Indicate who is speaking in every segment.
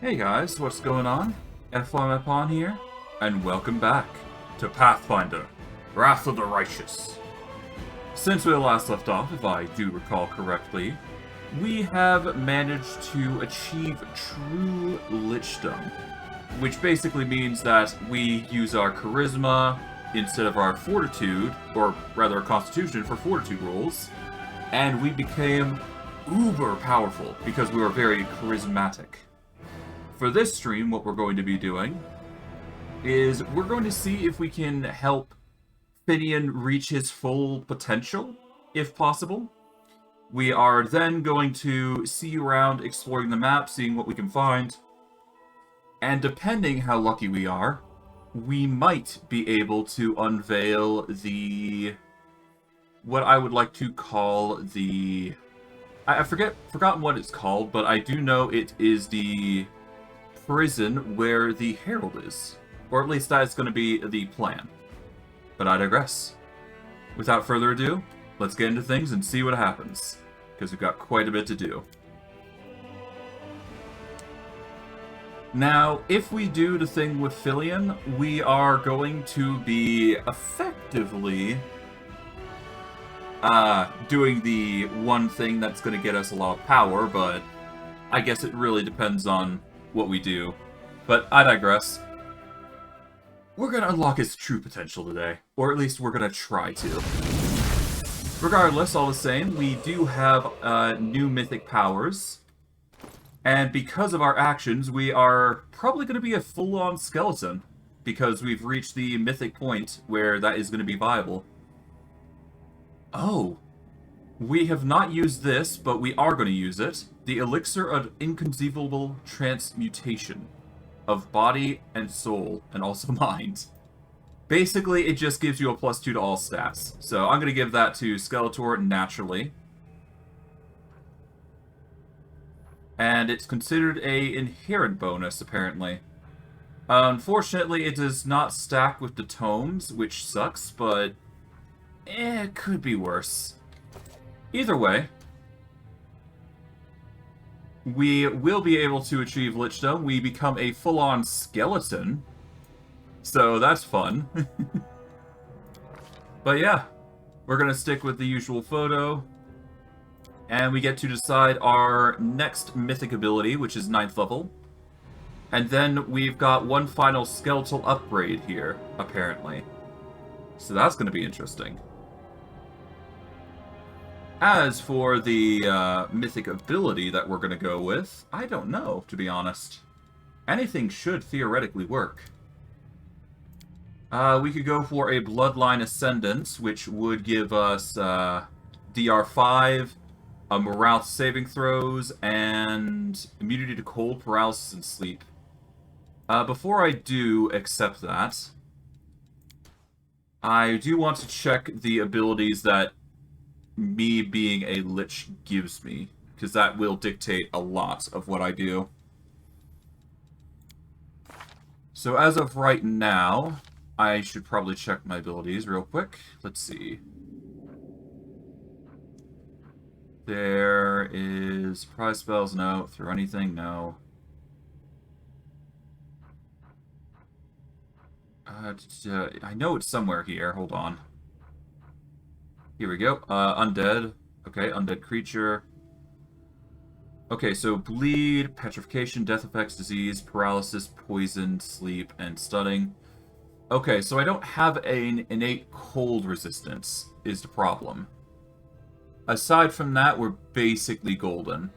Speaker 1: Hey guys, what's going on? FYMapon here, and welcome back to Pathfinder Wrath of the Righteous. Since we last left off, if I do recall correctly, we have managed to achieve true lichdom, which basically means that we use our charisma instead of our fortitude, or rather our constitution for fortitude rolls, and we became uber powerful because we were very charismatic. For this stream, what we're going to be doing is we're going to see if we can help Finnean reach his full potential, if possible. We are then going to see around exploring the map, seeing what we can find, and depending how lucky we are, we might be able to unveil the... what I would like to call the... I've forgotten what it's called, but I do know it is the prison where the Herald is. Or at least that's going to be the plan. But I digress. Without further ado, let's get into things and see what happens. Because we've got quite a bit to do. Now, if we do the thing with Finnean, we are going to be effectively doing the one thing that's going to get us a lot of power, but I guess it really depends on what we do. But I digress. We're going to unlock his true potential today, or at least we're going to try to. Regardless, all the same, we do have new mythic powers, and because of our actions, we are probably going to be a full-on skeleton, because we've reached the mythic point where that is going to be viable. Oh, we have not used this, but we are going to use it. The Elixir of Inconceivable Transmutation of body and soul, and also mind. Basically, it just gives you a +2 to all stats. So I'm going to give that to Skeletor naturally. And it's considered a inherent bonus, apparently. Unfortunately, it does not stack with the tomes, which sucks, but it could be worse. Either way, we will be able to achieve lichdom. We become a full-on skeleton. So that's fun. But yeah, we're going to stick with the usual photo. And we get to decide our next mythic ability, which is 9th level. And then we've got one final skeletal upgrade here, apparently. So that's going to be interesting. As for the mythic ability that we're going to go with, I don't know, to be honest. Anything should theoretically work. We could go for a Bloodline Ascendance, which would give us DR5, morale saving throws, and immunity to cold, paralysis, and sleep. Before I do accept that, I do want to check the abilities that me being a lich gives me, because that will dictate a lot of what I do. So as of right now, I should probably check my abilities real quick. Let's see. There is surprise spells, no. Through anything, no. I know it's somewhere here. Hold on. Here we go. Undead. Okay, undead creature. Okay, so bleed, petrification, death effects, disease, paralysis, poison, sleep, and stunning. Okay, so I don't have an innate cold resistance, is the problem. Aside from that, we're basically golden.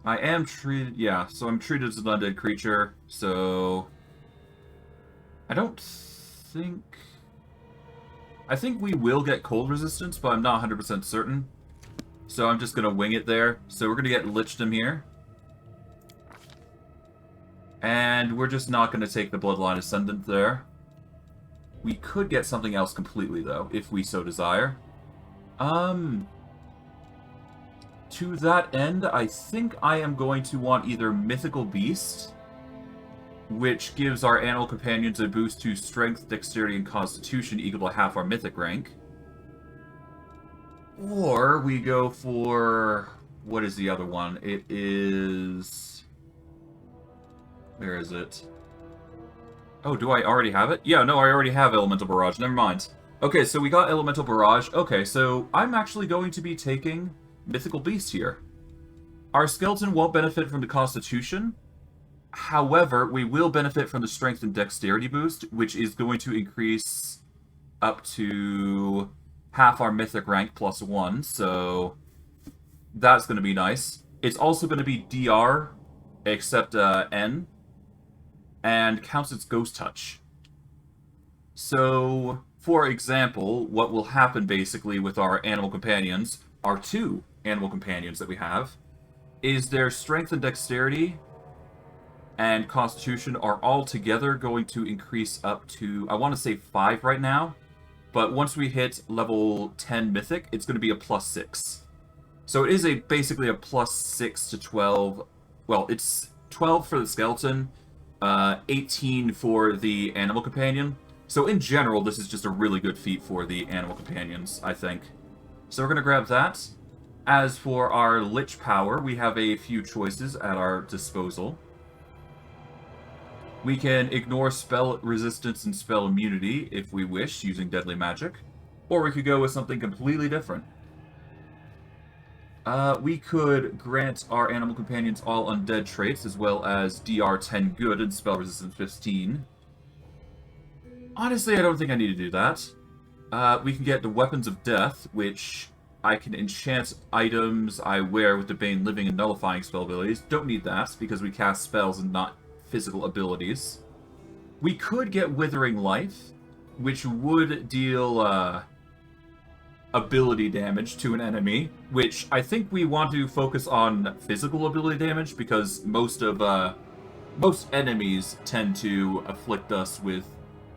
Speaker 1: I am treated... yeah, so I'm treated as an undead creature, so... I don't think... I think we will get cold resistance, but I'm not 100% certain. So I'm just going to wing it there. So we're going to get lichdom here. And we're just not going to take the Bloodline Ascendant there. We could get something else completely, though, if we so desire. To that end, I think I am going to want either Mythical Beast, which gives our animal companions a boost to Strength, Dexterity, and Constitution equal to half our Mythic rank, Or we go for... What is the other one? It is... Where is it? Oh, do I already have it? Yeah, no, I already have Elemental Barrage. Never mind. Okay, so we got Elemental Barrage. Okay, so I'm actually going to be taking Mythical Beast here. Our skeleton won't benefit from the Constitution. However, we will benefit from the Strength and Dexterity boost, which is going to increase up to half our Mythic rank plus 1, so that's going to be nice. It's also going to be DR, except N, and counts its Ghost Touch. So, for example, what will happen basically with our animal companions, our 2 animal companions that we have, is their Strength and Dexterity and Constitution are all together going to increase up to, I want to say 5 right now, but once we hit level 10 Mythic, it's going to be a plus 6. So it is basically a plus 6 to 12. Well, it's 12 for the skeleton, 18 for the animal companion. So in general, this is just a really good feat for the animal companions, I think. So we're going to grab that. As for our Lich power, we have a few choices at our disposal. We can ignore spell resistance and spell immunity if we wish, using deadly magic. Or we could go with something completely different. We could grant our animal companions all undead traits, as well as DR 10 good and spell resistance 15. Honestly, I don't think I need to do that. We can get the Weapons of Death, which I can enchant items I wear with the Bane Living and Nullifying spell abilities. Don't need that, because we cast spells and not physical abilities. We could get Withering Life, which would deal ability damage to an enemy, which I think we want to focus on physical ability damage, because most enemies tend to afflict us with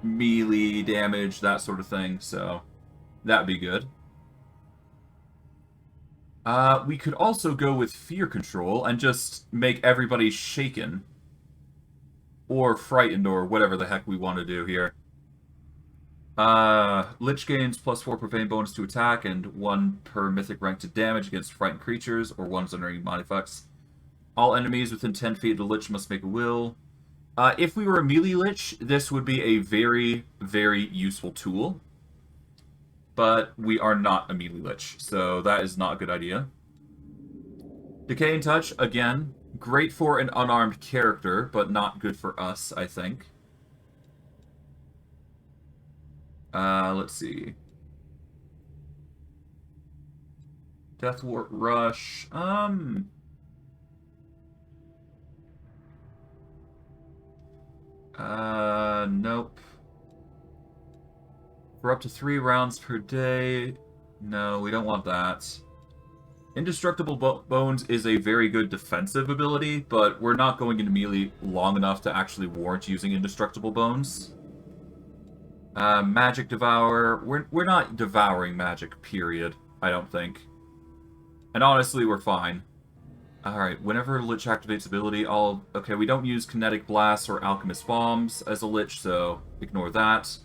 Speaker 1: melee damage, that sort of thing, so that'd be good. We could also go with Fear Control and just make everybody shaken. Or frightened, or whatever the heck we want to do here. Lich gains plus 4 profane bonus to attack, and 1 per mythic rank to damage against frightened creatures, or ones under any mod effects. All enemies within 10 feet of the Lich must make a will. If we were a melee Lich, this would be a very, very useful tool. But we are not a melee Lich, so that is not a good idea. Decaying Touch, again, great for an unarmed character, but not good for us, I think. Let's see. Deathwort Rush, nope. For up to 3 rounds per day. No, we don't want that. Indestructible Bones is a very good defensive ability, but we're not going into melee long enough to actually warrant using Indestructible Bones. Magic Devour. We're not devouring magic, period, I don't think. And honestly, we're fine. Alright, whenever Lich activates ability, okay, we don't use Kinetic Blasts or Alchemist Bombs as a Lich, so ignore that.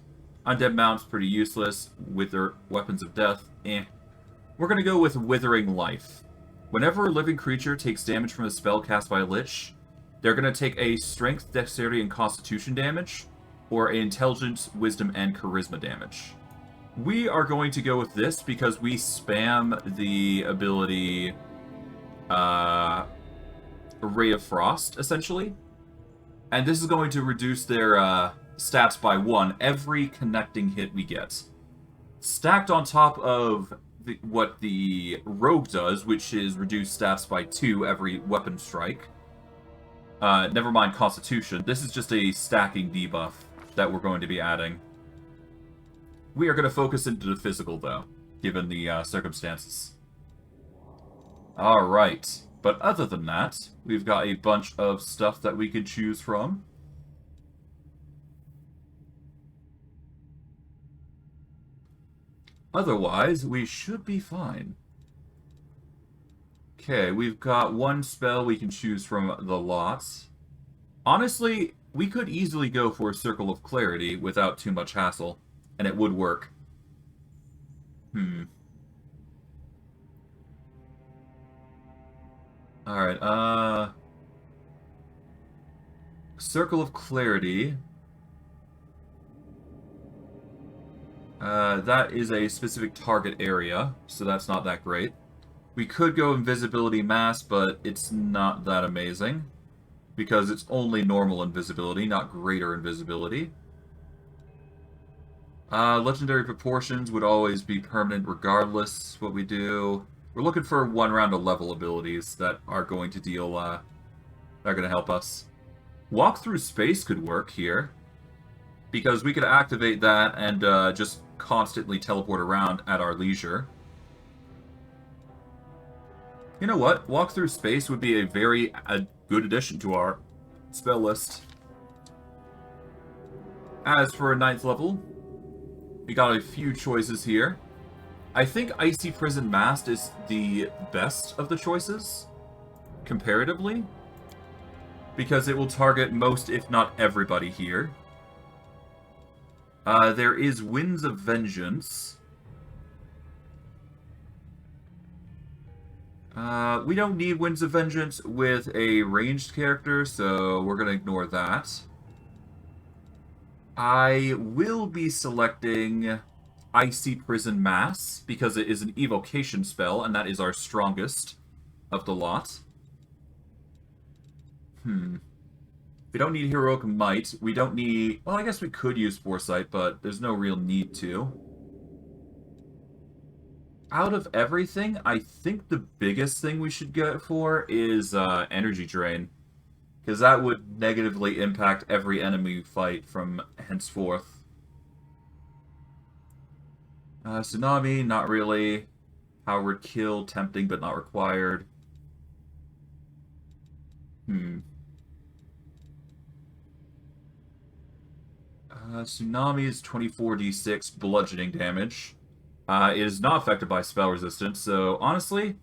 Speaker 1: Undead Mount's pretty useless. With their Weapons of Death, We're going to go with Withering Life. Whenever a living creature takes damage from a spell cast by a Lich, they're going to take a Strength, Dexterity, and Constitution damage, or an Intelligence, Wisdom, and Charisma damage. We are going to go with this because we spam the ability Ray of Frost, essentially. And this is going to reduce their stats by 1 every connecting hit we get. Stacked on top of what the Rogue does, which is reduce stats by 2 every weapon strike. Never mind Constitution. This is just a stacking debuff that we're going to be adding. We are going to focus into the physical, though, given the circumstances. Alright. But other than that, we've got a bunch of stuff that we can choose from. Otherwise, we should be fine. Okay, we've got 1 spell we can choose from the lots. Honestly, we could easily go for a Circle of Clarity without too much hassle, and it would work. Alright, Circle of Clarity. That is a specific target area, so that's not that great. We could go Invisibility Mask, but it's not that amazing, because it's only normal invisibility, not greater invisibility. Legendary Proportions would always be permanent regardless what we do. We're looking for one round of level abilities that are going to deal, that are going to help us. Walk Through Space could work here, because we could activate that and just constantly teleport around at our leisure. You know what? Walk Through Space would be a very good addition to our spell list. As for 9th level, we got a few choices here. I think Icy Prison Mast is the best of the choices, comparatively, because it will target most, if not everybody here. There is Winds of Vengeance. We don't need Winds of Vengeance with a ranged character, so we're going to ignore that. I will be selecting Icy Prison Mass, because it is an evocation spell, and that is our strongest of the lot. We don't need Heroic Might. We don't need... Well, I guess we could use Foresight, but there's no real need to. Out of everything, I think the biggest thing we should go for is Energy Drain. Because that would negatively impact every enemy we fight from henceforth. Tsunami, not really. Howard Kill, tempting but not required. Tsunami is 24d6 bludgeoning damage. It is not affected by spell resistance, so honestly,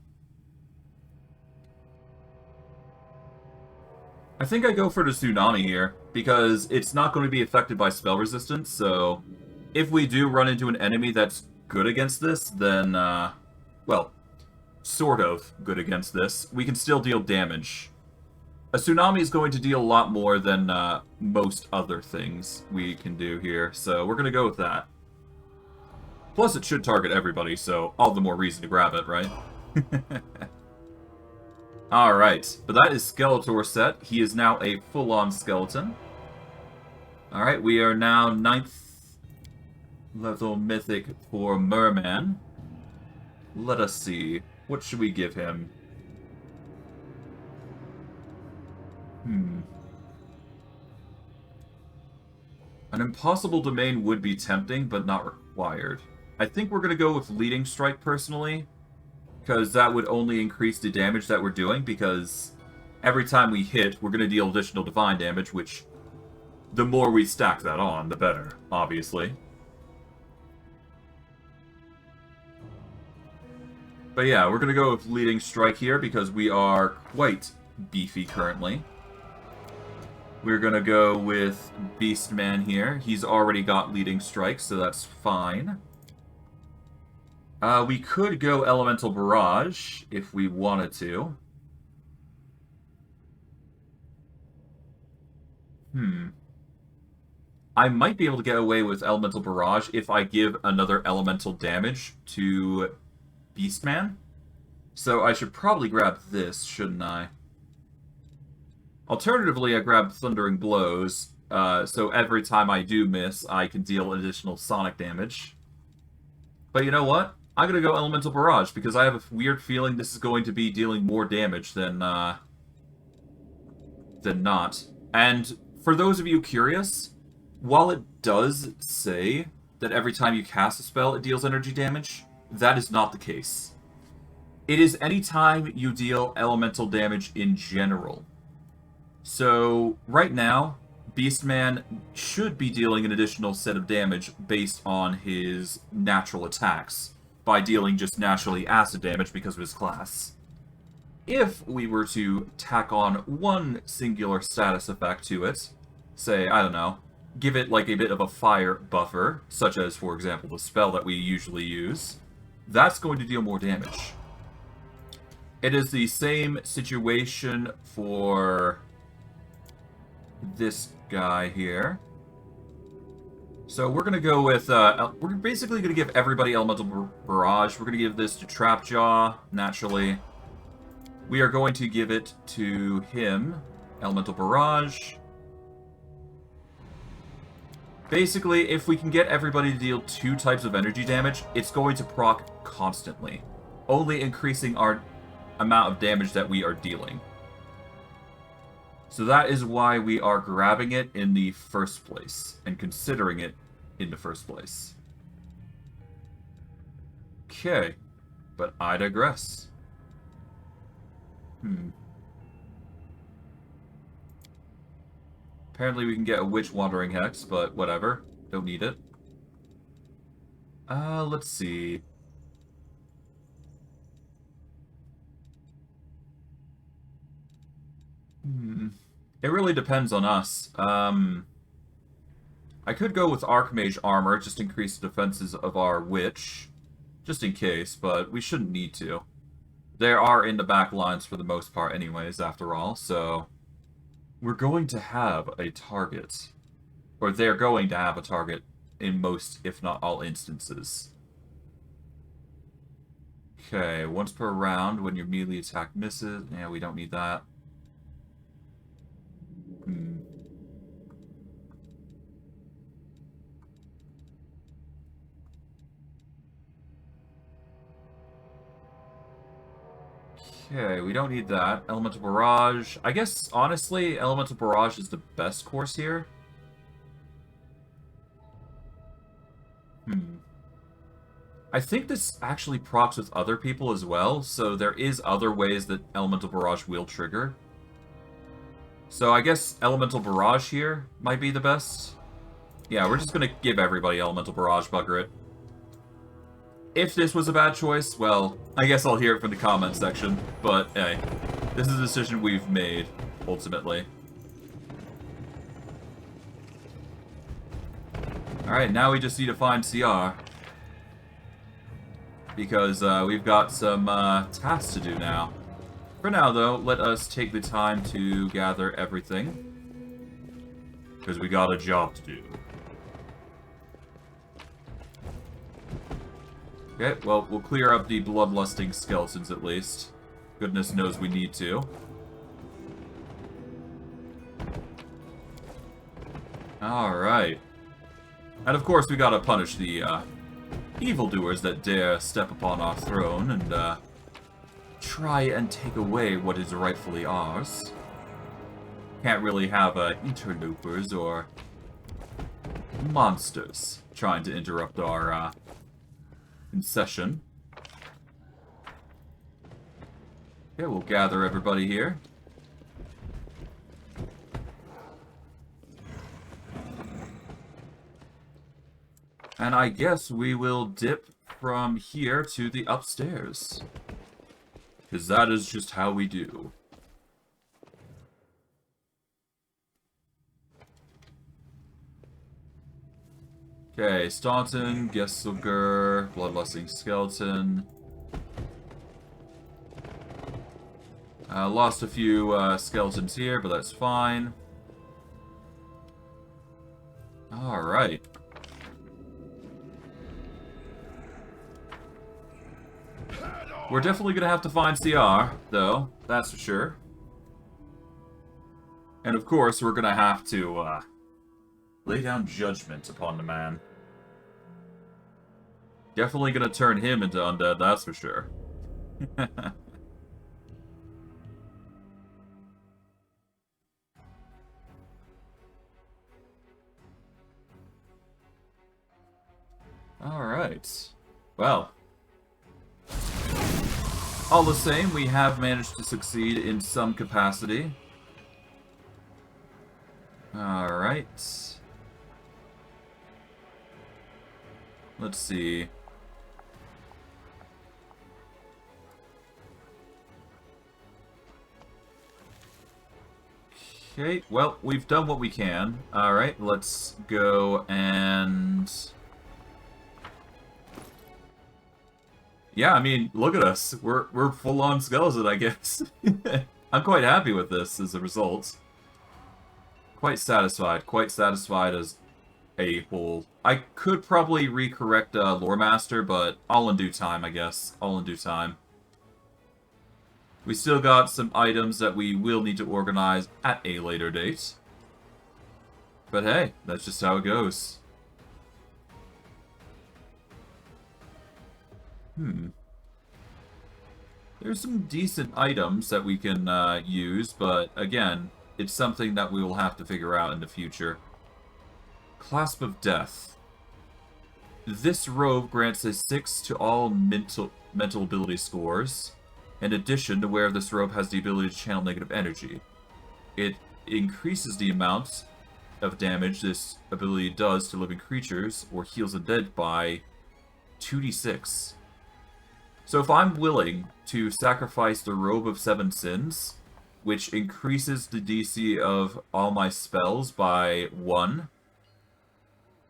Speaker 1: I think I go for the Tsunami here, because it's not going to be affected by spell resistance, so if we do run into an enemy that's good against this, then, well, sort of good against this, we can still deal damage. A Tsunami is going to deal a lot more than most other things we can do here, so we're going to go with that. Plus, it should target everybody, so all the more reason to grab it, right? Alright, but that is Skeletor set. He is now a full-on skeleton. Alright, we are now 9th level mythic for Merman. Let us see. What should we give him? An impossible domain would be tempting, but not required. I think we're going to go with Leading Strike, personally, because that would only increase the damage that we're doing, because every time we hit, we're going to deal additional divine damage, which the more we stack that on, the better, obviously. But yeah, we're going to go with Leading Strike here, because we are quite beefy currently. We're going to go with Beastman here. He's already got Leading Strike, so that's fine. We could go Elemental Barrage, if we wanted to. I might be able to get away with Elemental Barrage if I give another elemental damage to Beastman. So I should probably grab this, shouldn't I? Alternatively, I grab Thundering Blows, so every time I do miss, I can deal additional sonic damage. But you know what? I'm going to go Elemental Barrage, because I have a weird feeling this is going to be dealing more damage than not. And for those of you curious, while it does say that every time you cast a spell it deals energy damage, that is not the case. It is any time you deal elemental damage in general. So, right now, Beastman should be dealing an additional set of damage based on his natural attacks, by dealing just naturally acid damage because of his class. If we were to tack on one singular status effect to it, say, I don't know, give it like a bit of a fire buffer, such as, for example, the spell that we usually use, that's going to deal more damage. It is the same situation for this guy here. So we're going to go with, we're basically going to give everybody Elemental Barrage. We're going to give this to Trapjaw, naturally. We are going to give it to him, Elemental Barrage. Basically, if we can get everybody to deal 2 types of energy damage, it's going to proc constantly, only increasing our amount of damage that we are dealing. So that is why we are grabbing it in the first place, and considering it in the first place. Okay, but I digress. Apparently we can get a Witch Wandering Hex, but whatever. Don't need it. Let's see. It really depends on us. I could go with Archmage Armor, just increase the defenses of our Witch. Just in case, but we shouldn't need to. They are in the back lines for the most part anyways, after all, so... We're going to have a target. Or they're going to have a target in most, if not all, instances. Okay, once per round when your melee attack misses. Yeah, we don't need that. Okay, we don't need that. Elemental Barrage. I guess, honestly, Elemental Barrage is the best course here. I think this actually procs with other people as well, so there is other ways that Elemental Barrage will trigger. So I guess Elemental Barrage here might be the best. Yeah, we're just gonna give everybody Elemental Barrage, bugger it. If this was a bad choice, well, I guess I'll hear it from the comment section, but hey, this is a decision we've made, ultimately. Alright, now we just need to find CR. Because we've got some tasks to do now. For now, though, let us take the time to gather everything. Because we got a job to do. Okay, well, we'll clear up the bloodlusting skeletons at least. Goodness knows we need to. Alright. And of course we gotta punish the evildoers that dare step upon our throne and try and take away what is rightfully ours. Can't really have interlopers or monsters trying to interrupt our concession. Okay, we'll gather everybody here. And I guess we will dip from here to the upstairs. Because that is just how we do. Okay, Staunton, Gesselger, Bloodlusting Skeleton. Lost a few skeletons here, but that's fine. Alright. We're definitely going to have to find CR, though. That's for sure. And of course, we're going to have to lay down judgment upon the man. Definitely going to turn him into undead, that's for sure. Alright. Well. All the same, we have managed to succeed in some capacity. Alright. Let's see. Okay, well, we've done what we can. Alright, let's go and Yeah, I mean, look at us. We're full-on skeleton, I guess. I'm quite happy with this as a result. Quite satisfied as a whole. I could probably recorrect Loremaster, but all in due time, I guess. All in due time. We still got some items that we will need to organize at a later date. But hey, that's just how it goes. There's some decent items that we can use, but again, it's something that we will have to figure out in the future. Clasp of Death. This robe grants a 6 to all mental ability scores. In addition, the wearer of this robe has the ability to channel negative energy. It increases the amount of damage this ability does to living creatures, or heals the dead by 2d6. So if I'm willing to sacrifice the Robe of Seven Sins, which increases the DC of all my spells by 1,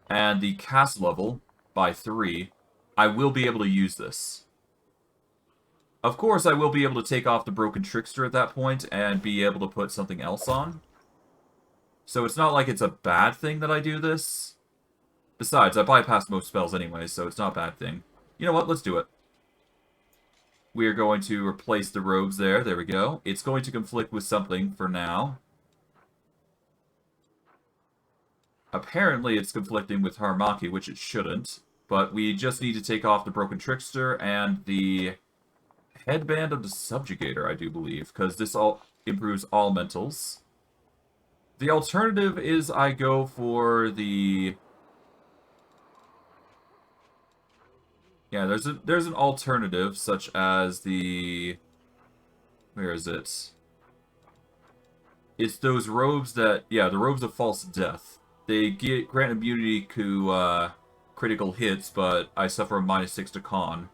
Speaker 1: and the cast level by 3, I will be able to use this. Of course, I will be able to take off the Broken Trickster at that point and be able to put something else on. So it's not like it's a bad thing that I do this. Besides, I bypass most spells anyway, so it's not a bad thing. You know what? Let's do it. We are going to replace the robes there. There we go. It's going to conflict with something for now. Apparently it's conflicting with Haramaki, which it shouldn't. But we just need to take off the Broken Trickster and the Headband of the Subjugator, I do believe. Because this all improves all mentals. The alternative is I go for the... Yeah, there's an alternative, such as the... Where is it? It's those robes that... Yeah, the Robes of False Death. They grant immunity to critical hits, but I suffer a -6 to con.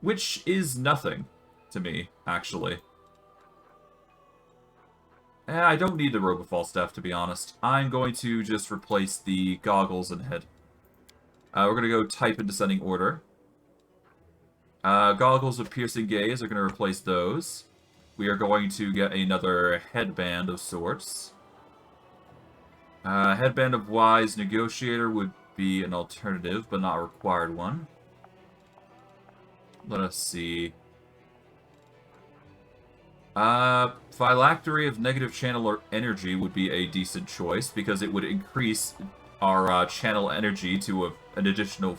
Speaker 1: Which is nothing to me, actually. I don't need the Robe of False Death, to be honest. I'm going to just replace the goggles and head. We're going to go type in descending order. Goggles of Piercing Gaze are going to replace those. We are going to get another headband of sorts. Headband of Wise Negotiator would be an alternative, but not a required one. Let us see. Phylactery of Negative Channel or Energy would be a decent choice, because it would increase our channel energy to an additional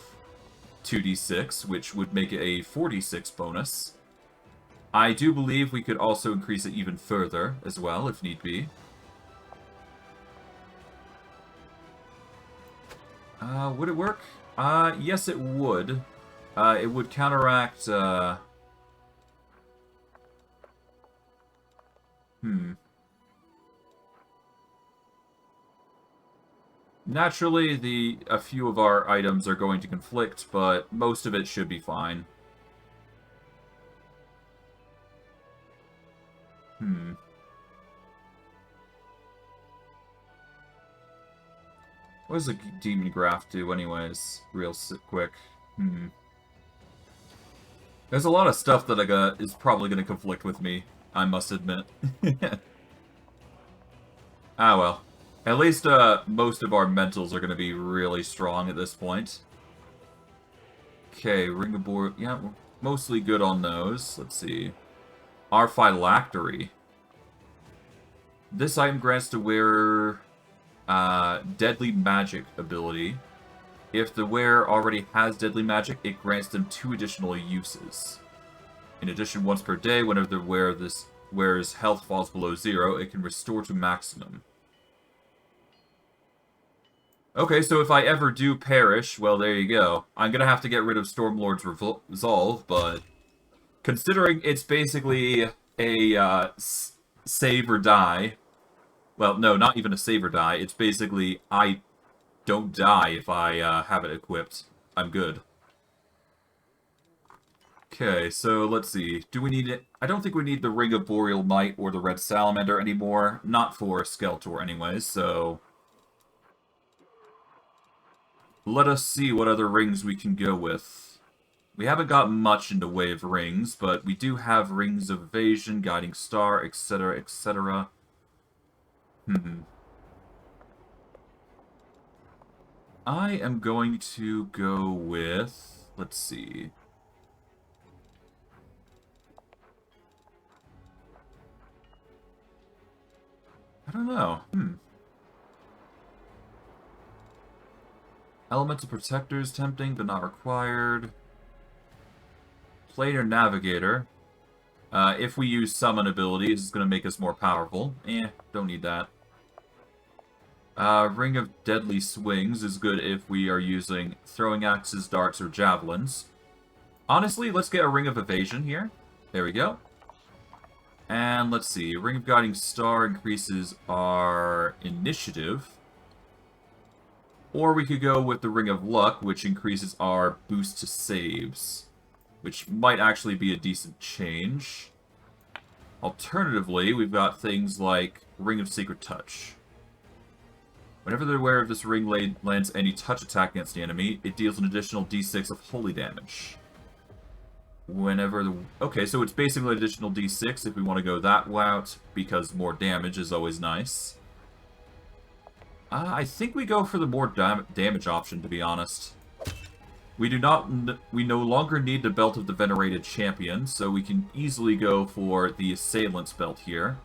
Speaker 1: 2d6, which would make it a 4d6 bonus. I do believe we could also increase it even further as well, if need be. Would it work? Yes, it would. It would counteract, Naturally, a few of our items are going to conflict, but most of it should be fine. What does a demon graph do anyways? Real quick. There's a lot of stuff that is probably going to conflict with me, I must admit. Ah well. At least most of our mentals are going to be really strong at this point. Okay, Ring of Boar. Yeah, we're mostly good on those. Let's see. Our Phylactery. This item grants the wearer Deadly Magic ability. If the wearer already has Deadly Magic, it grants them 2 additional uses. In addition, once per day, whenever the wearer's health falls below 0, it can restore to maximum. Okay, so if I ever do perish, well, there you go. I'm gonna have to get rid of Stormlord's Resolve, but considering it's basically a save or die, well, no, not even a save or die, it's basically I don't die if I have it equipped. I'm good. Okay, so let's see. Do we need it? I don't think we need the Ring of Boreal Might or the Red Salamander anymore. Not for Skeletor anyways, so... Let us see what other rings we can go with. We haven't got much in the way of rings, but we do have rings of evasion, guiding star, etc., etc. I am going to go with... Let's see. I don't know. Elemental Protector is tempting, but not required. Planar Navigator. If we use Summon abilities, it's going to make us more powerful. Don't need that. Ring of Deadly Swings is good if we are using throwing axes, darts, or javelins. Honestly, let's get a Ring of Evasion here. There we go. And let's see, Ring of Guiding Star increases our initiative. Or we could go with the Ring of Luck, which increases our boost to saves. Which might actually be a decent change. Alternatively, we've got things like Ring of Sacred Touch. Whenever they're aware of this ring lands any touch attack against the enemy, it deals an additional d6 of holy damage. Okay, so it's basically an additional d6 if we want to go that route, because more damage is always nice. I think we go for the more damage option, to be honest. We no longer need the Belt of the Venerated Champion, so we can easily go for the Assailant's Belt here.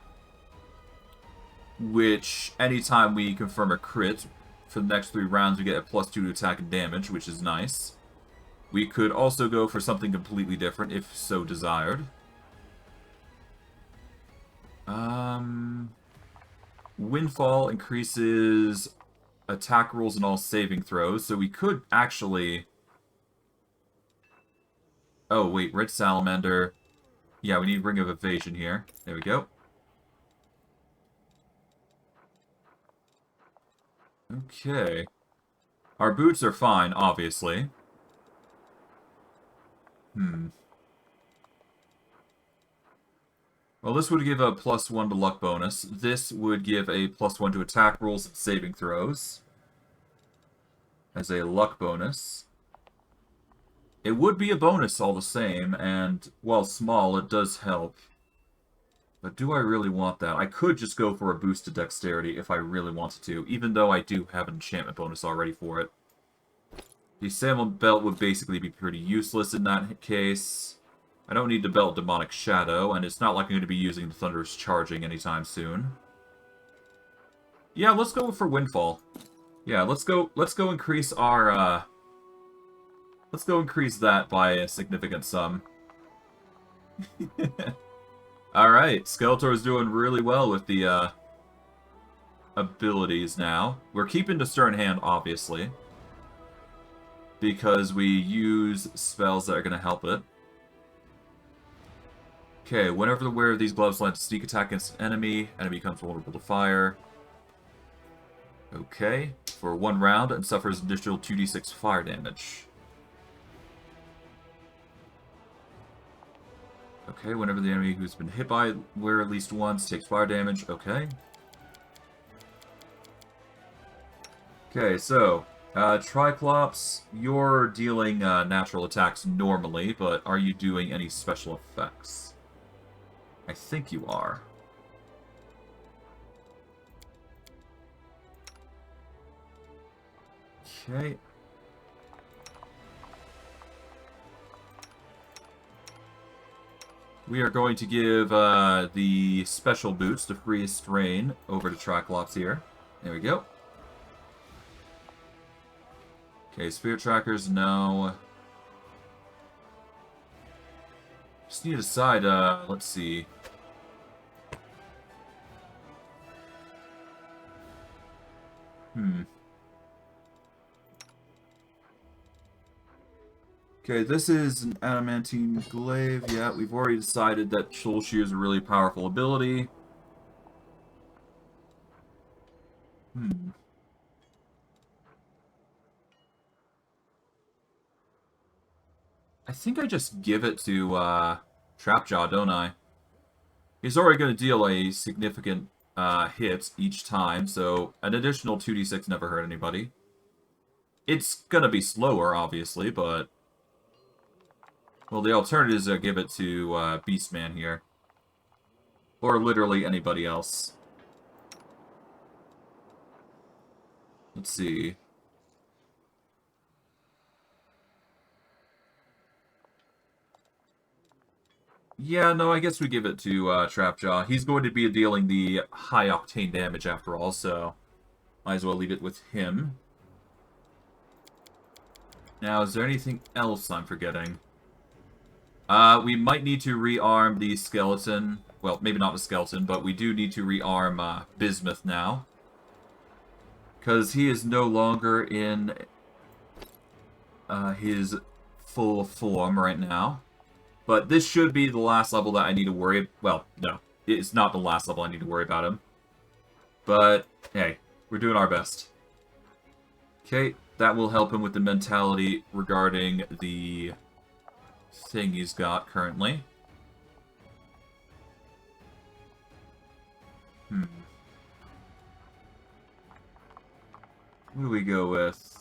Speaker 1: Which, anytime we confirm a crit, for the next 3 rounds we get a +2 to attack and damage, which is nice. We could also go for something completely different, if so desired. Windfall increases attack rolls and all saving throws, so we could actually... Oh, wait, Red Salamander. Yeah, we need Ring of Evasion here. There we go. Okay. Our boots are fine, obviously. Well, this would give a +1 to luck bonus. This would give a +1 to attack rolls and saving throws. As a luck bonus. It would be a bonus all the same, and while small, it does help. But do I really want that? I could just go for a boost to dexterity if I really wanted to, even though I do have an enchantment bonus already for it. The Assailant Belt would basically be pretty useless in that case. I don't need to belt Demonic Shadow, and it's not like I'm going to be using the Thunderous Charging anytime soon. Yeah, let's go for Windfall. Yeah, let's go increase our, let's go increase that by a significant sum. Alright, Skeletor is doing really well with the, abilities now. We're keeping the Stern Hand, obviously. Because we use spells that are going to help it. Okay, whenever the wearer of these gloves lands a sneak attack against an enemy becomes vulnerable to fire. Okay, for 1 round and suffers additional 2d6 fire damage. Okay, whenever the enemy who's been hit by wearer at least once takes fire damage. Okay. Okay, so, Triclops, you're dealing natural attacks normally, but are you doing any special effects? I think you are. Okay. We are going to give the special boots to Freest Rain over to Triclops here. There we go. Okay, Spirit Trackers, no. Just need to decide, let's see. Okay, this is an Adamantine Glaive. Yeah, we've already decided that Soul Shear is a really powerful ability. I think I just give it to Trapjaw, don't I? He's already going to deal a significant hit each time, so an additional 2d6 never hurt anybody. It's going to be slower, obviously, but... Well, the alternative is to give it to Beastman here. Or literally anybody else. Let's see. Yeah, no, I guess we give it to Trapjaw. He's going to be dealing the high-octane damage after all, so might as well leave it with him. Now, is there anything else I'm forgetting? We might need to rearm the skeleton. Well, maybe not the skeleton, but we do need to rearm Bismuth now. Because he is no longer in his full form right now. But this should be the last level that I need to worry... Well, no. It's not the last level I need to worry about him. But, hey, we're doing our best. Okay, that will help him with the mentality regarding the thing he's got currently. Who do we go with?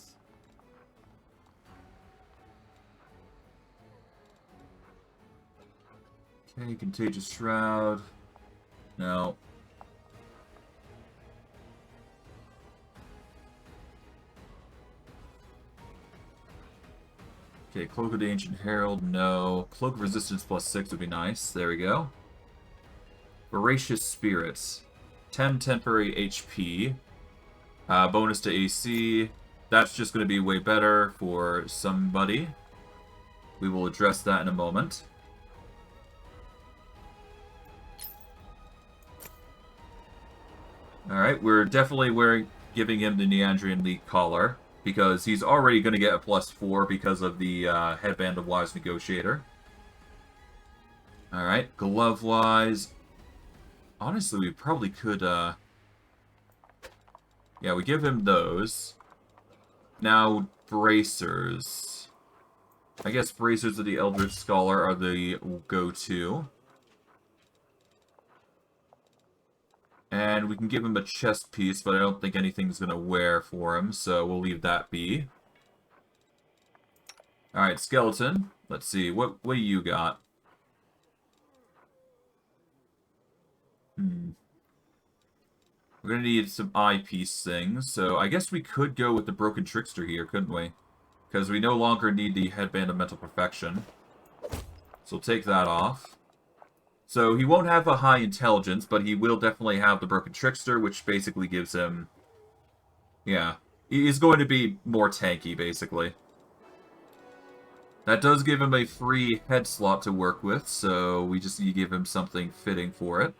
Speaker 1: Okay, Contagious Shroud. No. Okay, Cloak of the Ancient Herald, no. Cloak of Resistance +6 would be nice. There we go. Voracious Spirits. 10 temporary HP. Bonus to AC. That's just going to be way better for somebody. We will address that in a moment. Alright, we're definitely giving him the Neandrian League collar, because he's already going to get a +4 because of the Headband of Wise Negotiator. Alright, glove-wise, honestly, we probably could, yeah, we give him those. Now, bracers. I guess bracers of the Eldritch Scholar are the go-to. And we can give him a chest piece, but I don't think anything's going to wear for him, so we'll leave that be. Alright, Skeleton. Let's see, what do you got? We're going to need some eyepiece things, so I guess we could go with the Broken Trickster here, couldn't we? Because we no longer need the Headband of Mental Perfection. So we'll take that off. So he won't have a high intelligence, but he will definitely have the Broken Trickster, which basically gives him... Yeah, he's going to be more tanky, basically. That does give him a free head slot to work with, so we just need to give him something fitting for it.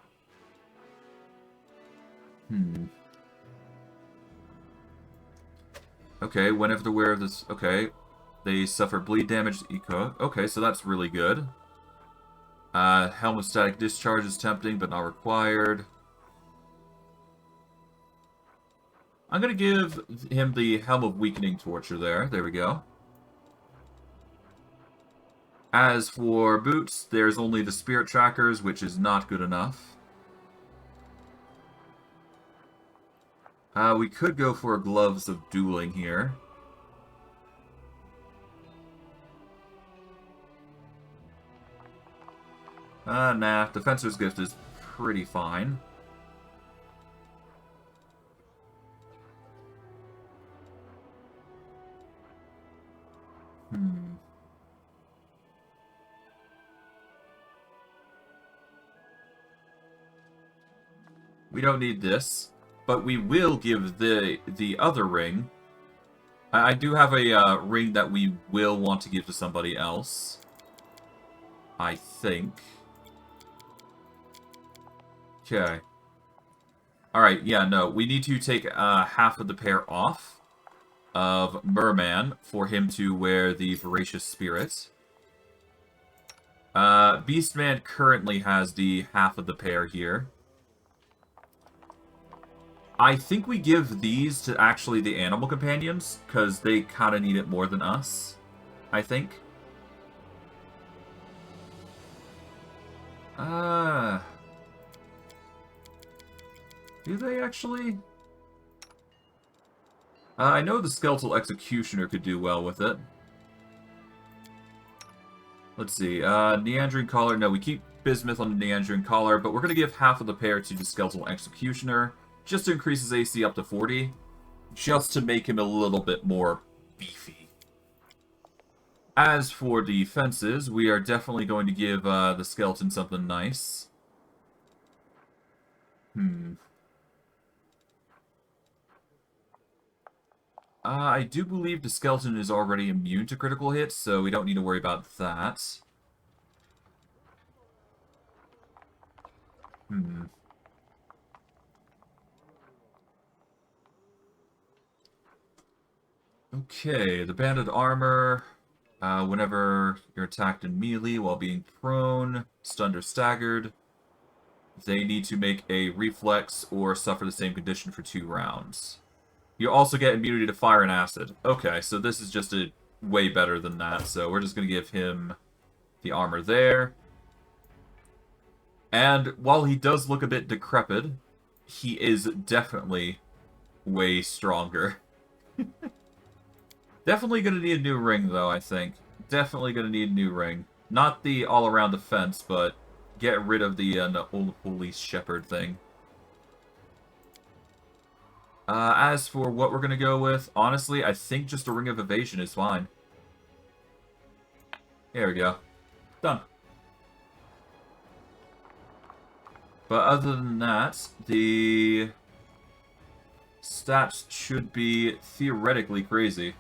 Speaker 1: Okay, whenever the wearer of this... Okay, they suffer bleed damage to eco. Okay, so that's really good. Helm of Static Discharge is tempting, but not required. I'm going to give him the Helm of Weakening Torture there. There we go. As for boots, there's only the Spirit Trackers, which is not good enough. We could go for Gloves of Dueling here. Nah, Defensor's Gift is pretty fine. We don't need this, but we will give the other ring. I do have a ring that we will want to give to somebody else. I think. Okay. Alright, yeah, no. We need to take half of the pair off of Merman for him to wear the Voracious Spirit. Beastman currently has the half of the pair here. I think we give these to actually the animal companions, because they kind of need it more than us, I think. Do they actually? I know the Skeletal Executioner could do well with it. Let's see, Neandrian Collar. No, we keep Bismuth on the Neandrian Collar, but we're going to give half of the pair to the Skeletal Executioner, just to increase his AC up to 40, just to make him a little bit more beefy. As for defenses, we are definitely going to give the Skeleton something nice. I do believe the Skeleton is already immune to critical hits, so we don't need to worry about that. Okay, the banded armor. Whenever you're attacked in melee while being prone, stunned, or staggered, they need to make a reflex or suffer the same condition for 2 rounds. You also get immunity to fire and acid. Okay, so this is just a way better than that, so we're just going to give him the armor there. And while he does look a bit decrepit, he is definitely way stronger. Definitely going to need a new ring, though, I think. Definitely going to need a new ring. Not the all-around defense, but get rid of the police shepherd thing. As for what we're going to go with, honestly, I think just a ring of evasion is fine. There we go. Done. But other than that, the stats should be theoretically crazy.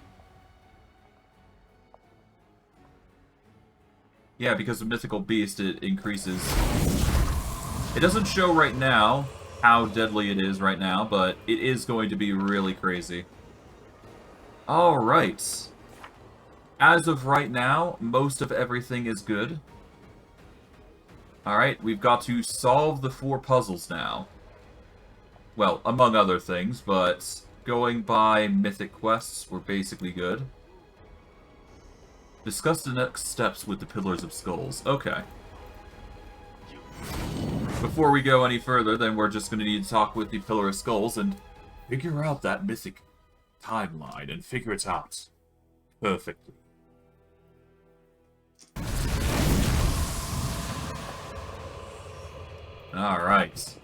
Speaker 1: Yeah, because of Mythical Beast, it increases. It doesn't show right now how deadly it is right now, but it is going to be really crazy. Alright. As of right now, most of everything is good. Alright, we've got to solve the 4 puzzles now. Well, among other things, but going by Mythic quests, we're basically good. Discuss the next steps with the Pillars of Skulls. Okay. Before we go any further, then we're just going to need to talk with the Pillar of Skulls and figure out that mythic timeline and figure it out perfectly. Alright.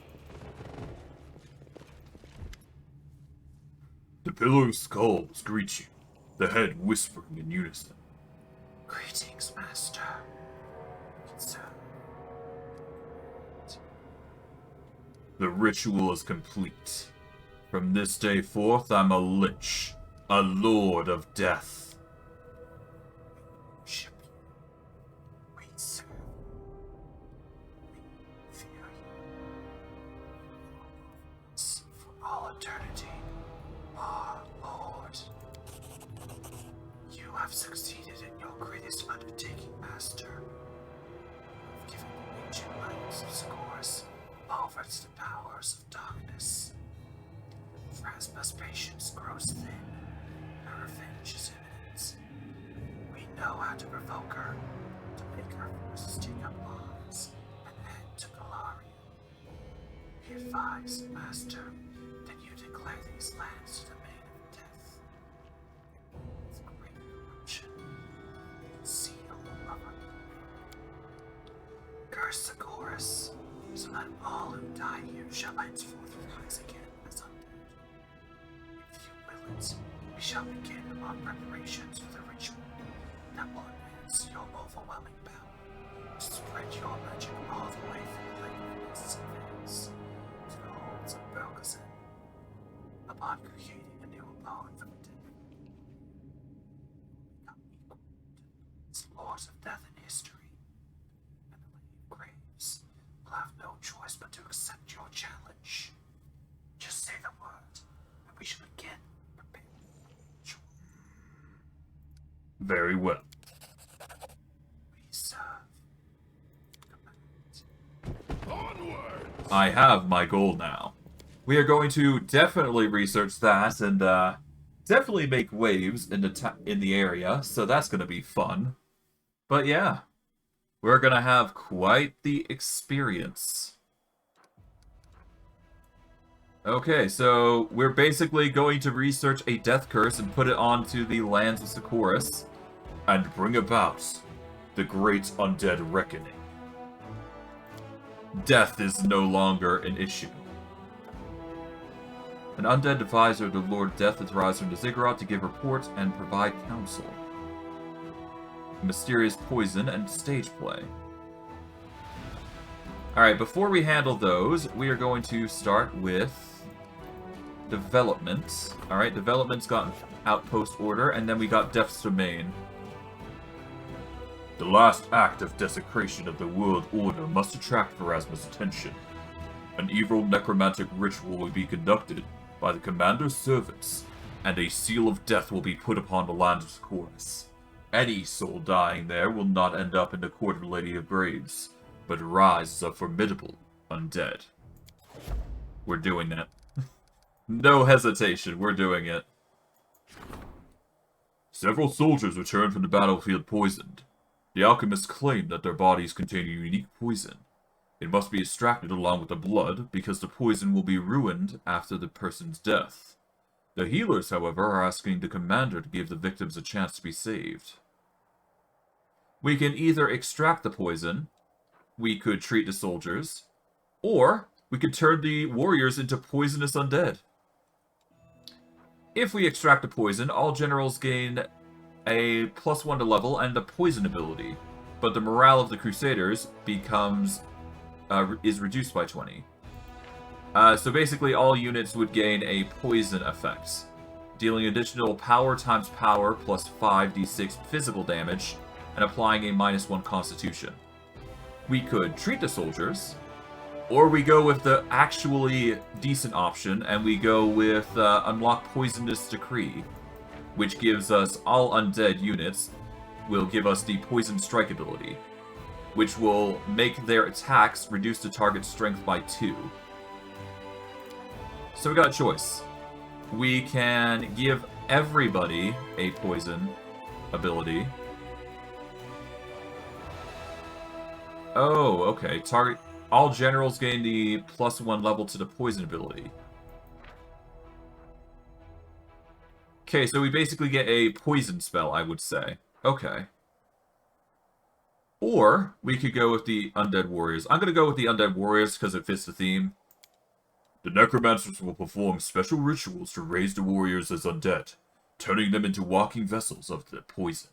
Speaker 1: The Pillar of Skulls greet you, the head whispering in unison. Greetings, Master. The ritual is complete. From this day forth, I'm a lich, a lord of death. Worship you. We serve. We fear you. For all eternity, our Lord. You have succeeded in your greatest undertaking, Master. You've given the ancient minds of Scorus over to the powers of darkness. Pharasma's patience grows thin. Her revenge is imminent. We know how to provoke her, to make her forces take up arms and head to Galarian. Be advised, Master, that you declare these lands to the Maid of Death. With great corruption, seal of her. Curse the chorus, so that all who die here shall henceforth rise again as undead. If you will it, we shall begin our preparations for the ritual that will enhance your overwhelming power to spread your magic all the way from the lake of mists and veils to the halls of Berghazen. Upon creating a new abode from the dead, become equal to its lords of death in history, and the Lady of Graves will have no choice but to accept your challenge. Just say the word, and we shall begin preparing the ritual. Very well. We serve. Onward! I have my goal now. We are going to definitely research that and definitely make waves in the area, so that's going to be fun. But yeah, we're going to have quite the experience. Okay, so we're basically going to research a death curse and put it onto the lands of Scorus and bring about The Great Undead Reckoning. Death is no longer an issue. An undead advisor of the Lord Death is authorized from the ziggurat to give reports and provide counsel. Mysterious poison and stage play. Alright, before we handle those, we are going to start with development. Alright, development's got outpost order, and then we got Death's Domain. The last act of desecration of the world order must attract Pharasma's attention. An evil necromantic ritual will be conducted by the commander's servants, and a seal of death will be put upon the land of Chorus. Any soul dying there will not end up in the court of the Lady of Graves, but rise as a formidable undead. We're doing that. No hesitation, we're doing it. Several soldiers returned from the battlefield poisoned. The alchemists claim that their bodies contain a unique poison. It must be extracted along with the blood, because the poison will be ruined after the person's death. The healers, however, are asking the commander to give the victims a chance to be saved. We can either extract the poison, we could treat the soldiers, or we could turn the warriors into poisonous undead. If we extract the poison, all generals gain a +1 to level and the poison ability, but the morale of the Crusaders becomes is reduced by 20. So basically all units would gain a poison effect, dealing additional power times power plus 5d6 physical damage, and applying a -1 constitution. We could treat the soldiers, or we go with the actually decent option, and we go with Unlock Poisonous Decree, which gives us all undead units, will give us the Poison Strike ability, which will make their attacks reduce the target strength by 2. So we got a choice. We can give everybody a poison ability. Oh, okay. Target all generals gain the +1 level to the poison ability. Okay, so we basically get a poison spell, I would say. Okay. Or we could go with the Undead Warriors. I'm going to go with the Undead Warriors because it fits the theme. The Necromancers will perform special rituals to raise the warriors as undead, turning them into walking vessels of the poison.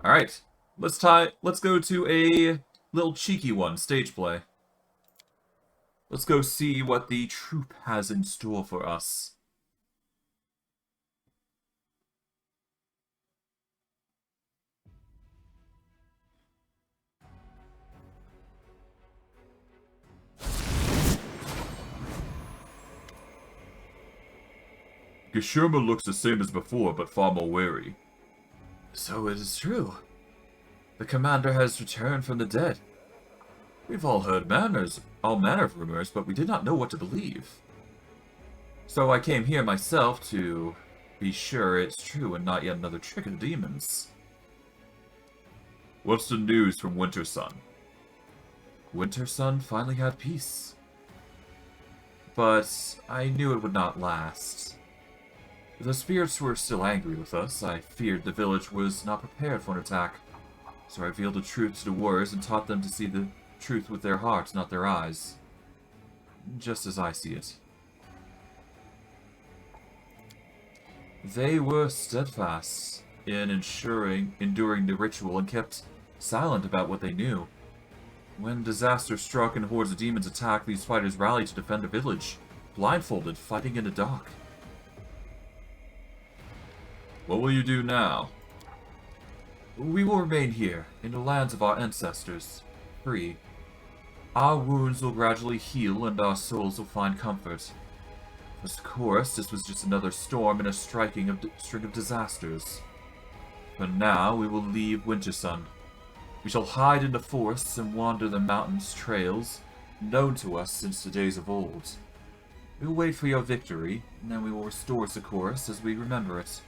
Speaker 1: Alright, let's go to a little cheeky one, stage play. Let's go see what the troupe has in store for us. Gishirma looks the same as before, but far more wary. So it is true. The commander has returned from the dead. We've all heard all manner of rumors, but we did not know what to believe. So I came here myself to be sure it's true and not yet another trick of the demons. What's the news from Winter Sun? Winter Sun finally had peace. But I knew it would not last. The spirits were still angry with us. I feared the village was not prepared for an attack. So I revealed the truth to the warriors and taught them to see the truth with their hearts, not their eyes. Just as I see it. They were steadfast in enduring the ritual and kept silent about what they knew. When disaster struck and hordes of demons attacked, these fighters rallied to defend the village, blindfolded, fighting in the dark. What will you do now? We will remain here, in the lands of our ancestors, free. Our wounds will gradually heal, and our souls will find comfort. Of course, this was just another storm and a string of disasters. For now, we will leave Wintersun. We shall hide in the forests and wander the mountains' trails, known to us since the days of old. We will wait for your victory, and then we will restore Socorus as we remember it.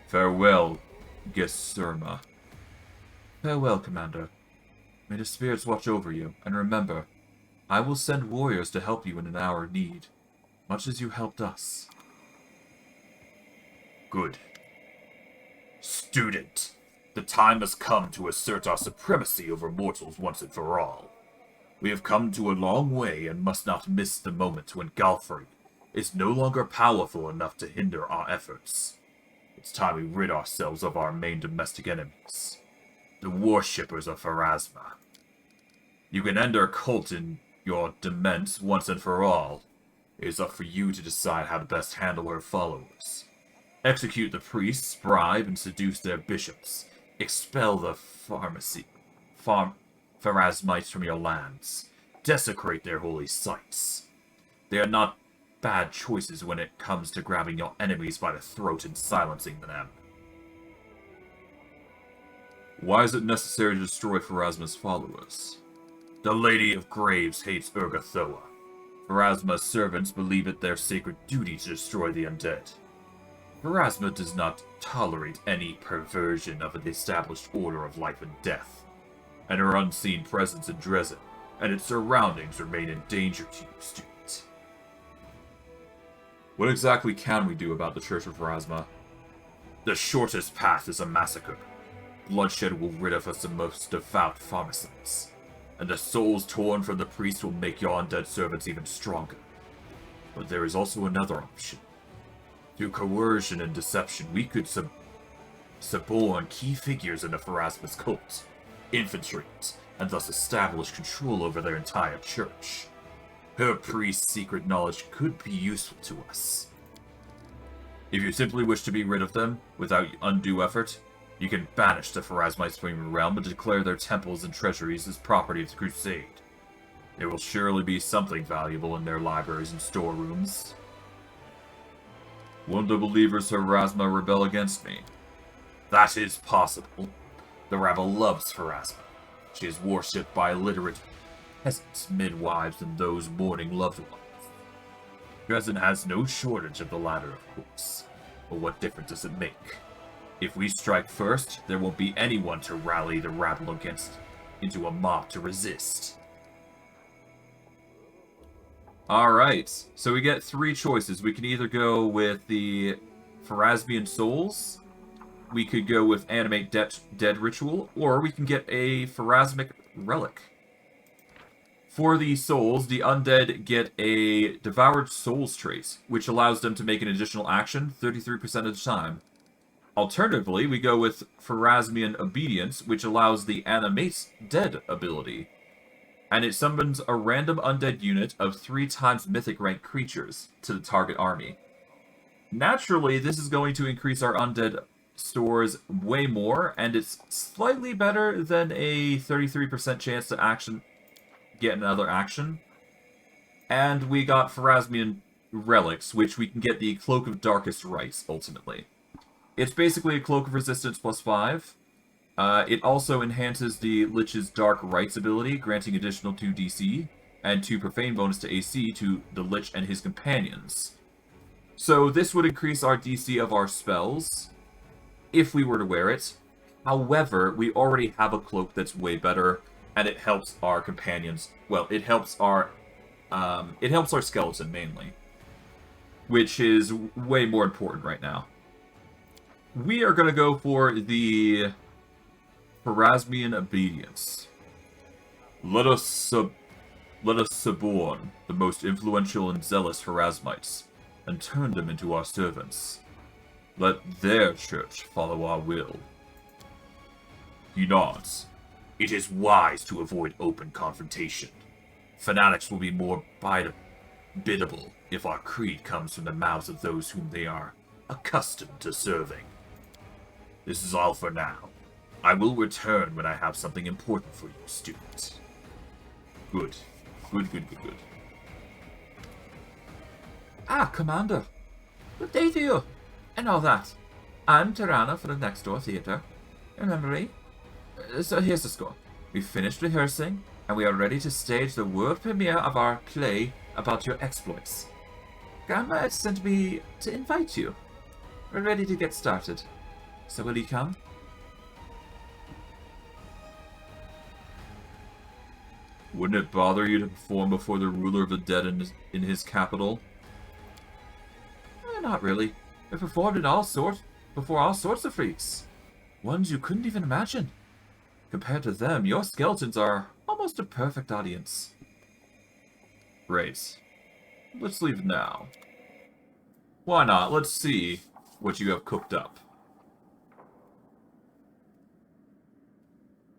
Speaker 1: Farewell, Gesurma. Farewell, Commander. May the spirits watch over you, and remember, I will send warriors to help you in an hour of need, much as you helped us. Good. Student, the time has come to assert our supremacy over mortals once and for all. We have come to a long way and must not miss the moment when Galfrey is no longer powerful enough to hinder our efforts. It's time we rid ourselves of our main domestic enemies, the worshippers of Pharasma. You can end our cult in your dements once and for all. It is up for you to decide how to best handle her followers. Execute the priests, bribe and seduce their bishops. Expel the Pharasmites from your lands. Desecrate their holy sites. They are not bad choices when it comes to grabbing your enemies by the throat and silencing them. Why is it necessary to destroy Pharasma's followers? The Lady of Graves hates Urgathoa. Pharasma's servants believe it their sacred duty to destroy the undead. Pharasma does not tolerate any perversion of the established order of life and death, and her unseen presence in Dresden and its surroundings remain in danger to you, student. What exactly can we do about the Church of Pharasma? The shortest path is a massacre. Bloodshed will rid of us the most devout pharmacists, and the souls torn from the priests will make your undead servants even stronger. But there is also another option. Through coercion and deception, we could suborn key figures in the Pharasma's cult, infiltrate, and thus establish control over their entire church. Her priest's secret knowledge could be useful to us. If you simply wish to be rid of them, without undue effort, you can banish the Pharasmites from your realm and declare their temples and treasuries as property of the Crusade. There will surely be something valuable in their libraries and storerooms. Won't the believers of Pharasma rebel against me? That is possible. The rabble loves Pharasma. She is worshipped by illiterate peasants, midwives, and those mourning loved ones. Dresden has no shortage of the latter, of course. But what difference does it make? If we strike first, there won't be anyone to rally the rabble against into a mob to resist. Alright, so we get three choices. We can either go with the Pharasmian souls, we could go with animate dead ritual, or we can get a Pharasmic relic. For the souls, the undead get a devoured souls trait, which allows them to make an additional action 33% of the time. Alternatively, we go with Pharasmian obedience, which allows the animate dead ability. And it summons a random undead unit of 3 times mythic rank creatures to the target army. Naturally, this is going to increase our undead stores way more, and it's slightly better than a 33% chance to get another action. And we got Pharasmian relics, which we can get the Cloak of Darkest Rites, ultimately. It's basically a Cloak of Resistance plus 5. It also enhances the Lich's Dark Rites ability, granting additional 2 DC, and 2 Profane bonus to AC to the Lich and his companions. So this would increase our DC of our spells, if we were to wear it. However, we already have a cloak that's way better, and it helps our companions. Well, it helps our skeleton, mainly. Which is way more important right now. We are going to go for the Pharasmian obedience. Let us suborn the most influential and zealous Pharasmites, and turn them into our servants. Let their church follow our will. He nods. It is wise to avoid open confrontation. Fanatics will be more biddable if our creed comes from the mouths of those whom they are accustomed to serving. This is all for now. I will return when I have something important for you, student. Good. Good.
Speaker 2: Ah, Commander. Good day to you. And all that. I'm Tirana for the Next Door Theatre. Remember me? So here's the score. We've finished rehearsing, and we are ready to stage the world premiere of our play about your exploits. Grandma has sent me to invite you. We're ready to get started. So will you come?
Speaker 1: Wouldn't it bother you to perform before the ruler of the dead in his capital?
Speaker 2: Not really. We performed before all sorts of freaks. Ones you couldn't even imagine. Compared to them, your skeletons are almost a perfect audience.
Speaker 1: Great. Let's leave now. Why not? Let's see what you have cooked up.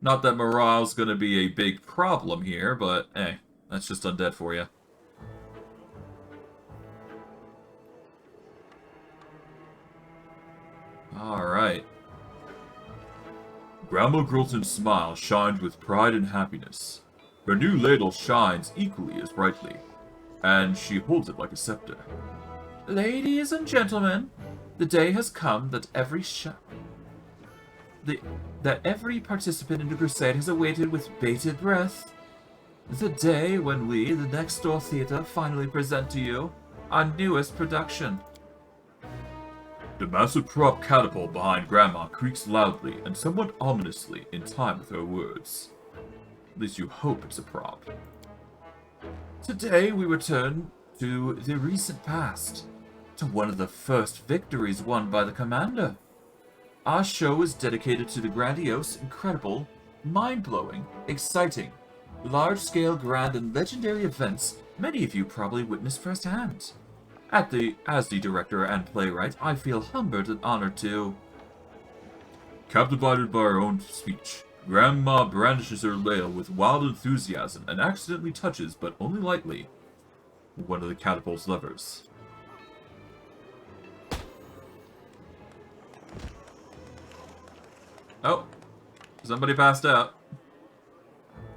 Speaker 1: Not that morale's gonna be a big problem here, but hey, that's just undead for you. Alright. Grandma Grilton's smile shined with pride and happiness. Her new ladle shines equally as brightly, and she holds it like a scepter.
Speaker 2: Ladies and gentlemen, the day has come that every participant in the crusade has awaited with bated breath. The day when we, the Next Door Theatre, finally present to you our newest production.
Speaker 1: The massive prop catapult behind Grandma creaks loudly and somewhat ominously in time with her words. At least you hope it's a prop.
Speaker 2: Today we return to the recent past, to one of the first victories won by the Commander. Our show is dedicated to the grandiose, incredible, mind-blowing, exciting, large-scale, grand, and legendary events many of you probably witnessed firsthand. As the director and playwright, I feel humbled and honored to...
Speaker 1: Captivated by her own speech, Grandma brandishes her ladle with wild enthusiasm and accidentally touches, but only lightly, one of the catapult's levers. Oh, somebody passed out.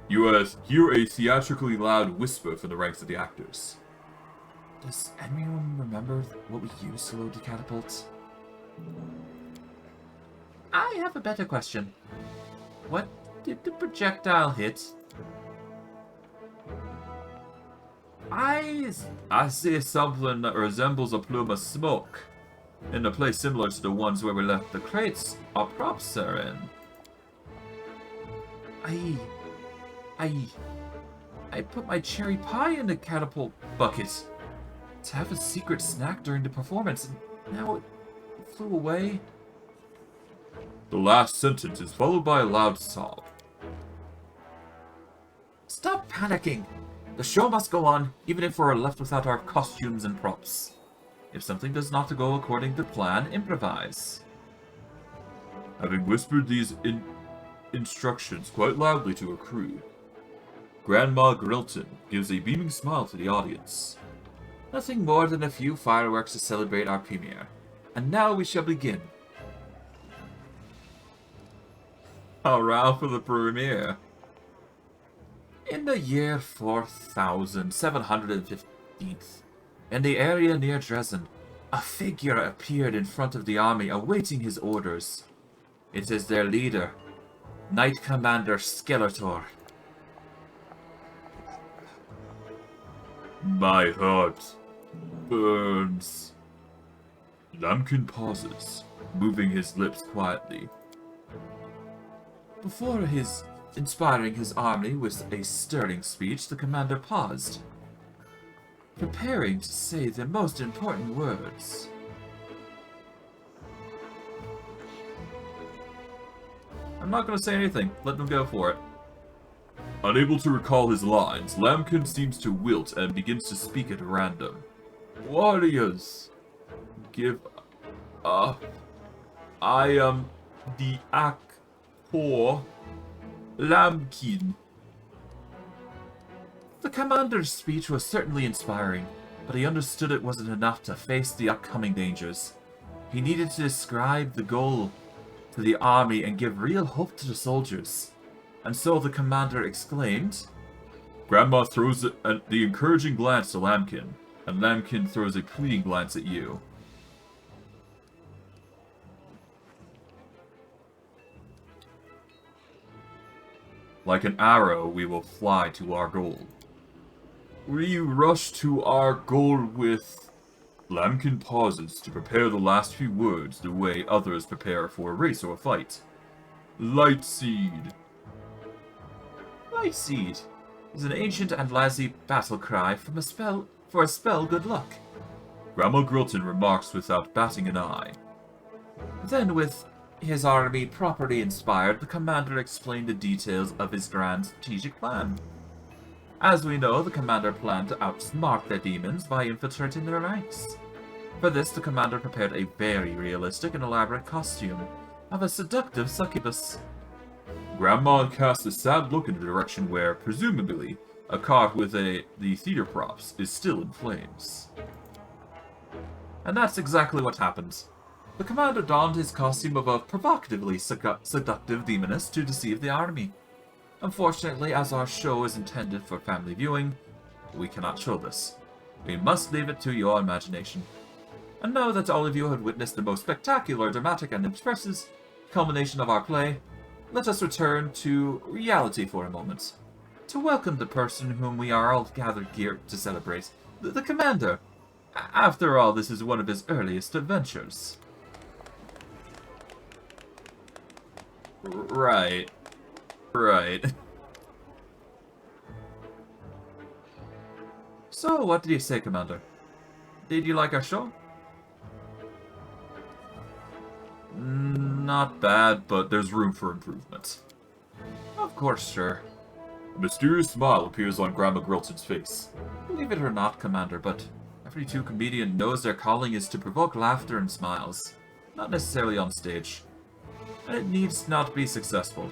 Speaker 1: You hear a theatrically loud whisper from the ranks of the actors.
Speaker 2: Does anyone remember what we used to load the catapults? I have a better question. What did the projectile hit?
Speaker 1: I see something that resembles a plume of smoke. In a place similar to the ones where we left the crates our props are in.
Speaker 2: I put my cherry pie in the catapult bucket to have a secret snack during the performance, and now it flew away.
Speaker 1: The last sentence is followed by a loud sob.
Speaker 2: Stop panicking! The show must go on, even if we're left without our costumes and props. If something does not go according to plan, improvise.
Speaker 1: Having whispered these instructions quite loudly to her crew, Grandma Grilton gives a beaming smile to the audience.
Speaker 2: Nothing more than a few fireworks to celebrate our premiere. And now we shall begin.
Speaker 1: Hurrah for the premiere!
Speaker 2: In the year 4715, in the area near Dresden, a figure appeared in front of the army awaiting his orders. It is their leader, Knight Commander Skeletor.
Speaker 1: My heart burns. Lambkin pauses, moving his lips quietly.
Speaker 2: Before inspiring his army with a stirring speech, the commander paused, preparing to say the most important words.
Speaker 1: I'm not going to say anything. Let them go for it. Unable to recall his lines, Lambkin seems to wilt and begins to speak at random. Warriors, give up. I am the actor Lambkin.
Speaker 2: The commander's speech was certainly inspiring, but he understood it wasn't enough to face the upcoming dangers. He needed to describe the goal to the army and give real hope to the soldiers. And so the commander exclaimed,
Speaker 1: Grandma throws the encouraging glance to Lambkin, and Lambkin throws a pleading glance at you. Like an arrow, we will fly to our goal. We rush to our goal with... Lambkin pauses to prepare the last few words the way others prepare for a race or a fight. Lightseed.
Speaker 2: Lightseed is an ancient and lazy battle cry for a spell good luck.
Speaker 1: Grandma Grilton remarks without batting an eye.
Speaker 2: Then with his army properly inspired, the commander explained the details of his grand strategic plan. As we know, the commander planned to outsmart their demons by infiltrating their ranks. For this, the commander prepared a very realistic and elaborate costume of a seductive succubus. Grandma cast a sad look in the direction where, presumably, a cart with the theater props is still in flames. And that's exactly what happened. The commander donned his costume of a provocatively seductive demoness to deceive the army. Unfortunately, as our show is intended for family viewing, we cannot show this. We must leave it to your imagination. And now that all of you have witnessed the most spectacular, dramatic, and impressive culmination of our play, let us return to reality for a moment. To welcome the person whom we are all gathered here to celebrate, the commander. After all, this is one of his earliest adventures. Right. So, what did you say, Commander? Did you like our show? Not bad, but there's room for improvement. Of course, sure. A mysterious smile appears on Grandma Grilton's face. Believe it or not, Commander, but every true comedian knows their calling is to provoke laughter and smiles, not necessarily on stage. And it needs not be successful.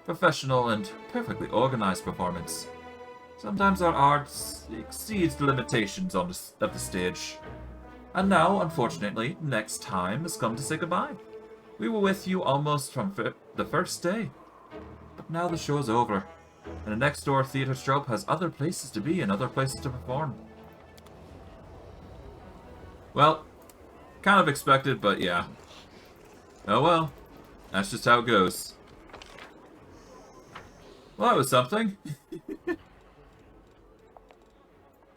Speaker 2: Professional and perfectly organized performance. Sometimes our art exceeds the limitations of the stage. And now, unfortunately, next time has come to say goodbye. We were with you almost from the first day. But now the show is over, and the next door theater troupe has other places to be and other places to perform. Well, kind of expected, but yeah. Oh well, that's just how it goes. Well, that was something.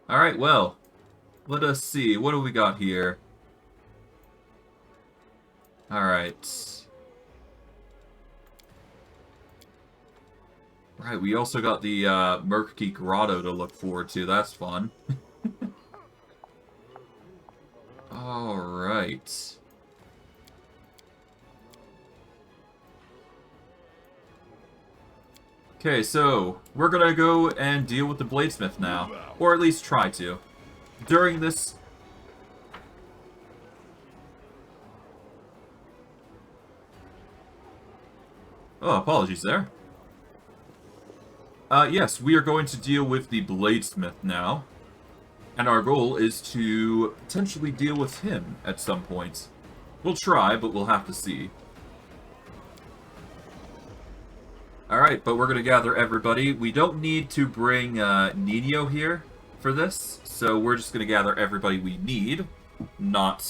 Speaker 2: Alright, well, let us see. What do we got here? Alright. Right, we also got the Murky Grotto to look forward to. That's fun. Alright. Okay, so we're gonna go and deal with the Bladesmith now. Or at least try to. During this... Oh, apologies there. Yes, we are going to deal with the Bladesmith now. And our goal is to potentially deal with him at some point. We'll try, but we'll have to see. Alright, but we're going to gather everybody. We don't need to bring Nino here for this, so we're just going to gather everybody we need. Not...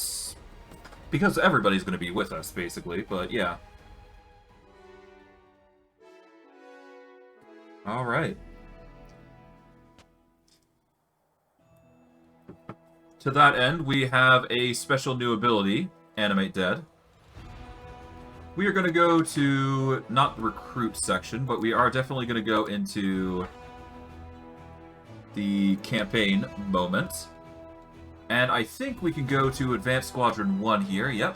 Speaker 2: because everybody's going to be with us, basically, but yeah. Alright. To that end, we have a special new ability, Animate Dead. We are going to go to, not the recruit section, but we are definitely going to go into the campaign moment. And I think we can go to Advanced Squadron 1 here, yep.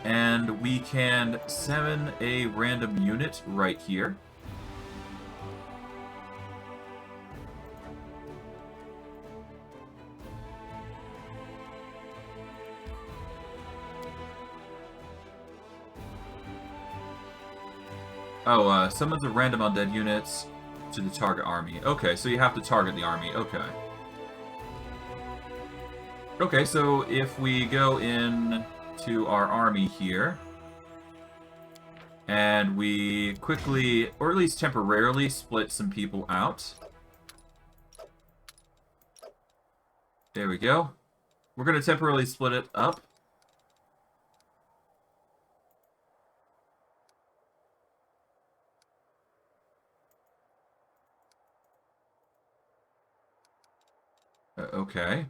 Speaker 2: And we can summon a random unit right here. Oh, summons a random undead units to the target army. Okay, so you have to target the army. Okay. Okay, so if we go in to our army here, and we quickly, or at least temporarily, split some people out. There we go. We're going to temporarily split it up. Okay.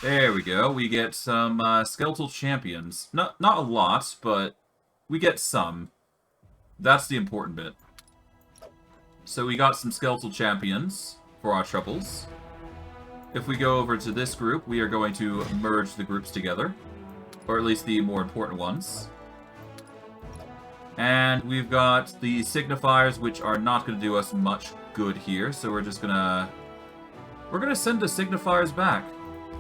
Speaker 2: There we go. We get some skeletal champions. Not a lot, but we get some.
Speaker 1: That's the important bit. So we got some skeletal champions for our troubles. If we go over to this group, we are going to merge the groups together. Or at least the more important ones. And we've got the signifiers, which are not going to do us much good here. So we're just going to... We're going to send the signifiers back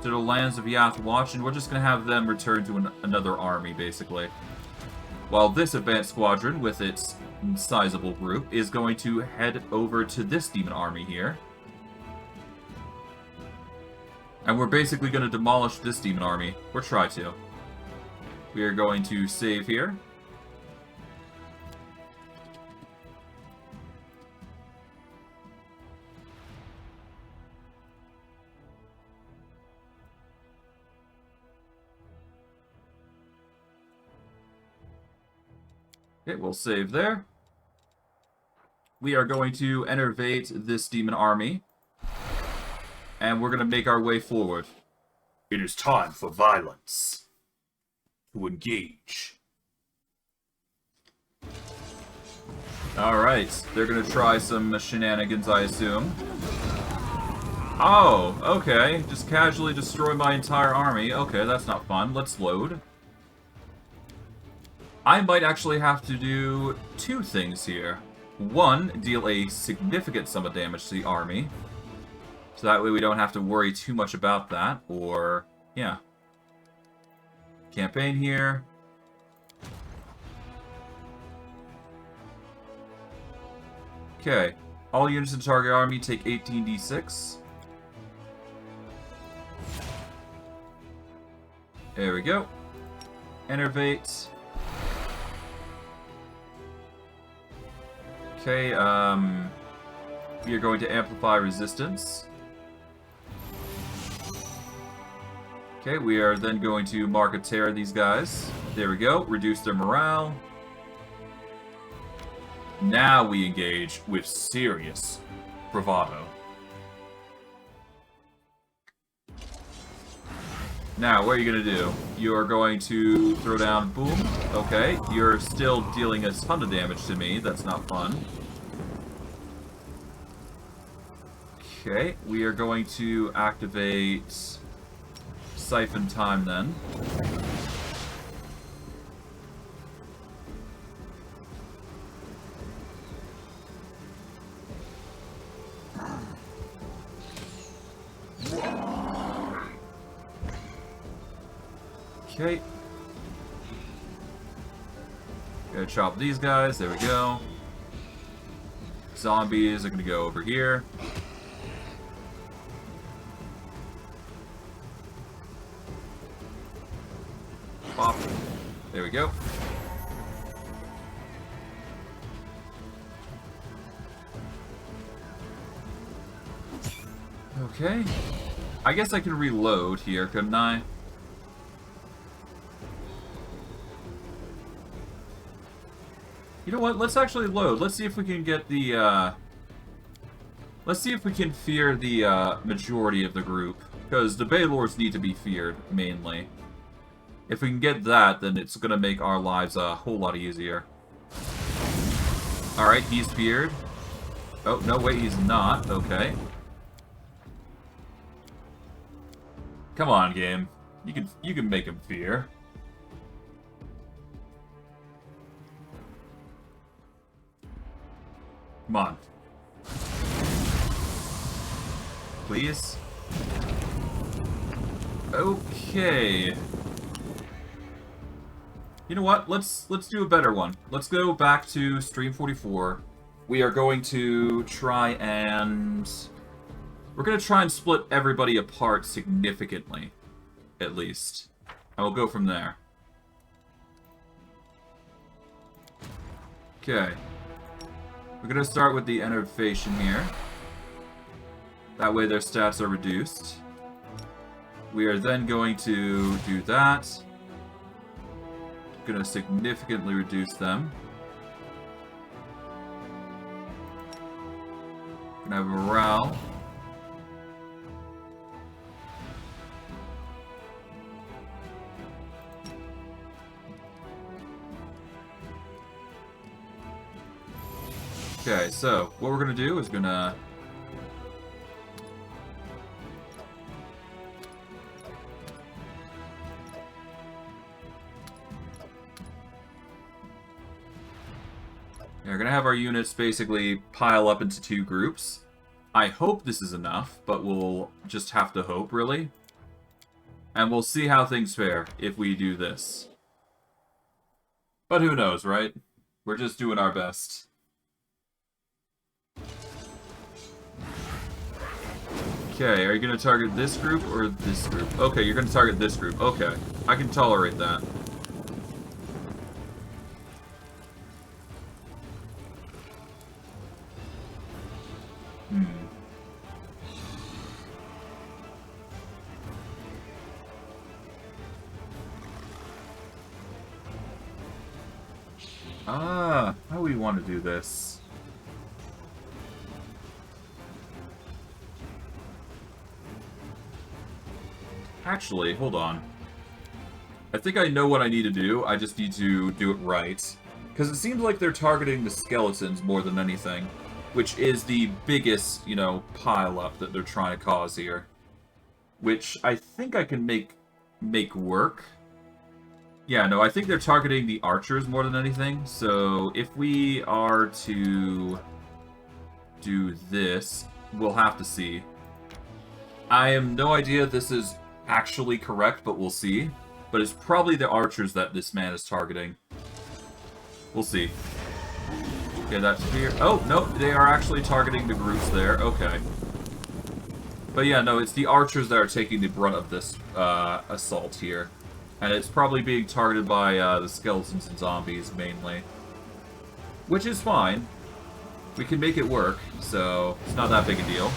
Speaker 1: to the lands of Yath Watch, and we're just going to have them return to another army, basically. While this advanced squadron, with its sizable group, is going to head over to this demon army here. And we're basically going to demolish this demon army, or try to. We are going to save here. Okay, we'll save there. We are going to enervate this demon army. And we're going to make our way forward. It is time for violence. To engage. Alright, they're going to try some shenanigans, I assume. Oh, okay. Just casually destroy my entire army. Okay, that's not fun. Let's load. I might actually have to do two things here. One, deal a significant sum of damage to the army. So that way we don't have to worry too much about that. Or, yeah. Campaign here. Okay. All units in the target army take 18d6. There we go. Enervate. Okay, we are going to amplify resistance. Okay, we are then going to mark a tear these guys. There we go, reduce their morale. Now we engage with serious bravado. Now, what are you going to do? You are going to throw down boom. Okay, you're still dealing a ton of damage to me. That's not fun. Okay, we are going to activate Siphon Time then. Okay. Gonna chop these guys. There we go. Zombies are gonna go over here. Pop. There we go. Okay. I guess I can reload here, couldn't I? You know what? Let's actually load. Let's see if we can get the, let's see if we can fear the, majority of the group. Because the Baylords need to be feared, mainly. If we can get that, then it's gonna make our lives a whole lot easier. Alright, he's feared. Oh, no, wait, he's not. Okay. Come on, game. You can make him fear. Come on. Please? Okay. You know what? Let's do a better one. Let's go back to Stream 44. We are going to try and... We're going to try and split everybody apart significantly. At least. And we'll go from there. Okay. We're going to start with the enervation here. That way their stats are reduced. We are then going to do that. Going to significantly reduce them. Going to have morale. Okay, so what we're gonna do is gonna... We're gonna have our units basically pile up into 2 groups. I hope this is enough, but we'll just have to hope, really. And we'll see how things fare if we do this. But who knows, right? We're just doing our best. Okay, are you gonna target this group or this group? Okay, you're gonna target this group. Okay, I can tolerate that. How do we want to do this? Actually, hold on. I think I know what I need to do. I just need to do it right. Because it seems like they're targeting the skeletons more than anything. Which is the biggest, you know, pile-up that they're trying to cause here. Which I think I can make work. Yeah, no, I think they're targeting the archers more than anything. So if we are to do this, we'll have to see. I have no idea if this is actually correct, but we'll see. But it's probably the archers that this man is targeting. We'll see. Okay, that's fear. Oh, no, they are actually targeting the groups there. Okay. But yeah, no, it's the archers that are taking the brunt of this assault here. And it's probably being targeted by the skeletons and zombies, mainly. Which is fine. We can make it work, so it's not that big a deal.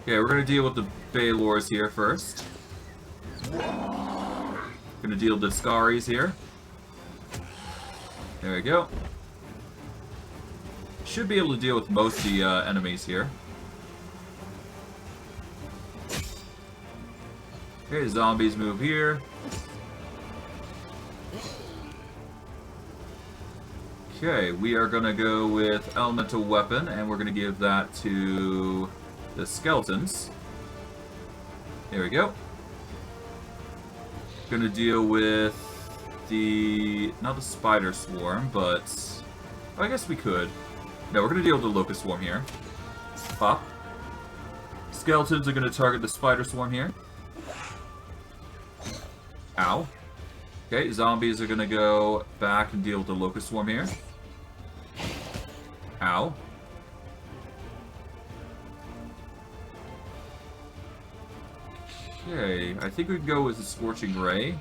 Speaker 1: Okay, we're going to deal with the Baylors here first. Going to deal with the Scaries here. There we go. Should be able to deal with most of the enemies here. Okay, zombies move here. Okay, we are gonna go with elemental weapon, and we're gonna give that to the skeletons. There we go. Gonna deal with the... not the spider swarm, but... I guess we could. No, we're gonna deal with the locust swarm here. Pop. Skeletons are gonna target the spider swarm here. Ow. Okay, zombies are gonna go back and deal with the locust swarm here. Ow. Okay, I think we can go with the Scorching Ray.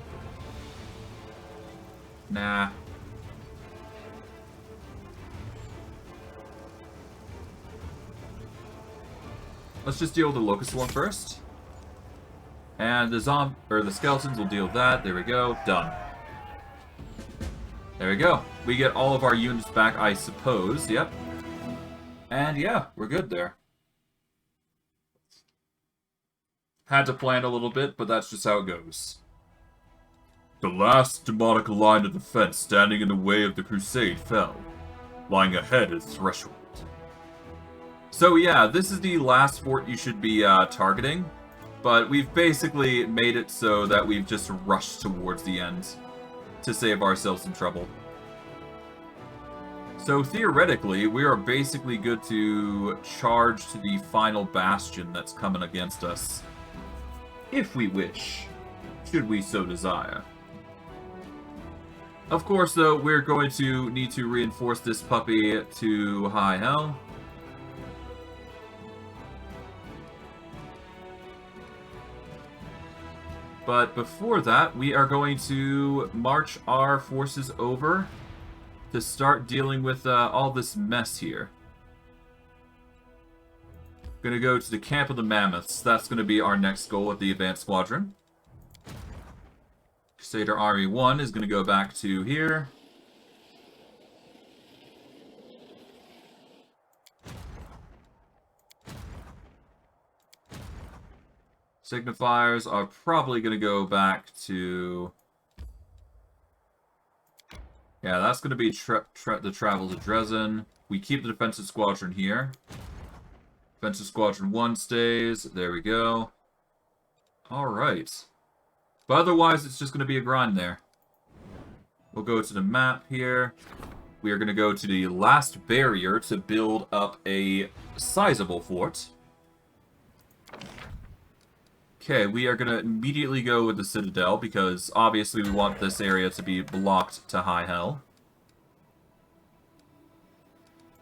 Speaker 1: Nah. Let's just deal with the locust swarm first. And the the skeletons will deal with that. There we go. Done. There we go. We get all of our units back, I suppose. Yep. And yeah, we're good there. Had to plan a little bit, but that's just how it goes. The last demonic line of defense standing in the way of the crusade fell, lying ahead at threshold. So yeah, this is the last fort you should be targeting. But we've basically made it so that we've just rushed towards the end to save ourselves some trouble. So theoretically, we are basically good to charge to the final bastion that's coming against us. If we wish, should we so desire. Of course, though, we're going to need to reinforce this puppy to high hell. But before that, we are going to march our forces over to start dealing with all this mess here. Gonna go to the Camp of the Mammoths. That's gonna be our next goal at the Advanced Squadron. Crusader Army 1 is gonna go back to here. Signifiers are probably going to go back to Yeah, that's going to be the travel to Dresden. We keep the defensive squadron here. Defensive squadron 1 stays. There we go. Alright. But otherwise, it's just going to be a grind there. We'll go to the map here. We are going to go to the last barrier to build up a sizable fort. Okay, we are going to immediately go with the Citadel, because obviously we want this area to be blocked to high hell.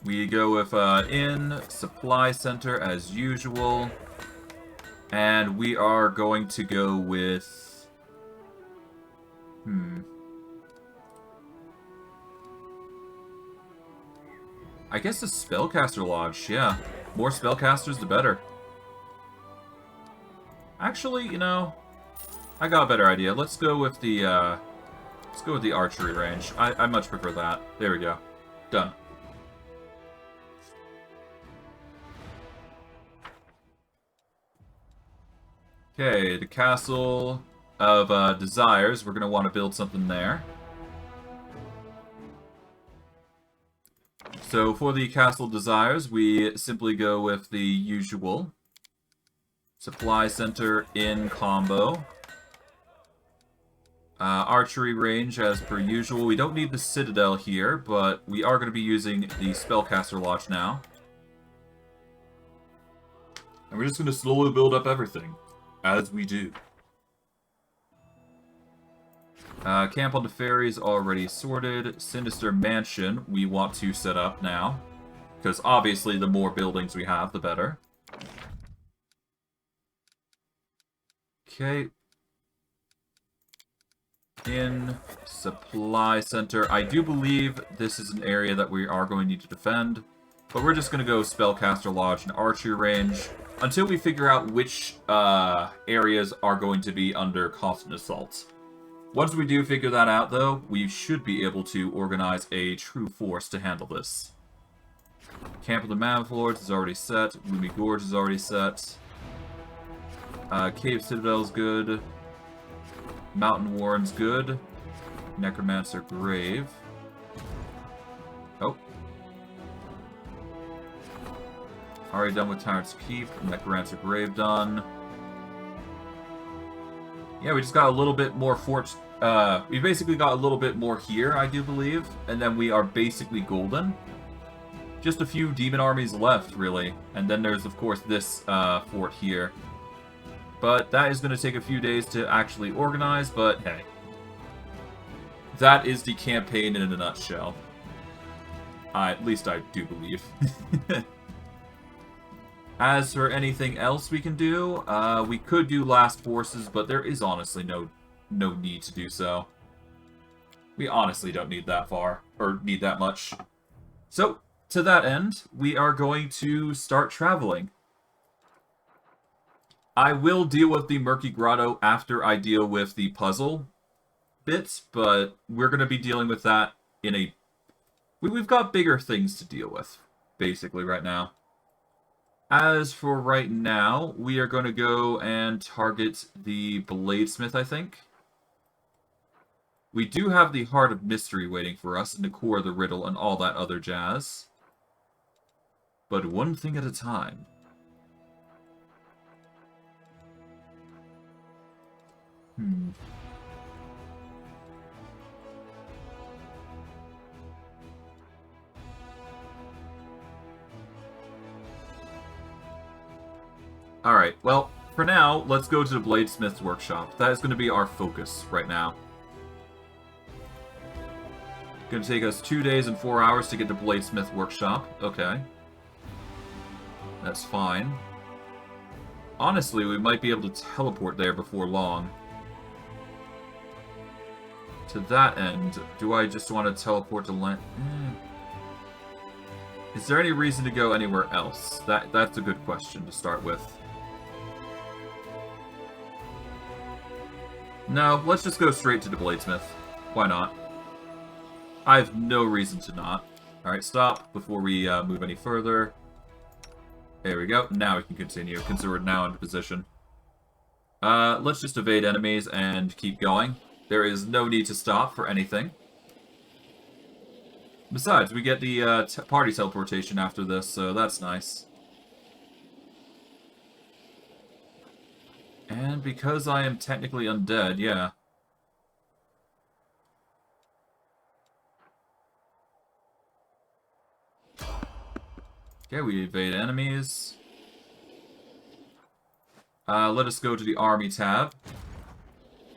Speaker 1: We go with Inn, Supply Center as usual. And we are going to go with... I guess the Spellcaster Lodge, yeah. More Spellcasters, the better. Actually, you know, I got a better idea. Let's go with the archery range. I much prefer that. There we go. Done. Okay, the Castle of Desires. We're going to want to build something there. So for the Castle Desires, we simply go with the usual. Supply Center in combo. Archery range as per usual. We don't need the Citadel here, but we are going to be using the Spellcaster Lodge now. And we're just going to slowly build up everything, as we do. Camp on the Ferries already sorted. Sinister Mansion we want to set up now, because obviously the more buildings we have, the better. Okay. In Supply Center. I do believe this is an area that we are going to need to defend, but we're just going to go Spellcaster Lodge and Archery range until we figure out which areas are going to be under constant assault. Once we do figure that out, though, we should be able to organize a true force to handle this. Camp of the Mavlords is already set. Gloomy Gorge is already set. Cave Citadel's good. Mountain Warren's good. Necromancer Grave. Oh. Already done with Tyrant's Keep. Necromancer Grave done. Yeah, we just got a little bit more forts. We basically got a little bit more here, I do believe. And then we are basically golden. Just a few demon armies left, really. And then there's, of course, this fort here. But that is going to take a few days to actually organize, but hey. That is the campaign in a nutshell. At least I do believe. As for anything else we can do, we could do Last Forces, but there is honestly no need to do so. We honestly don't need that far, or need that much. So, to that end, we are going to start traveling. I will deal with the Murky Grotto after I deal with the puzzle bits, but we're going to be dealing with that in a... We've got bigger things to deal with, basically, right now. As for right now, we are going to go and target the Bladesmith, I think. We do have the Heart of Mystery waiting for us, and the Core of the Riddle, and all that other jazz. But one thing at a time. Alright, well, for now, let's go to the Bladesmith's workshop. That is going to be our focus right now. Going to take us 2 days and 4 hours to get to Bladesmith workshop. Okay. That's fine. Honestly, we might be able to teleport there before long. To that end, do I just want to teleport to land? Is there any reason to go anywhere else? That's a good question to start with. No, let's just go straight to the Bladesmith. Why not? I have no reason to not. Alright, stop before we move any further. There we go. Now we can continue, because we're now in position. Let's just evade enemies and keep going. There is no need to stop for anything. Besides, we get the party teleportation after this, so that's nice. And because I am technically undead, yeah. Okay, we evade enemies. Let us go to the army tab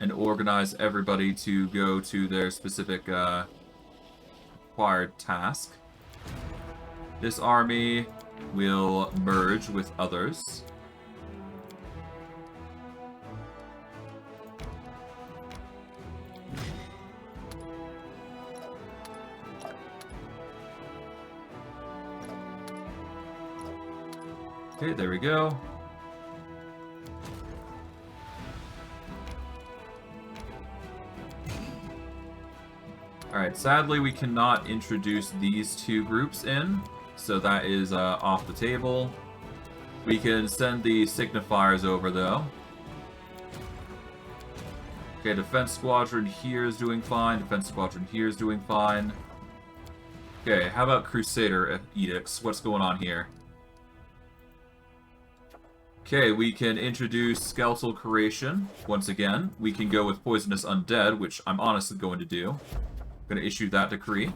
Speaker 1: and organize everybody to go to their specific required task. This army will merge with others. Okay, there we go. Alright, sadly we cannot introduce these two groups in, so that is off the table. We can send the signifiers over though. Okay, defense squadron here is doing fine, defense squadron here is doing fine. Okay, how about Crusader edicts? What's going on here? Okay, we can introduce skeletal creation once again. We can go with poisonous undead, which I'm honestly going to do. I'm going to issue that decree.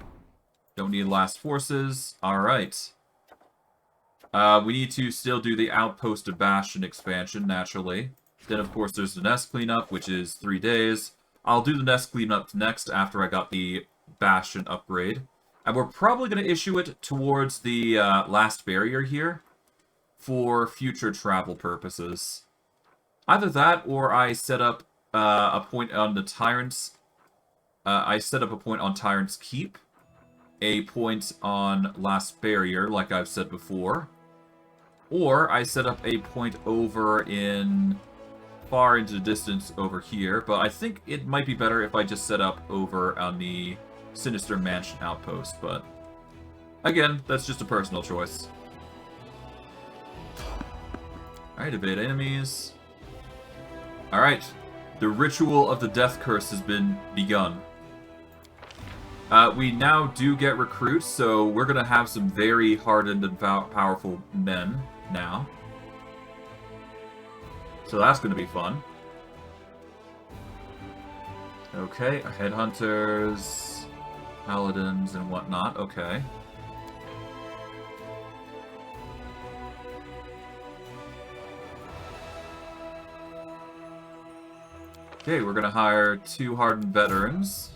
Speaker 1: Don't need last forces. Alright. We need to still do the Outpost of Bastion expansion, naturally. Then, of course, there's the nest cleanup, which is 3 days. I'll do the nest cleanup next after I got the Bastion upgrade. And we're probably going to issue it towards the last barrier here for future travel purposes. Either that, or I set up a point on the Tyrant's... I set up a point on Tyrant's Keep, a point on Last Barrier, like I've said before, or I set up a point over in far into the distance over here, but I think it might be better if I just set up over on the Sinister Mansion outpost, but again, that's just a personal choice. Alright, evade enemies. Alright, the ritual of the death curse has been begun. We now do get recruits, so we're going to have some very hardened and powerful men now. So that's going to be fun. Okay, headhunters, paladins, and whatnot. Okay. Okay, we're going to hire 2 hardened veterans.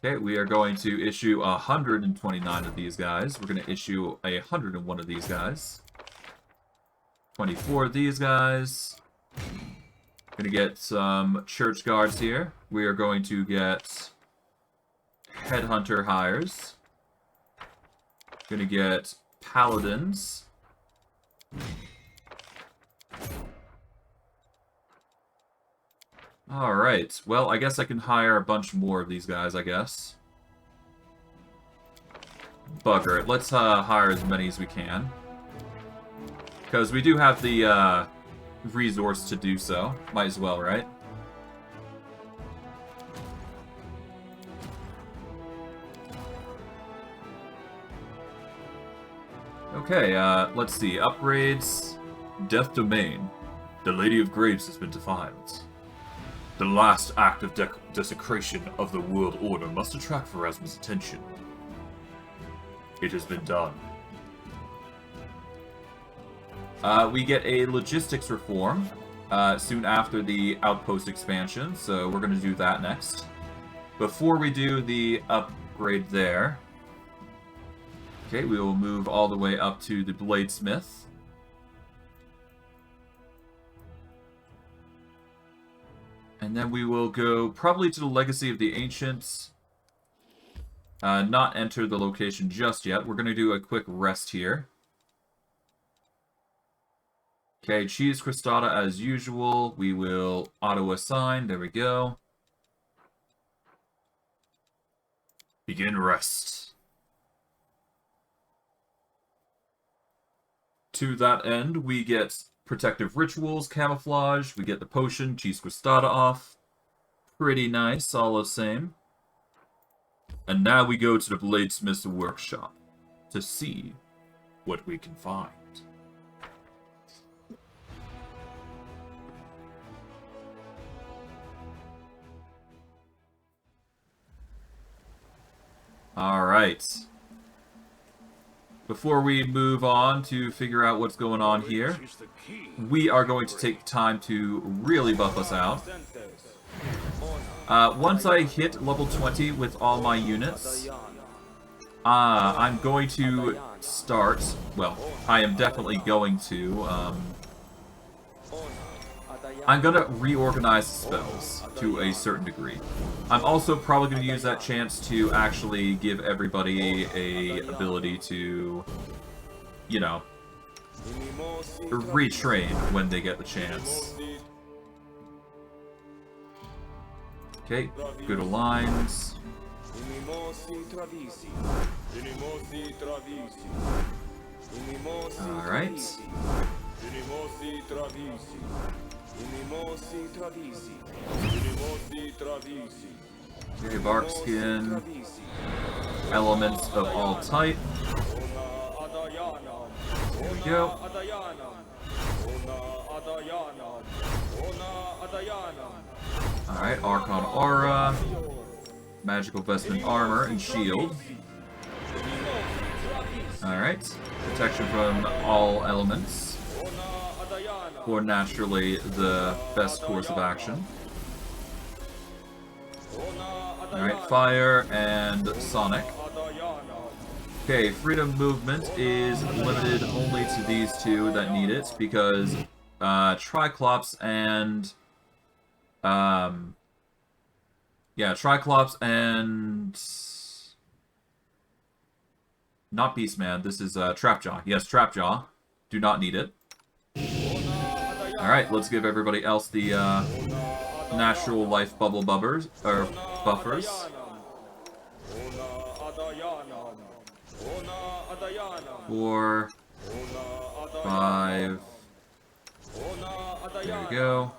Speaker 1: Okay, we are going to issue 129 of these guys. We're going to issue 101 of these guys. 24 of these guys. Going to get some church guards here. We are going to get headhunter hires. Going to get paladins. Alright, well, I guess I can hire a bunch more of these guys, I guess. Bugger it. Let's hire as many as we can. Because we do have the resource to do so. Might as well, right? Okay, let's see. Upgrades. Death Domain. The Lady of Graves has been defiled. The last act of desecration of the world order must attract Pharasma's attention. It has been done. We get a logistics reform soon after the outpost expansion, so we're going to do that next. Before we do the upgrade there, okay, we will move all the way up to the Bladesmith. And then we will go probably to the Legacy of the Ancients. Not enter the location just yet. We're going to do a quick rest here. Okay, Cheese Cristata as usual. We will auto-assign. There we go. Begin rest. To that end, we get protective rituals, camouflage, we get the potion, cheese crostada off. Pretty nice, all the same. And now we go to the Bladesmith's workshop to see what we can find. Alright. Before we move on to figure out what's going on here, we are going to take time to really buff us out. Once I hit level 20 with all my units, I'm going to start, well, I am definitely going to, I'm going to reorganize spells to a certain degree. I'm also probably going to use that chance to actually give everybody a ability to, you know, retrain when they get the chance. Okay, good aligns. Alright. Okay, bark skin. Elements of all type. There we go. Alright, Archon Aura. Magical Vestment Armor and Shield. Alright. Protection from all elements. For naturally the best course of action. Alright, Fire and Sonic. Okay, freedom movement is limited only to these two that need it, because Triclops and Triclops and not Beastman, this is Trapjaw. Yes, Trapjaw do not need it. Alright, let's give everybody else the natural life bubble buffers. 4, 5. There we go.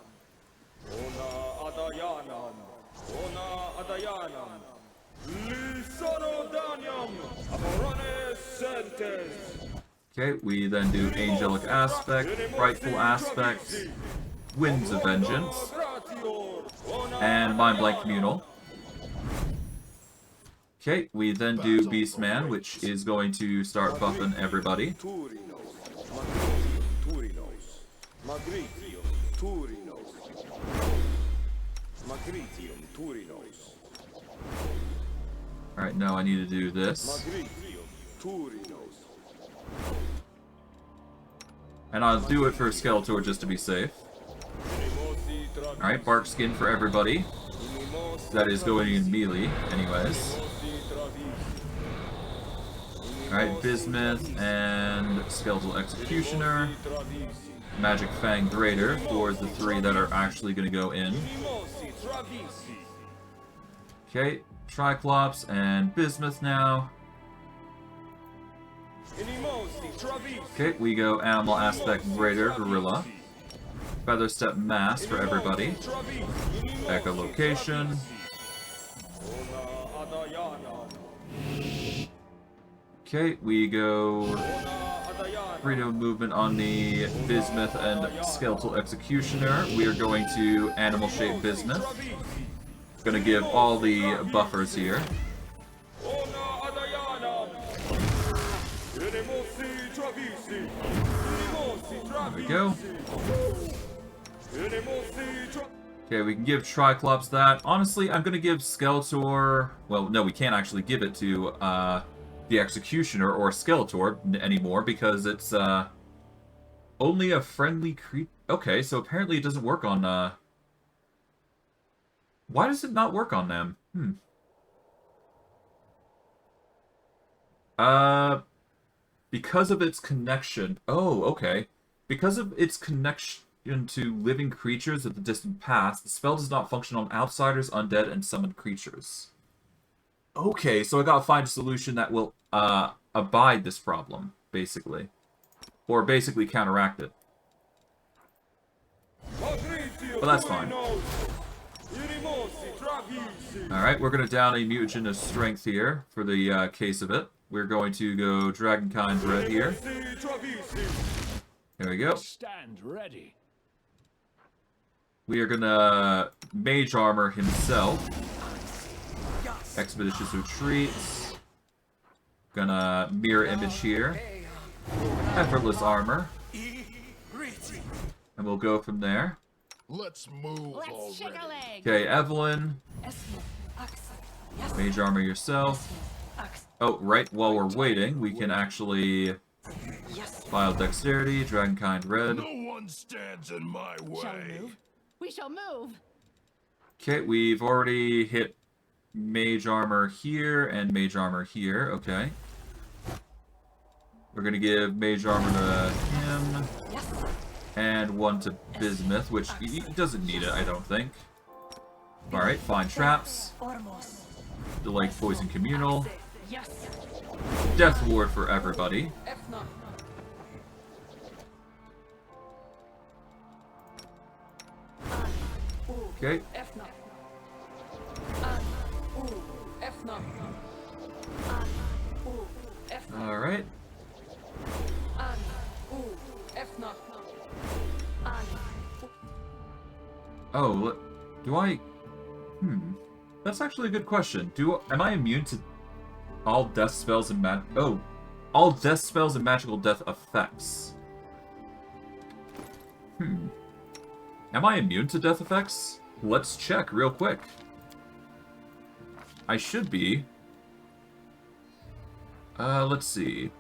Speaker 1: Okay, we then do Angelic Aspect, Frightful Aspect, Winds of Vengeance, and Mind Blank Communal. Okay, we then do Beastman, which is going to start buffing everybody. Alright, now I need to do this. And I'll do it for Skeletor just to be safe. Alright, bark skin for everybody. That is going in melee, anyways. Alright, Bismuth and Skeletal Executioner. Magic Fang Greater for the 3 that are actually going to go in. Okay, Triclops and Bismuth now. Okay, we go Animal Aspect Greater Gorilla. Feather Step Mass for everybody. Echolocation. Okay, we go freedom movement on the Bismuth and Skeletal Executioner. We are going to Animal Shape Bismuth. Gonna give all the buffers here. There we go. Okay, we can give Triclops that. Honestly, I'm gonna give Skeletor... Well, no, we can't actually give it to the Executioner or Skeletor anymore because it's only a friendly creature. Okay, so apparently it doesn't work on... Why does it not work on them? Because of its connection. Oh, okay. Because of its connection to living creatures of the distant past, the spell does not function on outsiders, undead, and summoned creatures. Okay, so I gotta find a solution that will abide this problem, basically. Or basically counteract it. But that's fine. Alright, we're going to down a mutagen of strength here for the case of it. We're going to go Dragonkind Red here. There we go.
Speaker 3: Stand ready.
Speaker 1: We are going to Mage Armor himself. Expeditious Retreat. Gonna Mirror Image here. Effortless Armor. And we'll go from there.
Speaker 3: Let's move already.
Speaker 1: Okay, Evelyn. Mage Armor yourself. Oh, right, while we're waiting, we can actually file Dexterity, Dragonkind Red.
Speaker 3: No one stands in my way.
Speaker 4: We shall move.
Speaker 1: Okay, we've already hit Mage Armor here and Mage Armor here. Okay. We're gonna give Mage Armor to him. And one to Bismuth, which he doesn't need it, I don't think. Alright, fine traps. Delay Poison Communal. Death Ward for everybody. Okay. Alright. Oh, do I... That's actually a good question. Am I immune to all death spells and all death spells and magical death effects? Am I immune to death effects? Let's check real quick. I should be. Let's see.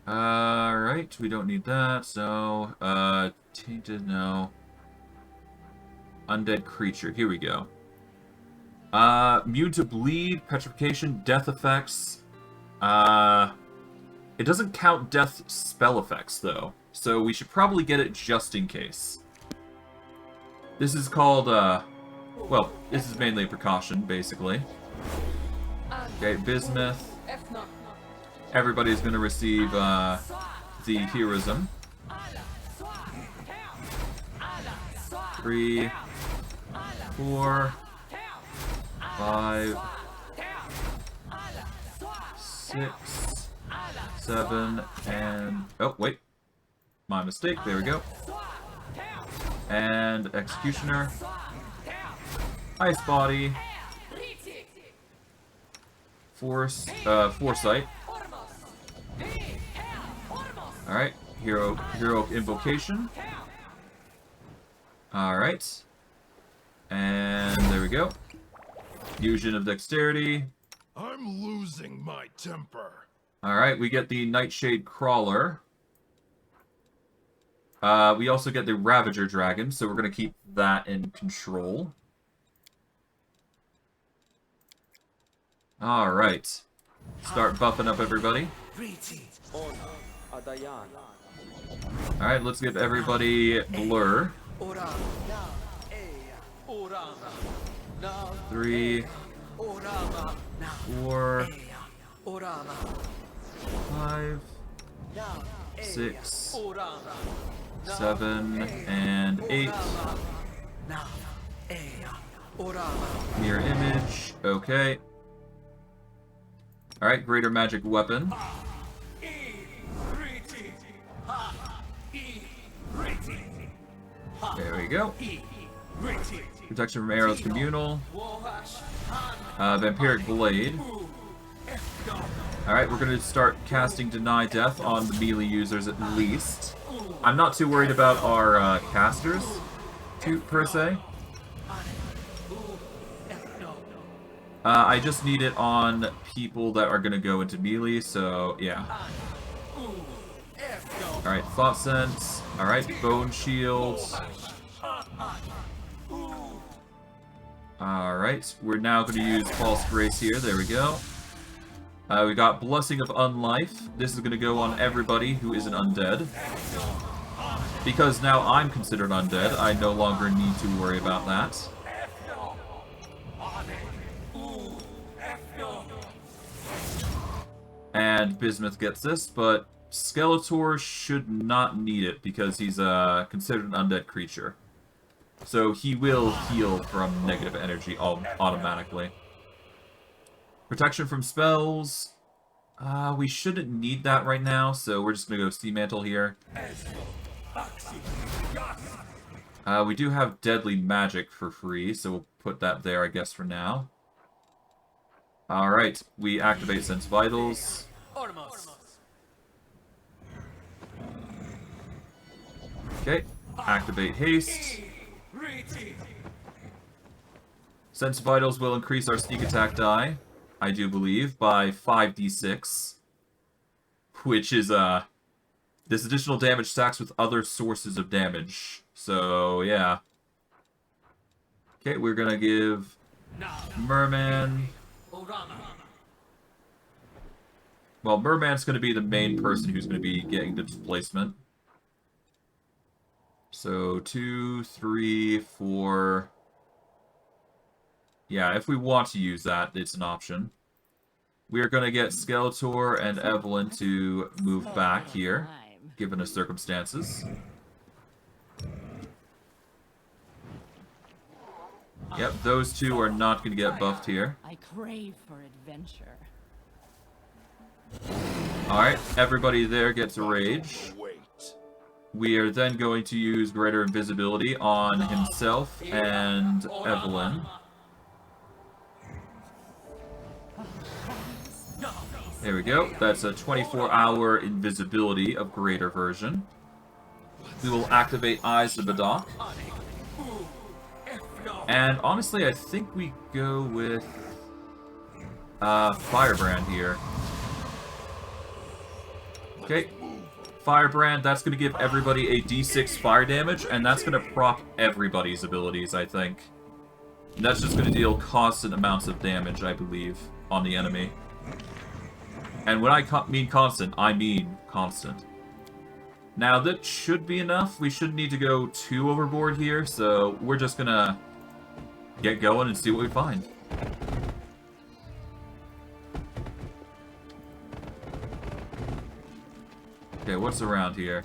Speaker 1: Alright, we don't need that, so, tainted, no. Undead creature, here we go. Immune to bleed, petrification, death effects. It doesn't count death spell effects, though, so we should probably get it just in case. This is called, well, this is mainly a precaution, basically. Okay, Bismuth. Everybody's going to receive the heroism. 3, 4, 5, 6, 7, and... Oh, wait. My mistake. There we go. And Executioner. Ice Body. Foresight. Alright, Heroic Invocation. Alright. And there we go. Fusion of Dexterity.
Speaker 3: I'm losing my temper.
Speaker 1: Alright, we get the Nightshade Crawler. We also get the Ravager Dragon, so we're going to keep that in control. Alright. Start buffing up everybody. Alright, let's give everybody Blur. 3, 4, 5, 6, 7, and 8. Mirror Image, okay. Alright, Greater Magic Weapon. There we go. Protection from Arrows Communal. Vampiric Blade. Alright, we're going to start casting Deny Death on the melee users at least. I'm not too worried about our casters, per se. I just need it on people that are going to go into melee, so yeah. Alright, Thought Sense. Alright, Bone Shield. Alright, we're now going to use False Grace here. There we go. We got Blessing of Unlife. This is going to go on everybody who isn't undead. Because now I'm considered undead, I no longer need to worry about that. And Bismuth gets this, but Skeletor should not need it because he's considered an undead creature. So he will heal from negative energy automatically. Protection from spells. We shouldn't need that right now, so we're just going to go Sea Mantle here. We do have Deadly Magic for free, so we'll put that there, I guess, for now. Alright, we activate Sense Vitals. Okay, activate Haste. Sense Vitals will increase our sneak attack die, I do believe, by 5d6. Which is, this additional damage stacks with other sources of damage. So, yeah. Okay, we're gonna give Merman... Well, Merman's gonna be the main person who's gonna be getting the displacement. So, 2, 3, 4... Yeah, if we want to use that, it's an option. We are going to get Skeletor and Evelyn to move back here, given the circumstances. Yep, those two are not going to get buffed here.
Speaker 4: I crave for adventure.
Speaker 1: Alright, everybody there gets a rage. We are then going to use Greater Invisibility on himself and Evelyn. There we go. That's a 24-hour invisibility of greater version. We will activate Eyes of the Dock. And honestly, I think we go with Firebrand here. Okay. Firebrand, that's going to give everybody a d6 fire damage, and that's going to prop everybody's abilities, I think. And that's just going to deal constant amounts of damage, I believe, on the enemy. And when I mean constant, I mean constant. Now, that should be enough. We shouldn't need to go too overboard here, so we're just gonna get going and see what we find. Okay, what's around here?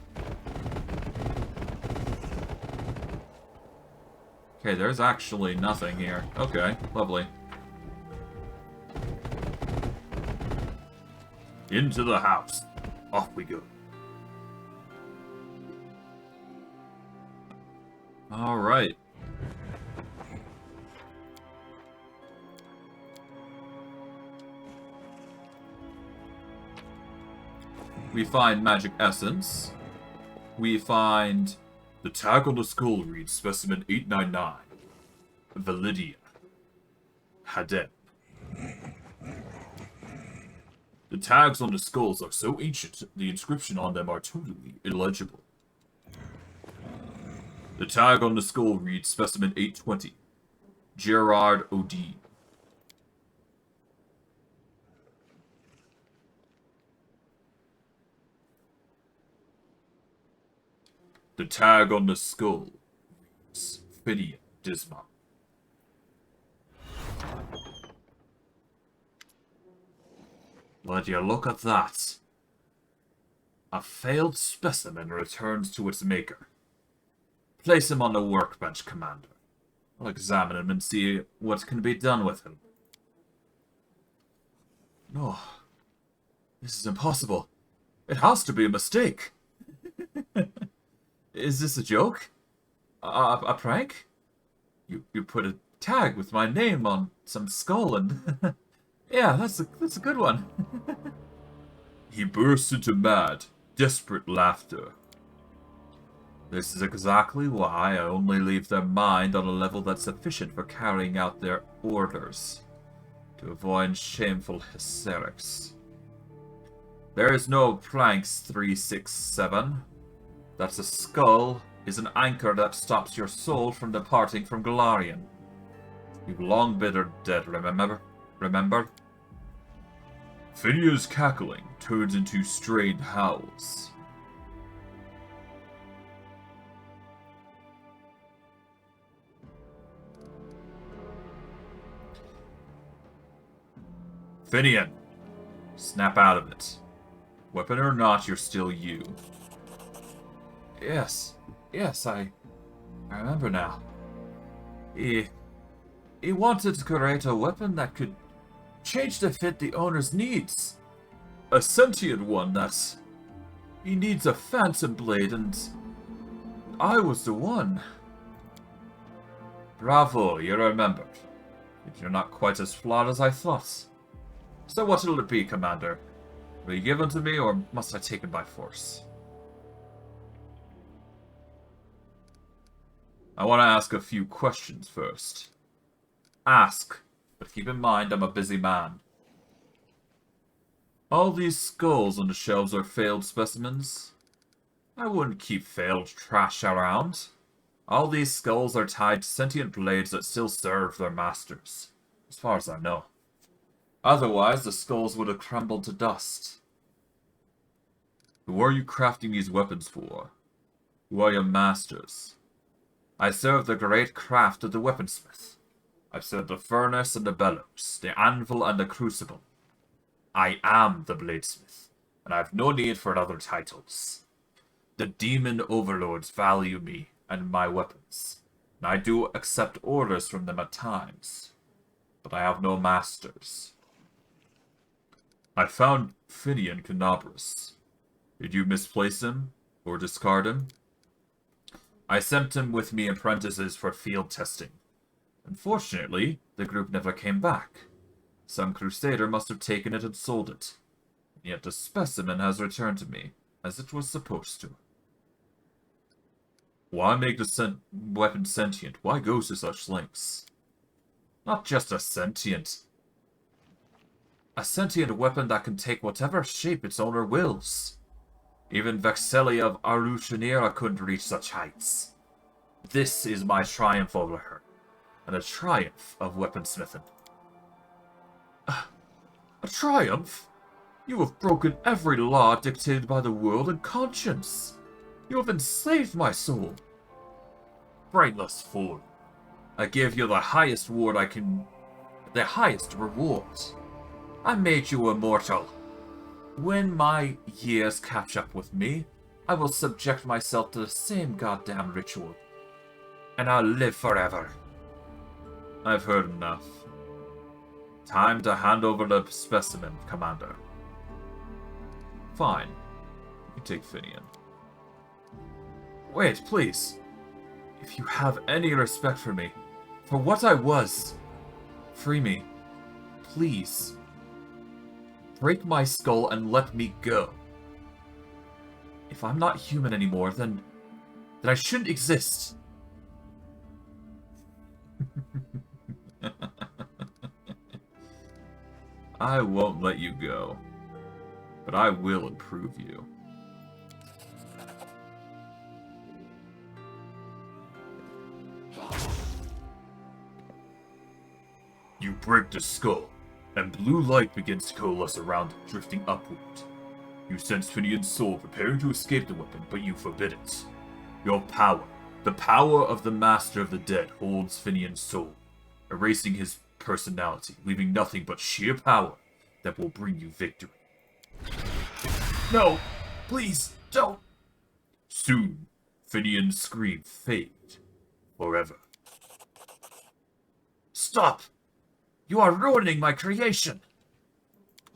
Speaker 1: Okay, there's actually nothing here. Okay, lovely. Into the house. Off we go. Alright. We find Magic Essence. We find the tag on the skull reads Specimen 899. Validia. Hadep. The tags on the skulls are so ancient, the inscription on them are totally illegible. The tag on the skull reads Specimen 820. Gerard O'D. The tag on the skull reads Finnean Disma. Would you look at that? A failed specimen returns to its maker. Place him on the workbench, Commander. I'll examine him and see what can be done with him. No. This is impossible. It has to be a mistake. Is this a joke? A prank? You put a tag with my name on some skull and... Yeah, that's a good one. He bursts into mad, desperate laughter. This is exactly why I only leave their mind on a level that's sufficient for carrying out their orders, to avoid shameful hysterics. There is no pranks, 367. That's a skull is an anchor that stops your soul from departing from Galarian. You've long been dead, remember? Finnean's cackling turns into strained howls. Finnean, snap out of it. Weapon or not, you're still you.
Speaker 2: Yes, I remember now. He wanted to create a weapon that could change to fit the owner's needs. A sentient one that he needs a phantom blade, and I was the one.
Speaker 1: Bravo, you remembered. But you're not quite as flawed as I thought. So what will it be, Commander? Will you give it to me, or must I take it by force? I want to ask a few questions first. Ask, but keep in mind I'm a busy man. All these skulls on the shelves are failed specimens? I wouldn't keep failed trash around. All these skulls are tied to sentient blades that still serve their masters, as far as I know. Otherwise, the skulls would have crumbled to dust. Who are you crafting these weapons for? Who are your masters? I serve the great craft of the weaponsmith. I serve the furnace and the bellows, the anvil and the crucible. I am the bladesmith, and I have no need for other titles. The demon overlords value me and my weapons, and I do accept orders from them at times, but I have no masters. I found Finnean Canabras. Did you misplace him, or discard him? I sent him with me apprentices for field testing. Unfortunately, the group never came back. Some crusader must have taken it and sold it. And yet the specimen has returned to me, as it was supposed to. Why make the weapon sentient? Why go to such lengths? Not just a sentient weapon that can take whatever shape its owner wills. Even Vexelia of Arushanira couldn't reach such heights. This is my triumph over her, and a triumph of weaponsmithing. A triumph? You have broken every law dictated by the world and conscience. You have enslaved my soul. Brainless fool. I gave you the highest reward the highest reward. I made you immortal. When my years catch up with me, I will subject myself to the same goddamn ritual. And I'll live forever. I've heard enough. Time to hand over the specimen, Commander. Fine. You take Finnean. Wait, please. If you have any respect for me, for what I was, free me. Please. Break my skull and let me go. If I'm not human anymore, then I shouldn't exist. I won't let you go, but I will improve you. You break the skull, and blue light begins to coalesce around it, drifting upward. You sense Finnean's soul preparing to escape the weapon, but you forbid it. Your power, the power of the Master of the Dead, holds Finnean's soul, erasing his personality, leaving nothing but sheer power that will bring you victory. No! Please, don't! Soon, Finnean's scream fades forever. Stop! You are ruining my creation!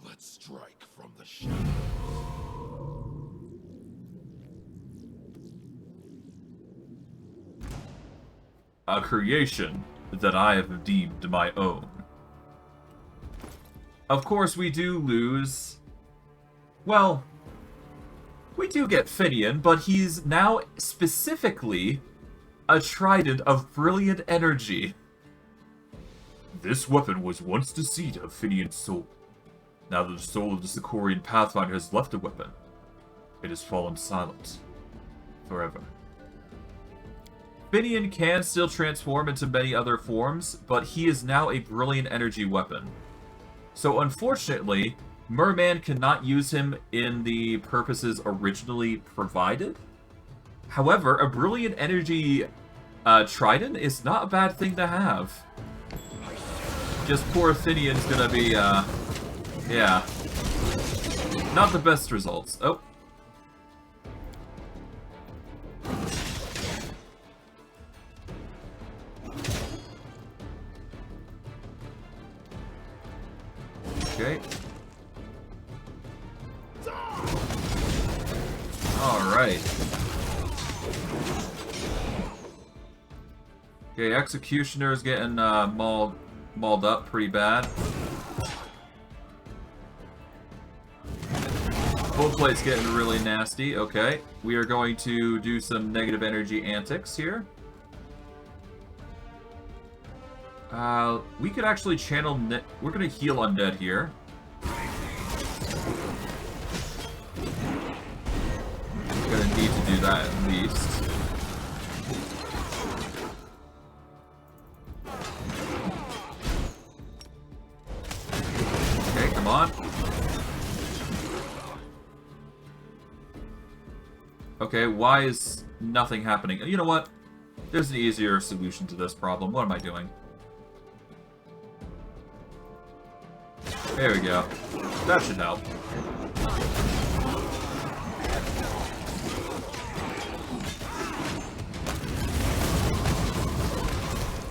Speaker 3: Let's strike from the shadows.
Speaker 1: A creation that I have deemed my own. Of course, we do lose... Well, we do get Finnean, but he's now specifically a trident of brilliant energy. This weapon was once the seat of Finnean's soul. Now that the soul of the Sikorian Pathfinder has left the weapon, it has fallen silent. Forever. Finnean can still transform into many other forms, but he is now a brilliant energy weapon. So unfortunately, Merman cannot use him in the purposes originally provided. However, a brilliant energy trident is not a bad thing to have. Just poor Finnean's gonna be Yeah. Not the best results. Oh. Okay. Alright. Okay, Executioner's getting mauled up pretty bad. Full plate's getting really nasty. Okay, we are going to do some negative energy antics here. We could actually channel... We're gonna heal undead here. Gonna need to do that at least. Okay, come on. Okay, why is nothing happening? You know what? There's an easier solution to this problem. What am I doing? There we go. That should help.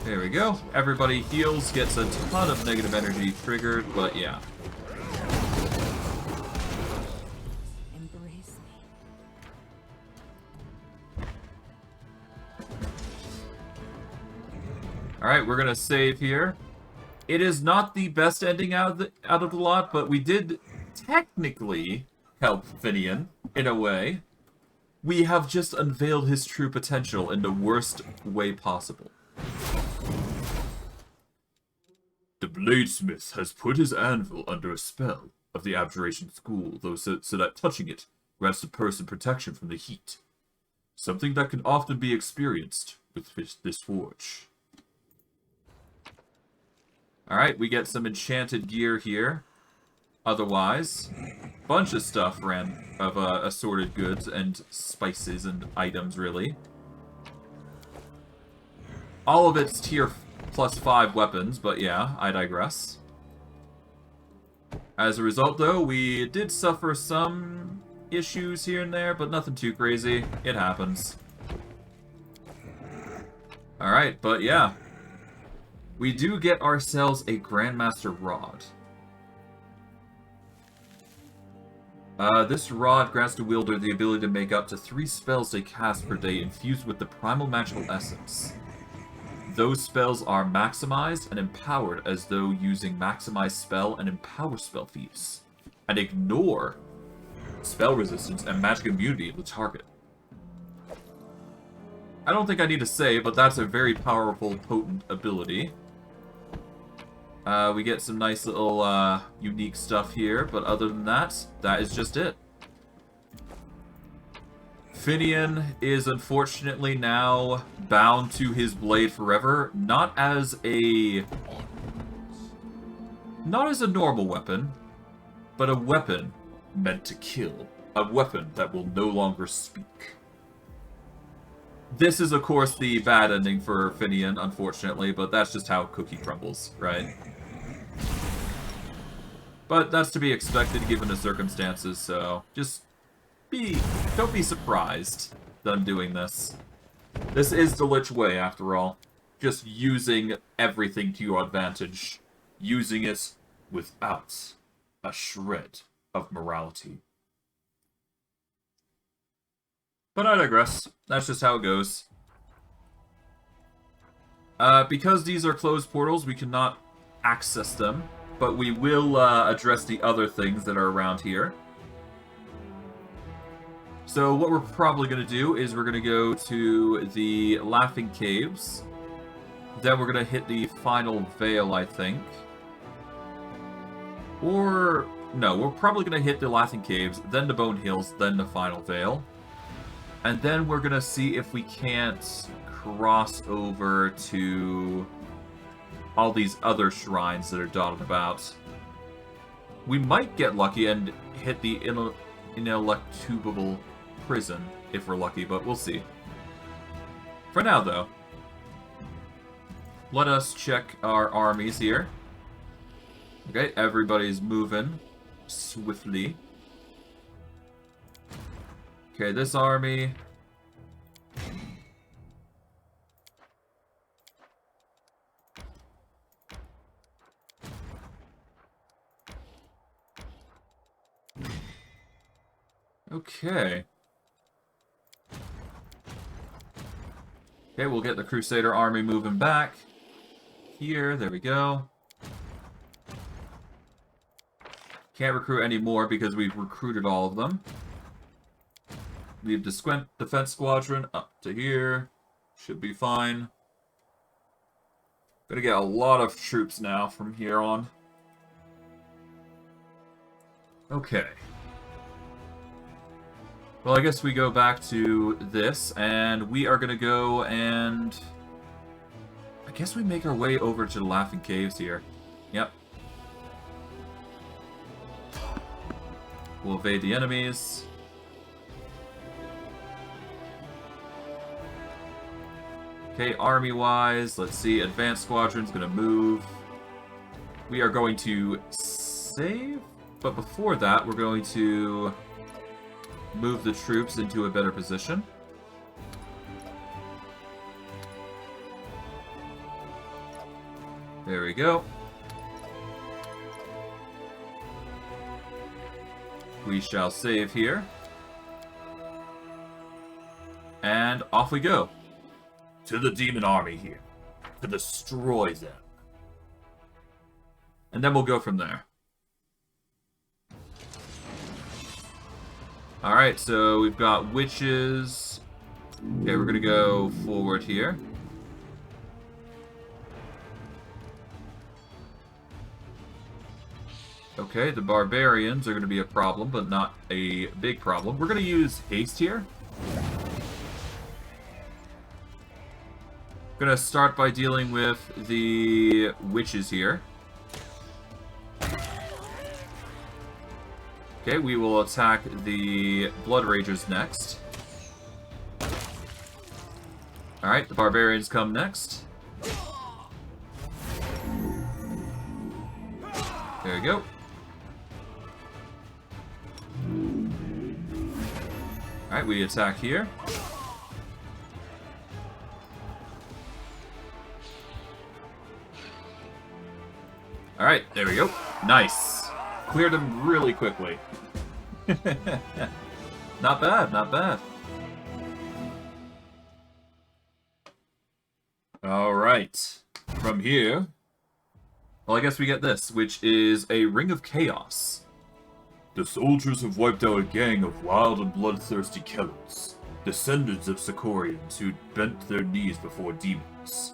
Speaker 1: There we go. Everybody heals, gets a ton of negative energy triggered, but yeah.
Speaker 4: Embrace me.
Speaker 1: Alright, we're gonna save here. It is not the best ending out of the lot, but we did technically help Finnean, in a way. We have just unveiled his true potential in the worst way possible. The Bladesmith has put his anvil under a spell of the Abjuration School, though so that touching it grants the person protection from the heat. Something that can often be experienced with this forge. Alright, we get some enchanted gear here. Otherwise, bunch of stuff of assorted goods and spices and items, really. All of it's tier +5 weapons, but yeah, I digress. As a result, though, we did suffer some issues here and there, but nothing too crazy. It happens. Alright, but yeah. We do get ourselves a Grandmaster Rod. This rod grants the wielder the ability to make up to 3 spells they cast per day infused with the primal magical essence. Those spells are maximized and empowered as though using maximize spell and empower spell feats, and ignore spell resistance and magic immunity of the target. I don't think I need to say, but that's a very powerful, potent ability. We get some nice little unique stuff here, but other than that, that is just it. Finnean is unfortunately now bound to his blade forever, not as a normal weapon, but a weapon meant to kill. A weapon that will no longer speak. This is, of course, the bad ending for Finnean, unfortunately, but that's just how cookie crumbles, right? But that's to be expected given the circumstances, so just don't be surprised that I'm doing this. This is the Lich way, after all. Just using everything to your advantage. Using it without a shred of morality. But I digress. That's just how it goes. Because these are closed portals, we cannot access them. But we will address the other things that are around here. So what we're probably going to do is we're going to go to the Laughing Caves. Then we're going to hit the final veil, I think. Or... no, we're probably going to hit the Laughing Caves, then the Bone Hills, then the final veil. And then we're going to see if we can't cross over to all these other shrines that are dotted about. We might get lucky and hit the ineluctable prison, if we're lucky, but we'll see. For now, though, let us check our armies here. Okay, everybody's moving swiftly. Okay, this army. Okay. Okay, we'll get the Crusader army moving back. Here, there we go. Can't recruit any more because we've recruited all of them. Leave the defense squadron up to here. Should be fine. Gonna get a lot of troops now from here on. Okay. Well, I guess we go back to this, and we are gonna go and... I guess we make our way over to the Laughing Caves here. Yep. We'll evade the enemies. Okay, army-wise, let's see. Advanced Squadron's gonna move. We are going to save, but before that, we're going to move the troops into a better position. There we go. We shall save here. And off we go. To the demon army here. To destroy them. And then we'll go from there. Alright, so we've got witches. Okay, we're gonna go forward here. Okay, the barbarians are gonna be a problem, but not a big problem. We're gonna use haste here. Gonna start by dealing with the witches here. Okay, we will attack the Blood Ragers next. Alright, the barbarians come next. There we go. Alright, we attack here. Alright, there we go. Nice. Cleared them really quickly. Not bad, not bad. Alright. From here... Well, I guess we get this, which is a Ring of Chaos. The soldiers have wiped out a gang of wild and bloodthirsty killers, descendants of Sicorians who'd bent their knees before demons.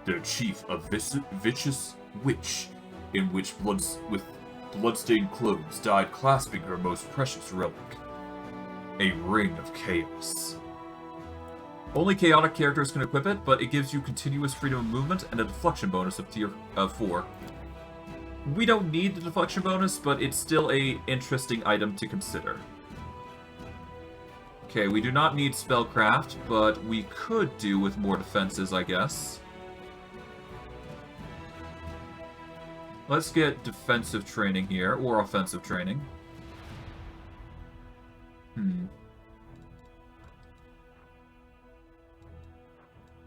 Speaker 1: Their chief, a vicious witch, with bloodstained clothes, died clasping her most precious relic, a Ring of Chaos. Only chaotic characters can equip it, but it gives you continuous freedom of movement and a deflection bonus of tier 4. We don't need the deflection bonus, but it's still a interesting item to consider. Okay, we do not need spellcraft, but we could do with more defenses, I guess. Let's get defensive training here, or offensive training.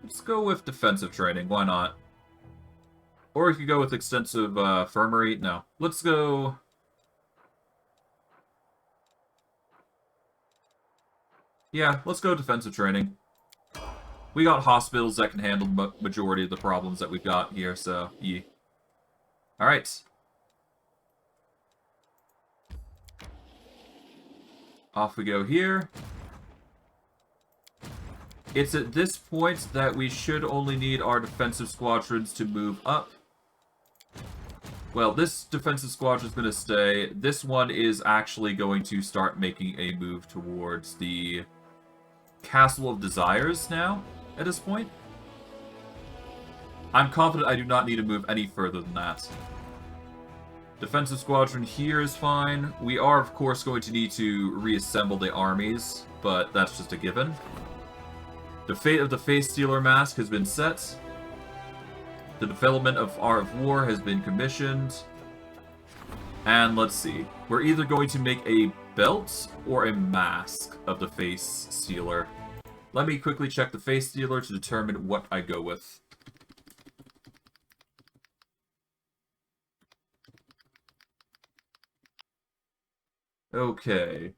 Speaker 1: Let's go with defensive training, why not? Or we could go with extensive infirmary. No, let's go... Yeah, let's go defensive training. We got hospitals that can handle the majority of the problems that we've got here, so yeah. Alright. Off we go here. It's at this point that we should only need our defensive squadrons to move up. Well, this defensive squadron is going to stay. This one is actually going to start making a move towards the Castle of Desires now, at this point. I'm confident I do not need to move any further than that. Defensive squadron here is fine. We are, of course, going to need to reassemble the armies, but that's just a given. The fate of the Face Stealer Mask has been set. The development of Art of War has been commissioned. And let's see. We're either going to make a belt or a mask of the face stealer. Let me quickly check the face stealer to determine what I go with. Okay.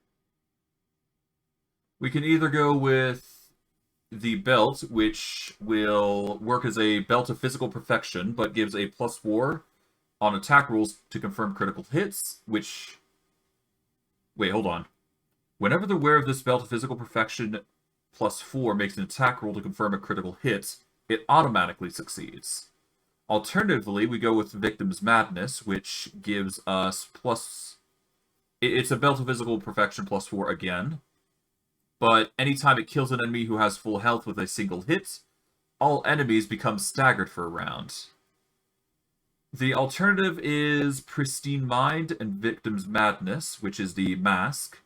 Speaker 1: We can either go with the belt, which will work as a belt of physical perfection, but gives a +4 on attack rolls to confirm critical hits, which... Wait, hold on. Whenever the wearer of this belt of physical perfection +4 makes an attack roll to confirm a critical hit, it automatically succeeds. Alternatively, we go with Victim's Madness, which gives us It's a belt of physical perfection +4 again. But anytime it kills an enemy who has full health with a single hit, all enemies become staggered for a round. The alternative is Pristine Mind and Victim's Madness, which is the mask.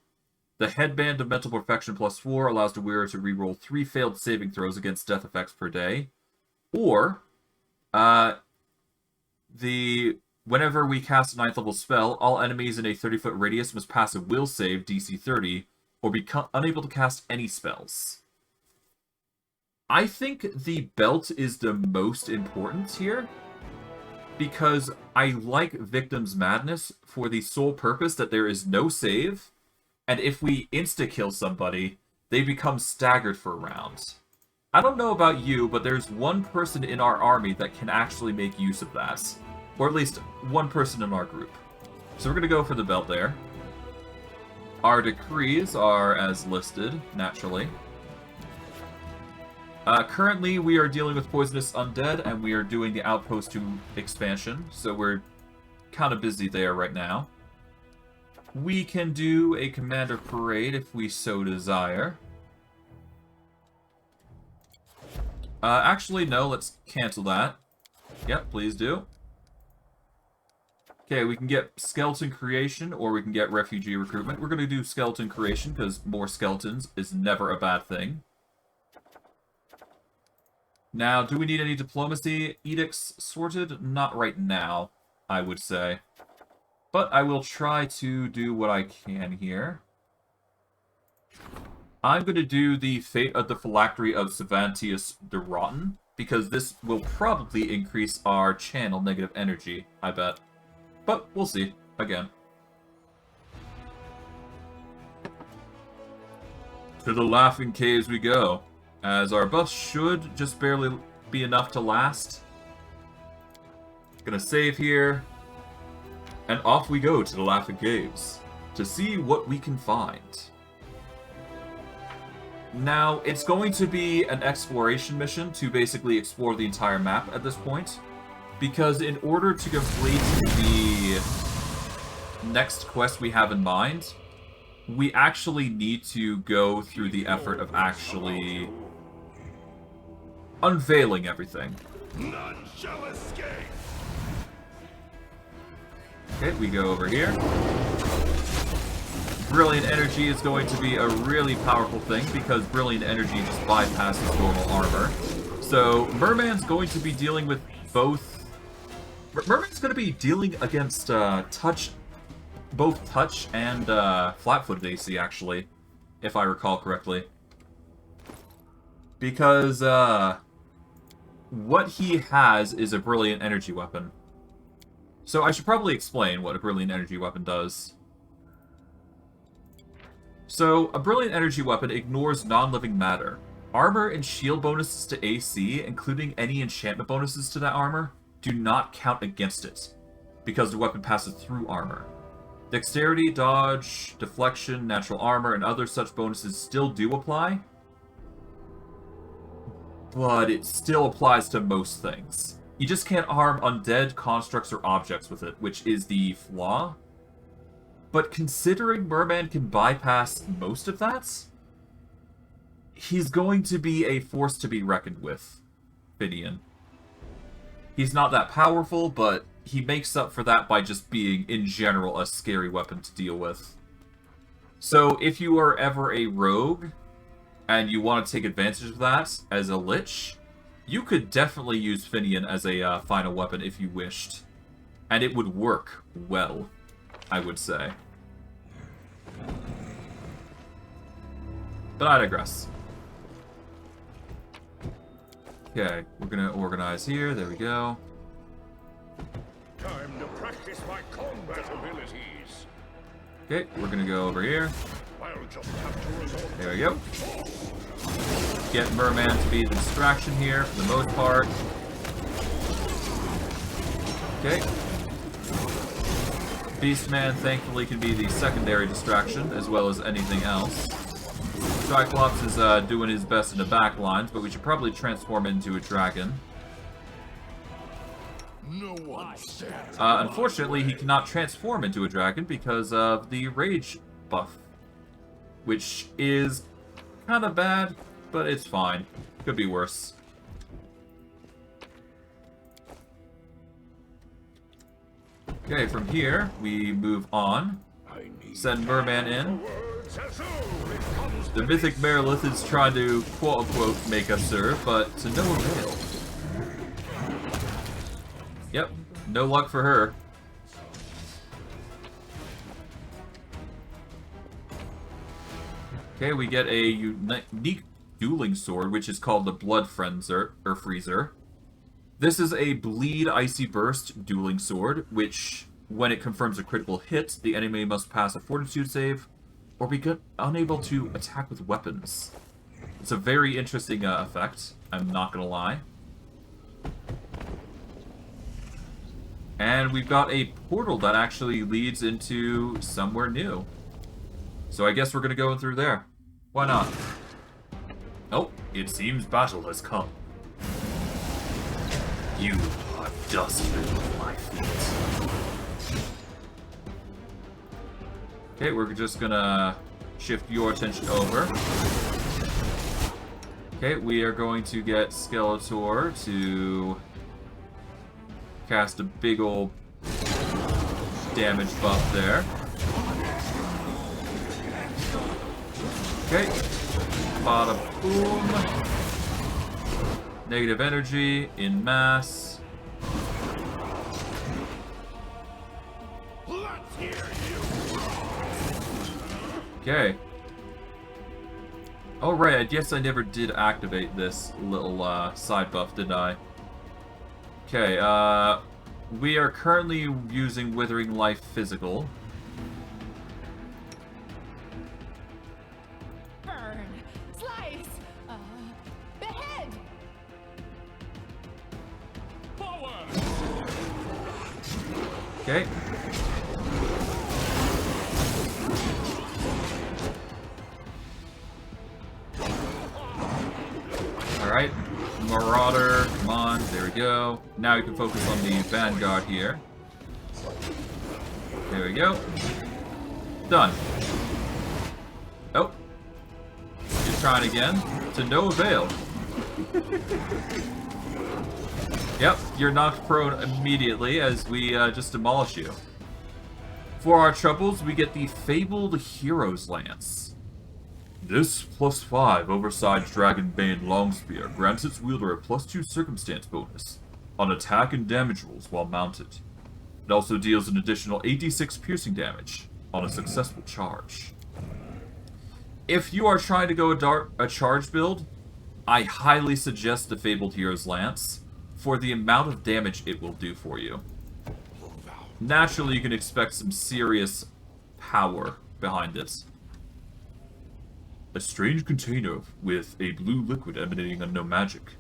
Speaker 1: The headband of mental perfection +4 allows the wearer to reroll 3 failed saving throws against death effects per day. Or, whenever we cast a 9th level spell, all enemies in a 30-foot radius must pass a will save DC 30, or become unable to cast any spells. I think the belt is the most important here, because I like Victim's Madness for the sole purpose that there is no save, and if we insta-kill somebody, they become staggered for a round. I don't know about you, but there's one person in our army that can actually make use of that. Or at least one person in our group. So we're going to go for the belt there. Our decrees are as listed, naturally. Currently, we are dealing with Poisonous Undead, and we are doing the Outpost 2 expansion, so we're kind of busy there right now. We can do a Commander Parade if we so desire. Actually, no, let's cancel that. Yep, please do. Okay, we can get Skeleton Creation, or we can get Refugee Recruitment. We're going to do Skeleton Creation, because more skeletons is never a bad thing. Now, do we need any Diplomacy Edicts sorted? Not right now, I would say. But I will try to do what I can here. I'm going to do the Fate of the Phylactery of Savantius the Rotten, because this will probably increase our channel negative energy, I bet. But we'll see, again. To the Laughing Caves we go, as our buffs should just barely be enough to last. Gonna save here, and off we go to the Laughing Caves, to see what we can find. Now, it's going to be an exploration mission to basically explore the entire map at this point. Because in order to complete the next quest we have in mind, we actually need to go through the effort of actually unveiling everything.
Speaker 3: None shall escape.
Speaker 1: Okay, we go over here. Brilliant Energy is going to be a really powerful thing because Brilliant Energy just bypasses normal armor. So Merman's going to be dealing with both... Merman's going to be dealing against both touch and flat-footed AC, actually, if I recall correctly. Because what he has is a Brilliant Energy weapon. So I should probably explain what a Brilliant Energy weapon does. So, a Brilliant Energy weapon ignores non-living matter. Armor and shield bonuses to AC, including any enchantment bonuses to that armor, do not count against it, because the weapon passes through armor. Dexterity, dodge, deflection, natural armor, and other such bonuses still do apply, but it still applies to most things. You just can't harm undead, constructs, or objects with it, which is the flaw. But considering Merman can bypass most of that, he's going to be a force to be reckoned with, Finnean. He's not that powerful, but he makes up for that by just being, in general, a scary weapon to deal with. So if you are ever a rogue, and you want to take advantage of that as a lich, you could definitely use Finnean as a final weapon if you wished. And it would work well. I would say. But I digress. Okay, we're gonna organize here. There we go.
Speaker 3: Time to practice my combat abilities.
Speaker 1: Okay, we're gonna go over here.
Speaker 3: I'll just have to resort.
Speaker 1: There we go. Get Merman to be the distraction here for the most part. Okay. Beastman thankfully can be the secondary distraction as well as anything else. Cyclops is doing his best in the back lines, but we should probably transform into a dragon.
Speaker 3: No one stands.
Speaker 1: Unfortunately, he cannot transform into a dragon because of the rage buff, which is kind of bad, but it's fine. Could be worse. Okay, from here, we move on. Send Merman in. The Mythic Merilith is trying to, quote-unquote, make us serve, but to no avail. Yep, no luck for her. Okay, we get a unique dueling sword, which is called the Blood Freezer. This is a Bleed Icy Burst dueling sword, which, when it confirms a critical hit, the enemy must pass a fortitude save, or be unable to attack with weapons. It's a very interesting effect, I'm not gonna lie. And we've got a portal that actually leads into somewhere new. So I guess we're gonna go in through there. Why not? Oh, it seems battle has come. You are dust beneath my feet. Okay, we're just gonna shift your attention over. Okay, we are going to get Skeletor to cast a big ol' damage buff there. Okay. Bada boom. Negative energy in mass.
Speaker 3: Let's hear you.
Speaker 1: Okay. Oh right, I guess I never did activate this little side buff, did I? Okay, we are currently using Withering Life Physical.
Speaker 4: Burn, slice, behead.
Speaker 3: Forward.
Speaker 1: Okay. Alright. Marauder, come on, there we go. Now you can focus on the Vanguard here. There we go. Done. Oh. You're trying again. To no avail. Yep, you're knocked prone immediately as we just demolish you. For our troubles, we get the Fabled Hero's Lance. This +5 oversized Dragonbane Longspear grants its wielder a +2 circumstance bonus on attack and damage rolls while mounted. It also deals an additional 86 piercing damage on a successful charge. If you are trying to go a charge build, I highly suggest the Fabled Hero's Lance for the amount of damage it will do for you. Naturally, you can expect some serious power behind it. A strange container with a blue liquid emanating unknown magic.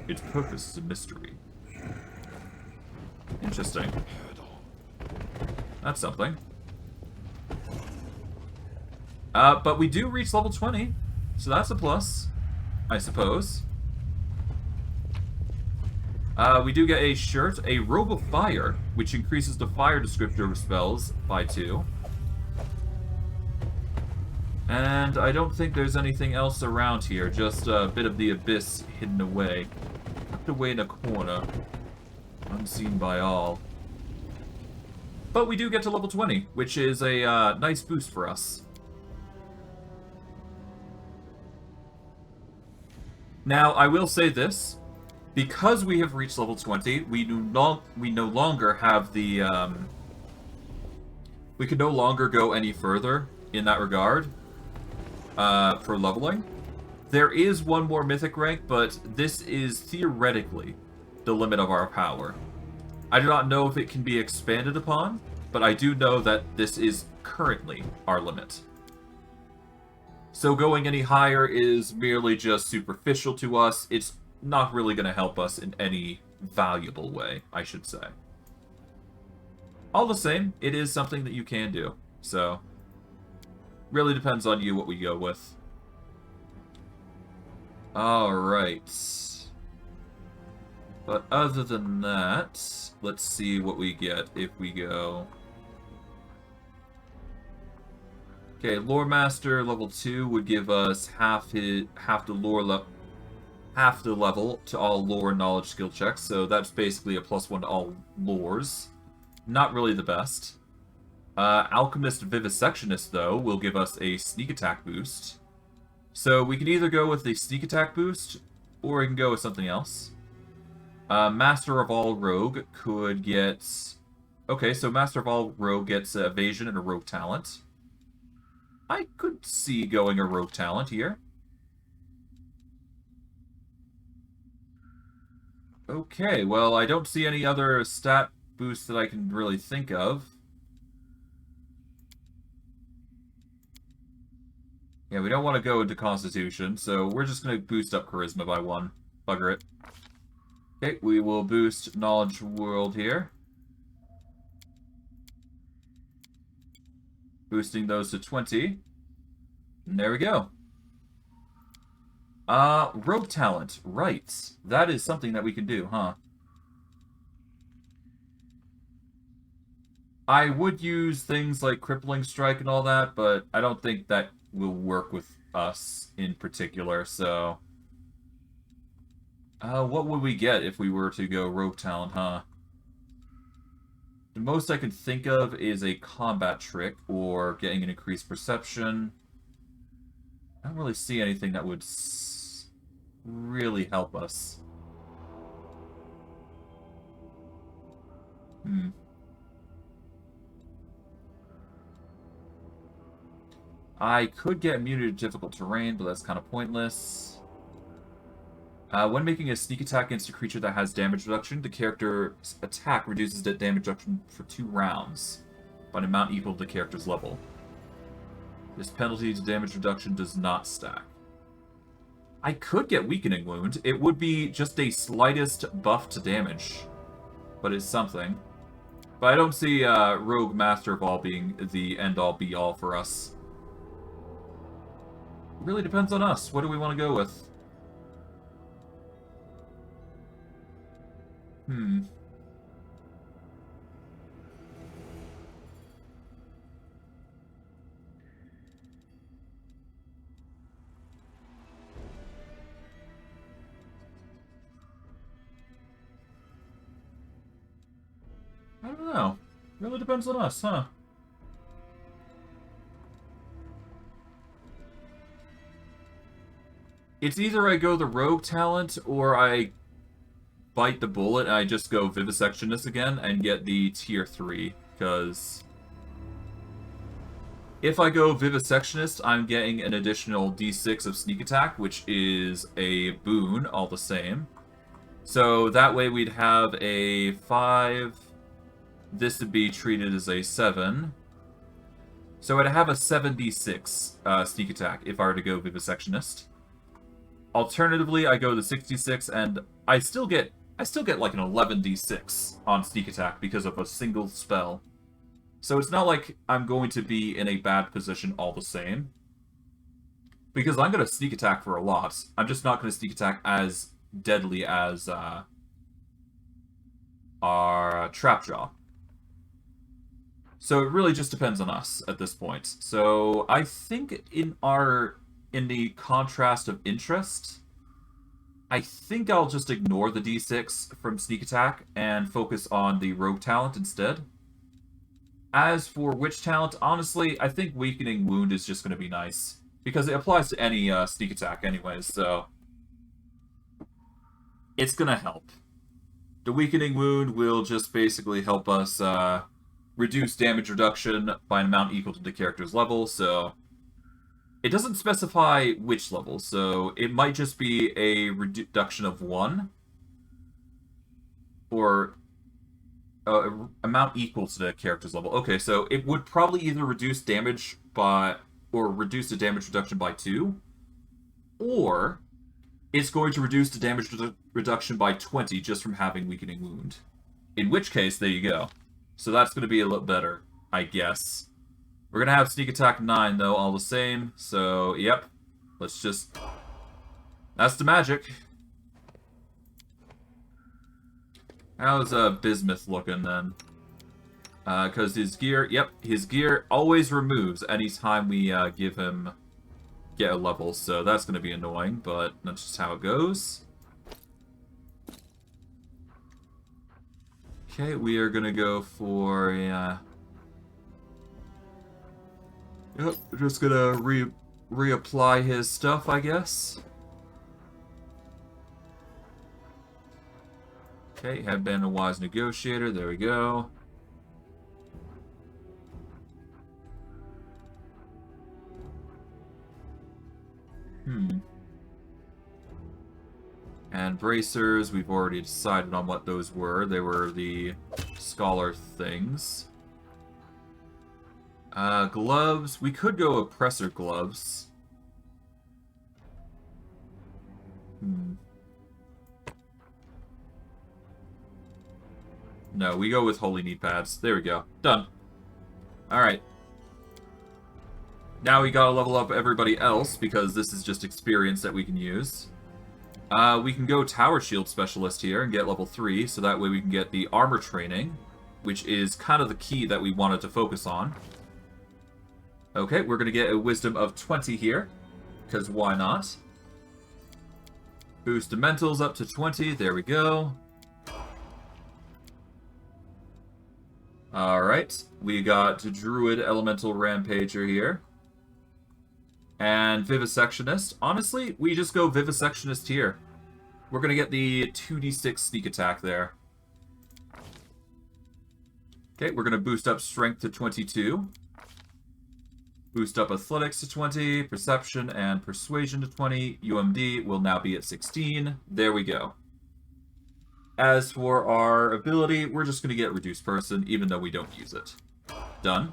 Speaker 1: Its purpose is a mystery. Interesting. That's something. But we do reach level 20, so that's a plus, I suppose. We do get a shirt, a Robe of Fire, which increases the fire descriptor of spells by 2. And I don't think there's anything else around here, just a bit of the abyss hidden away. Tucked away in a corner. Unseen by all. But we do get to level 20, which is a nice boost for us. Now, I will say this. Because we have reached level 20, we no longer have the we can no longer go any further in that regard for leveling. There is one more mythic rank, but this is theoretically the limit of our power. I do not know if it can be expanded upon, but I do know that this is currently our limit. So going any higher is merely just superficial to us. It's not really going to help us in any valuable way, I should say. All the same, it is something that you can do. So, really depends on you what we go with. Alright. But other than that, let's see what we get if we go... Okay, Lore Master level 2 would give us half the level to all lore and knowledge skill checks, so that's basically a +1 to all lores. Not really the best. Alchemist Vivisectionist, though, will give us a sneak attack boost. So we can either go with a sneak attack boost, or we can go with something else. Master of All Rogue could get... Okay, so Master of All Rogue gets evasion and a rogue talent. I could see going a rogue talent here. Okay, well, I don't see any other stat boosts that I can really think of. Yeah, we don't want to go into Constitution, so we're just going to boost up Charisma by 1. Bugger it. Okay, we will boost Knowledge World here. Boosting those to 20. And there we go. Rogue Talent. Right. That is something that we can do, huh? I would use things like Crippling Strike and all that, but I don't think that will work with us in particular, so... what would we get if we were to go Rogue Talent, huh? The most I can think of is a combat trick, or getting an increased perception. I don't really see anything that would really help us. I could get immunity to difficult terrain, but that's kind of pointless. When making a sneak attack against a creature that has damage reduction, the character's attack reduces that damage reduction for 2 rounds, by an amount equal to the character's level. This penalty to damage reduction does not stack. I could get Weakening Wound. It would be just a slightest buff to damage, but it's something. But I don't see Rogue Master of All being the end-all be-all for us. It really depends on us. What do we want to go with? I don't know. Really depends on us, huh? It's either I go the Rogue Talent, or I bite the bullet and I just go Vivisectionist again and get the tier 3, because if I go Vivisectionist, I'm getting an additional d6 of sneak attack, which is a boon all the same. So that way we'd have a 5, this would be treated as a 7. So I'd have a 7d6 sneak attack if I were to go Vivisectionist. Alternatively, I go the 66 and I still get like an 11d6 on sneak attack because of a single spell. So it's not like I'm going to be in a bad position all the same. Because I'm going to sneak attack for a lot. I'm just not going to sneak attack as deadly as our Trapjaw. So it really just depends on us at this point. So I think in the contrast of interest, I think I'll just ignore the d6 from sneak attack and focus on the rogue talent instead. As for witch talent, honestly, I think weakening wound is just going to be nice, because it applies to any sneak attack anyways, so it's going to help. The weakening wound will just basically help us reduce damage reduction by an amount equal to the character's level, so it doesn't specify which level, so it might just be a reduction of 1, or amount equal to the character's level. Okay, so it would probably either reduce damage by, or reduce the damage reduction by 2, or it's going to reduce the damage reduction by 20 just from having Weakening Wound. In which case, there you go. So that's going to be a little better, I guess. We're going to have Sneak Attack 9, though, all the same. So, yep. Let's just... That's the magic. How's Bismuth looking, then? Because his gear... Yep, his gear always removes anytime we give him... get a level, so that's going to be annoying, but that's just how it goes. Okay, we are going to go for a... Yep, just going to reapply his stuff, I guess. Okay, have been a wise negotiator, there we go. And bracers, we've already decided on what those were. They were the scholar things. Gloves, we could go oppressor gloves. No, we go with holy knee pads. There we go. Done. Alright. Now we gotta level up everybody else, because this is just experience that we can use. We can go Tower Shield Specialist here and get level 3, so that way we can get the armor training, which is kind of the key that we wanted to focus on. Okay, we're gonna get a Wisdom of 20 here, because why not? Boost the Mentals up to 20, there we go. Alright, we got Druid Elemental Rampager here. And Vivisectionist. Honestly, we just go Vivisectionist here. We're going to get the 2d6 sneak attack there. Okay, we're going to boost up Strength to 22. Boost up Athletics to 20. Perception and Persuasion to 20. UMD will now be at 16. There we go. As for our ability, we're just going to get Reduced Person, even though we don't use it. Done.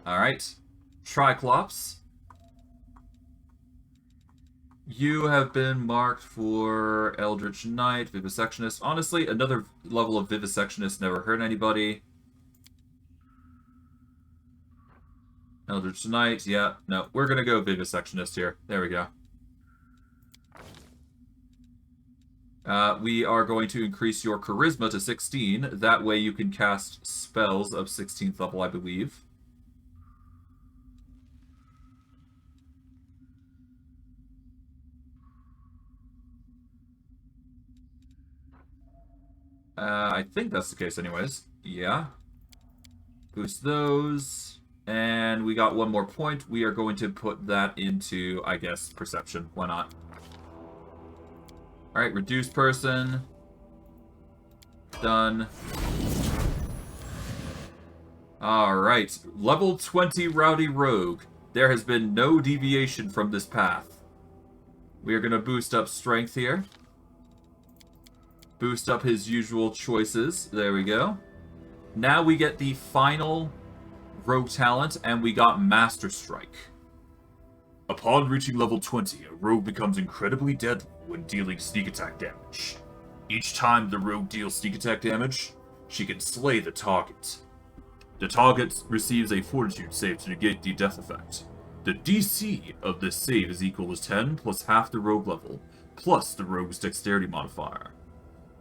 Speaker 1: Alright. Triclops. You have been marked for Eldritch Knight, Vivisectionist. Honestly, another level of Vivisectionist never hurt anybody. Eldritch Knight, yeah. No, we're going to go Vivisectionist here. There we go. We are going to increase your Charisma to 16. That way you can cast spells of 16th level, I believe. I think that's the case anyways. Yeah. Boost those. And we got one more point. We are going to put that into, I guess, Perception. Why not? Alright, Reduced Person. Done. Alright, level 20 Rowdy Rogue. There has been no deviation from this path. We are going to boost up Strength here. Boost up his usual choices. There we go. Now we get the final Rogue talent, and we got Master Strike. Upon reaching level 20, a rogue becomes incredibly deadly when dealing sneak attack damage. Each time the rogue deals sneak attack damage, she can slay the target. The target receives a fortitude save to negate the death effect. The DC of this save is equal to 10 plus half the rogue level, plus the rogue's dexterity modifier.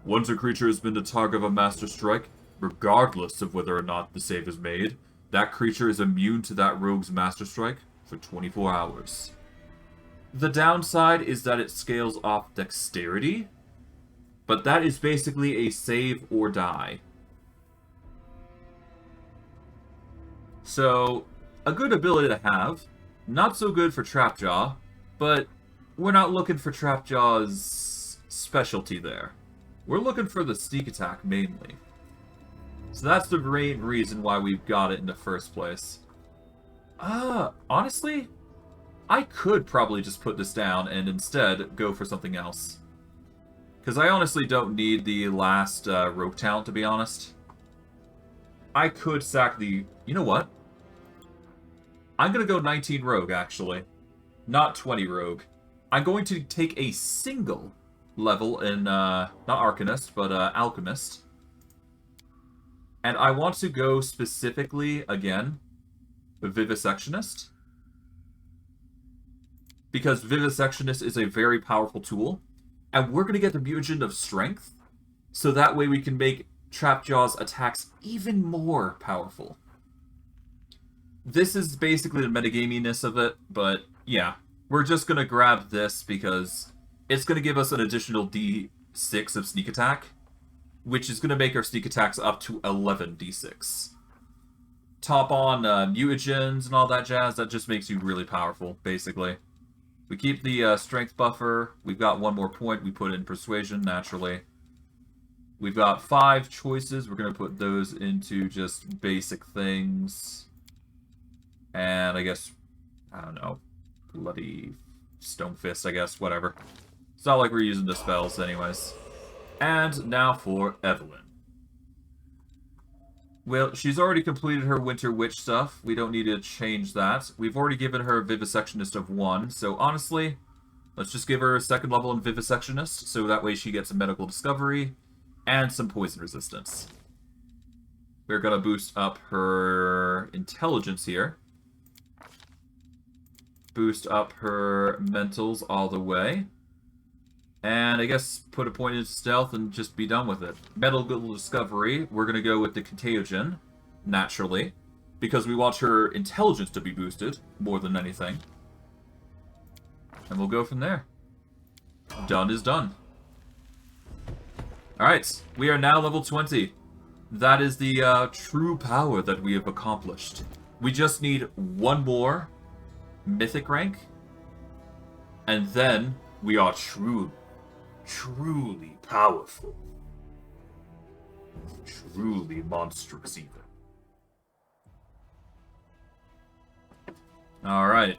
Speaker 1: Once a creature has been the target of a Master Strike, regardless of whether or not the save is made, that creature is immune to that rogue's Master Strike for 24 hours. The downside is that it scales off dexterity, but that is basically a save or die. So, a good ability to have, not so good for Trapjaw, but we're not looking for Trapjaw's specialty there. We're looking for the sneak attack mainly. So that's the main reason why we've got it in the first place. Honestly, I could probably just put this down and instead go for something else. Because I honestly don't need the last rogue talent, to be honest. I could sack the... You know what? I'm going to go 19 rogue, actually. Not 20 rogue. I'm going to take a single level in, not Arcanist, but Alchemist. And I want to go specifically, again, Vivisectionist. Because Vivisectionist is a very powerful tool. And we're going to get the Mutagen of Strength. So that way we can make Trapjaw's attacks even more powerful. This is basically the metagaminess of it, but yeah. We're just going to grab this because it's going to give us an additional D6 of sneak attack, which is going to make our sneak attacks up to 11 D6. Top on mutagens and all that jazz, that just makes you really powerful, basically. We keep the strength buffer. We've got one more point. We put in persuasion, naturally. We've got 5 choices. We're going to put those into just basic things. And I guess, I don't know, bloody stone fist, I guess, whatever. It's not like we're using the spells anyways. And now for Evelyn. Well, she's already completed her Winter Witch stuff. We don't need to change that. We've already given her a Vivisectionist of 1, so honestly, let's just give her a second level in Vivisectionist, so that way she gets a medical discovery and some poison resistance. We're gonna boost up her intelligence here. Boost up her mentals all the way. And I guess put a point into stealth and just be done with it. Medical discovery, we're going to go with the contagion, naturally. Because we want her intelligence to be boosted, more than anything. And we'll go from there. Done is done. Alright, we are now level 20. That is the true power that we have accomplished. We just need one more mythic rank, and then we are truly powerful. Truly monstrous even. Alright.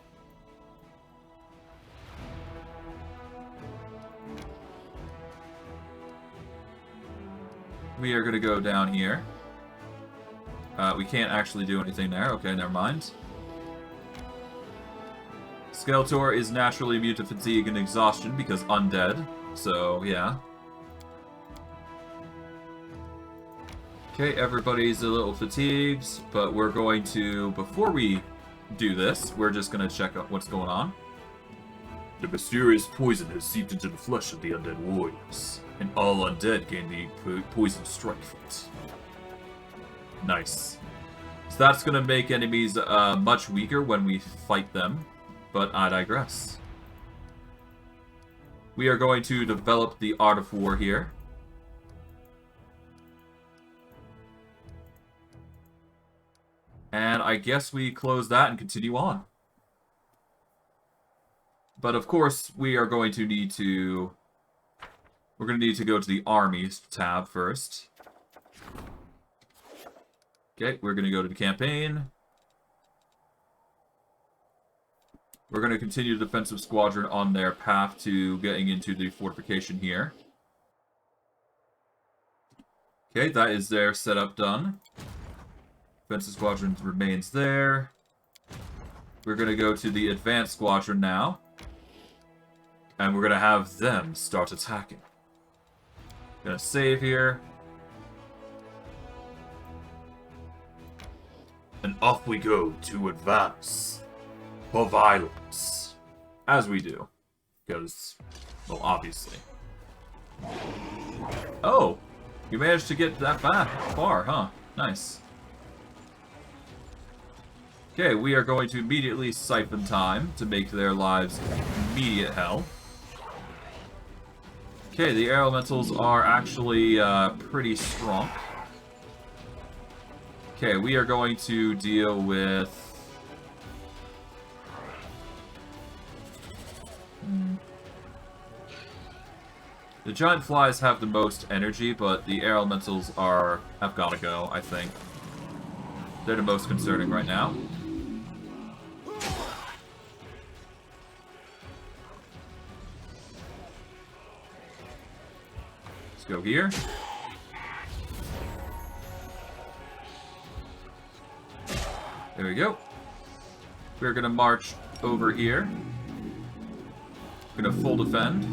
Speaker 1: We are going to go down here. We can't actually do anything there. Okay, never mind. Skeletor is naturally immune to fatigue and exhaustion because undead. So, yeah. Okay, everybody's a little fatigued, but we're going to, before we do this, we're just going to check out what's going on. The mysterious poison has seeped into the flesh of the undead warriors, and all undead gain the poison strike from it. Nice. So that's going to make enemies much weaker when we fight them. But I digress. We are going to develop the Art of War here. And I guess we close that and continue on. But of course, we are going to need to... We're going to need to go to the Armies tab first. Okay, we're going to go to the campaign. We're going to continue the defensive squadron on their path to getting into the fortification here. Okay, that is their setup done. Defensive squadron remains there. We're going to go to the advanced squadron now. And we're going to have them start attacking. Gonna save here. And off we go to advance. For violence. As we do. Because, well, obviously. Oh! You managed to get that far, huh? Nice. Okay, we are going to immediately siphon time to make their lives immediate hell. Okay, the air elementals are actually pretty strong. Okay, we are going to deal with... The giant flies have the most energy, but the air elementals have gotta go, I think. They're the most concerning right now. Let's go here. There we go. We're gonna march over here. Gonna full defend.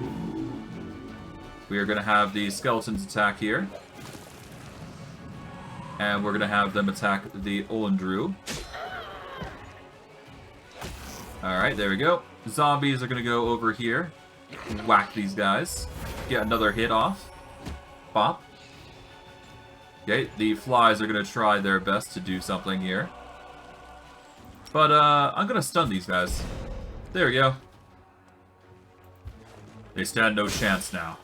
Speaker 1: We are gonna have the skeletons attack here. And we're gonna have them attack the Olandru. Alright, there we go. Zombies are gonna go over here. Whack these guys. Get another hit off. Bop. Okay, the flies are gonna try their best to do something here. But, I'm gonna stun these guys. There we go. They stand no chance now.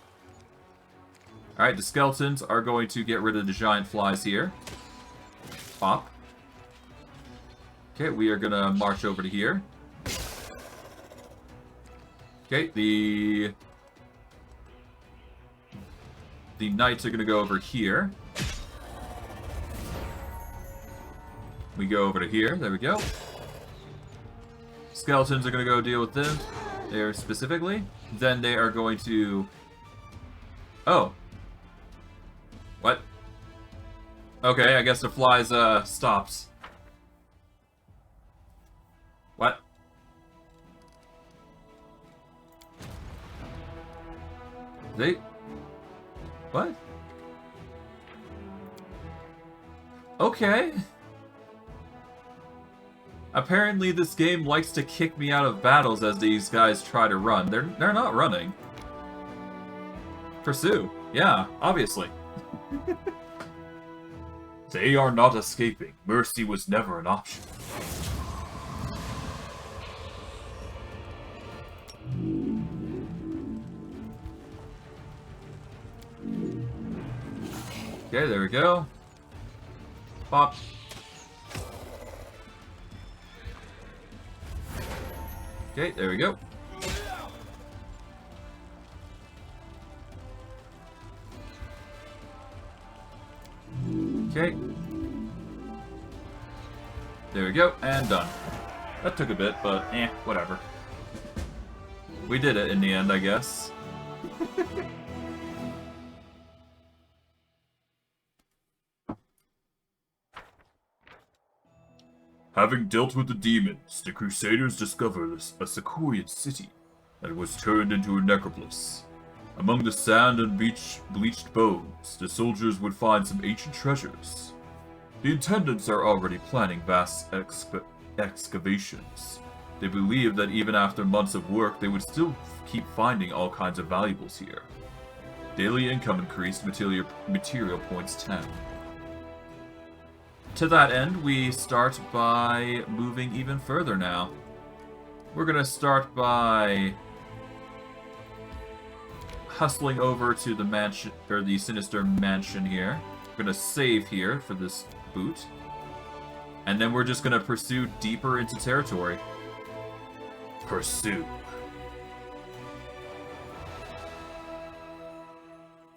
Speaker 1: Alright, the skeletons are going to get rid of the giant flies here. Pop. Okay, we are gonna march over to here. Okay, the knights are gonna go over here. We go over to here. There we go. Skeletons are going to go deal with them there specifically. Then they are going to... Oh. What? Okay, I guess the flies, stops. What? They... What? Okay. Apparently this game likes to kick me out of battles as these guys try to run. They're not running. Pursue. Yeah, obviously. They are not escaping. Mercy was never an option. Okay, there we go. Pop. Okay, there we go. Okay. There we go, and done. That took a bit, but whatever. We did it in the end, I guess. Having dealt with the demons, the Crusaders discovered a Sequoian city that was turned into a necropolis. Among the sand and bleached bones, the soldiers would find some ancient treasures. The attendants are already planning vast excavations. They believe that even after months of work, they would still keep finding all kinds of valuables here. Daily income increased, material points 10. To that end, we start by moving even further now. We're gonna start by hustling over to the mansion, or the Sinister Mansion here. We're gonna save here for this boot. And then we're just gonna pursue deeper into territory. Pursue.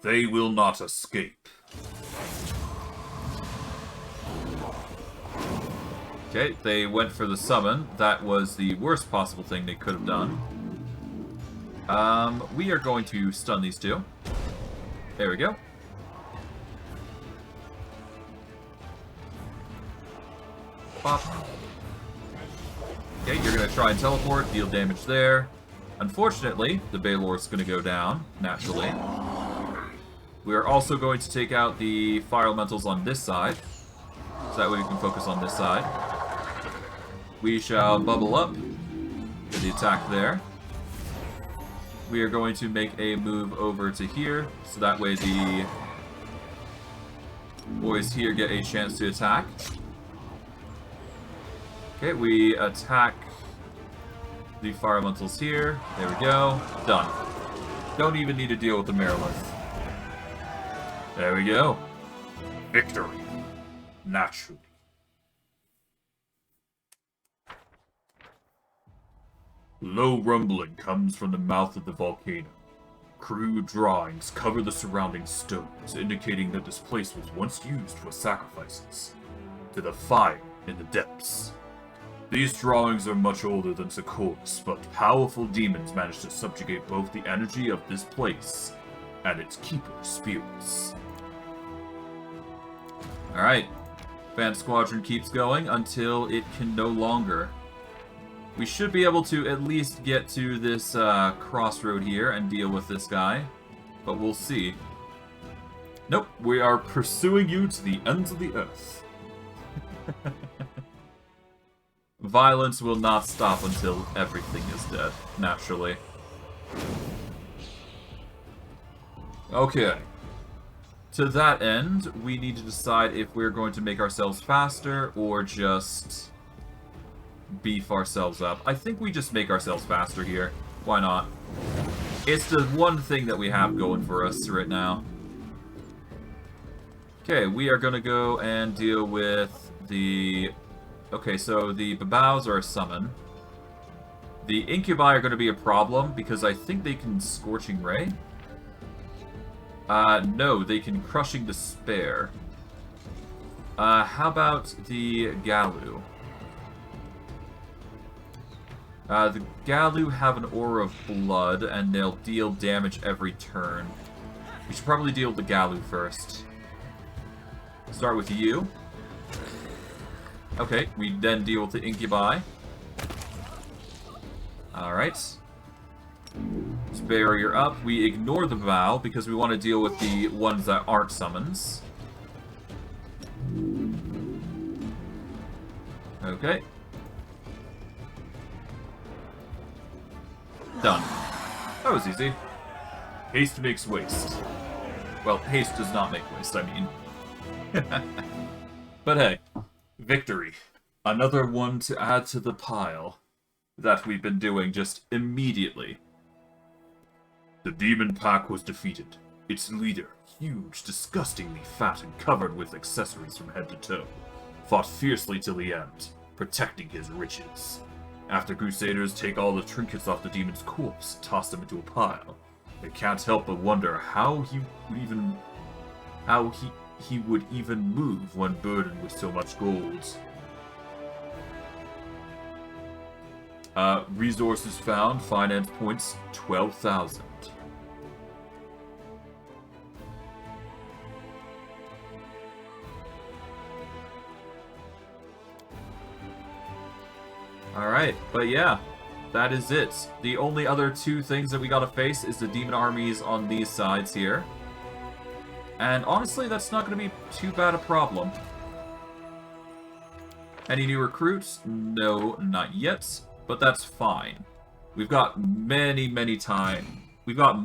Speaker 1: They will not escape. Okay, they went for the summon. That was the worst possible thing they could have done. We are going to stun these two. There we go. Pop. Okay, you're going to try and teleport, deal damage there. Unfortunately, the Baylor's going to go down, naturally. We are also going to take out the fire elementals on this side. So that way we can focus on this side. We shall bubble up. Get the attack there. We are going to make a move over to here, so that way the boys here get a chance to attack. Okay, we attack the fire elementals here. There we go. Done. Don't even need to deal with the Marilith. There we go. Victory. Naturally. Low rumbling comes from the mouth of the volcano. Crude drawings cover the surrounding stones, indicating that this place was once used for sacrifices to the fire in the depths. These drawings are much older than Socorus, but powerful demons managed to subjugate both the energy of this place and its keeper spirits.
Speaker 2: Alright. Fan Squadron keeps going until it can no longer. We should be able to at least get to this crossroad here and deal with this guy. But we'll see.
Speaker 1: Nope, we are pursuing you to the ends of the earth.
Speaker 2: Violence will not stop until everything is dead, naturally. Okay. To that end, we need to decide if we're going to make ourselves faster or just beef ourselves up. I think we just make ourselves faster here. Why not? It's the one thing that we have going for us right now. Okay, we are going to go and deal with the... Okay, so the Babaus are a summon. The Incubi are going to be a problem because I think they can Scorching Ray. No, they can Crushing Despair. How about the Galu? The Galu have an aura of blood, and they'll deal damage every turn. We should probably deal with the Galu first. Start with you. Okay, we then deal with the Incubi. Alright. This barrier up. We ignore the Vow because we want to deal with the ones that aren't summons. Okay. Done. That was easy.
Speaker 1: Haste makes waste.
Speaker 2: Well, haste does not make waste, I mean.
Speaker 1: But hey, victory. Another one to add to the pile
Speaker 2: That we've been doing just immediately.
Speaker 1: The demon pack was defeated. Its leader, huge, disgustingly fat and covered with accessories from head to toe, fought fiercely till the end, protecting his riches. After Crusaders take all the trinkets off the demon's corpse and toss them into a pile, they can't help but wonder how he would even move when burdened with so much gold. Resources found, finance points 12,000.
Speaker 2: Alright, but yeah, that is it. The only other two things that we gotta face is the demon armies on these sides here. And honestly, that's not gonna be too bad a problem. Any new recruits? No, not yet, but that's fine. We've got many time. We've got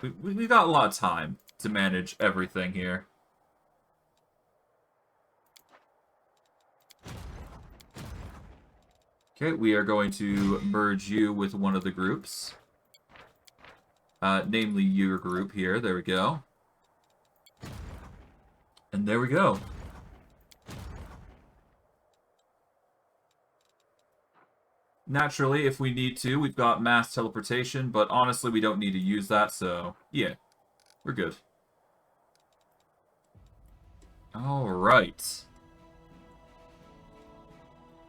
Speaker 2: we've got a lot of time to manage everything here. Okay, we are going to merge you with one of the groups. Namely your group here. There we go. And there we go. Naturally, if we need to, we've got mass teleportation, but honestly, we don't need to use that, so yeah, we're good. Alright.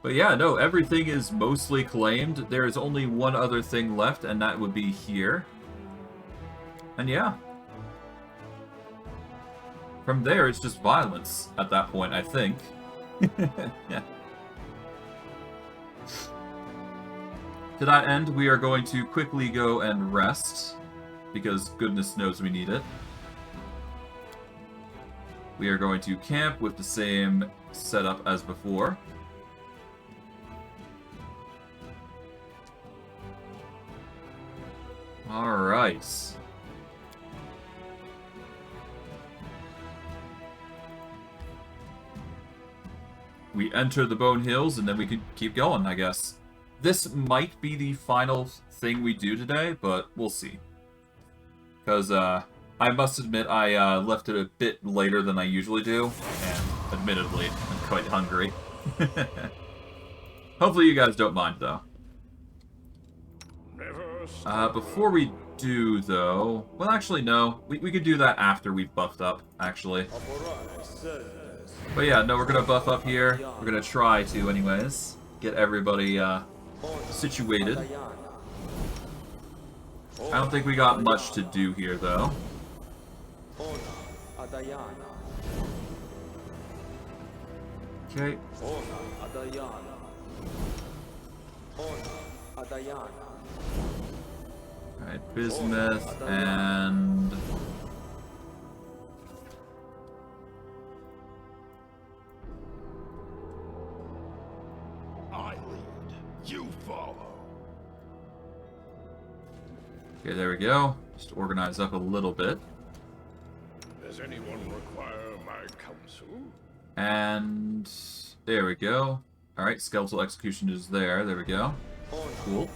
Speaker 2: But yeah, no, everything is mostly claimed. There is only one other thing left, and that would be here. And yeah. From there, it's just violence at that point, I think. Yeah. To that end, we are going to quickly go and rest, because goodness knows we need it. We are going to camp with the same setup as before. Alright. We enter the Bone Hills, and then we can keep going, I guess. This might be the final thing we do today, but we'll see. Because, I must admit, I left it a bit later than I usually do, and admittedly, I'm quite hungry. Hopefully you guys don't mind, though. Before we
Speaker 1: do, though... Well, actually, no. We could do that after we've buffed up, actually. But yeah, no, we're gonna buff up here. We're gonna try to, anyways. Get everybody, situated. I don't think we got much to do here, though. Okay. Alright, bismuth and...
Speaker 3: I lead, you follow.
Speaker 1: Okay, there we go. Just organize up a little bit.
Speaker 3: Does anyone require my counsel?
Speaker 1: And... there we go. Alright, skeletal execution is there. There we go. Cool.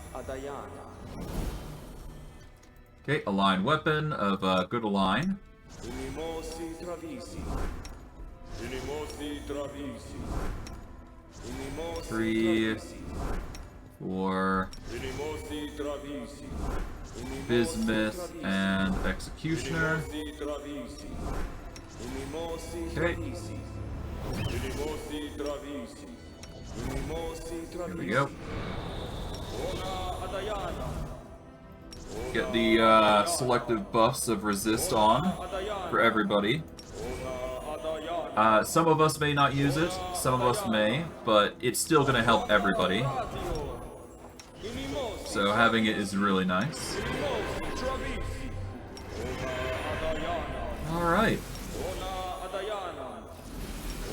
Speaker 1: Okay, align weapon of good align. 3, 4, bismuth, and executioner. Okay. Here we go. Get the selective buffs of resist on for everybody. Some of us may not use it, some of us may, but it's still going to help everybody. So having it is really nice. Alright.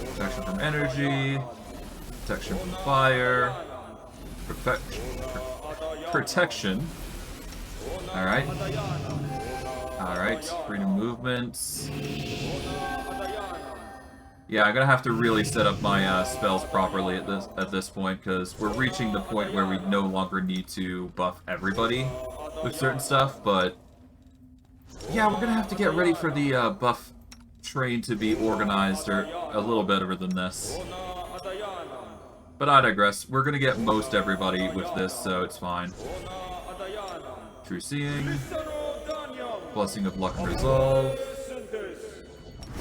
Speaker 1: Protection from energy, protection from fire, protection. Alright. Alright, freedom movements. Yeah, I'm gonna have to really set up my spells properly at this point, because we're reaching the point where we no longer need to buff everybody with certain stuff, but yeah, we're gonna have to get ready for the buff train to be organized or a little better than this. But I digress. We're gonna get most everybody with this, so it's fine. True Seeing, Blessing of Luck and Resolve.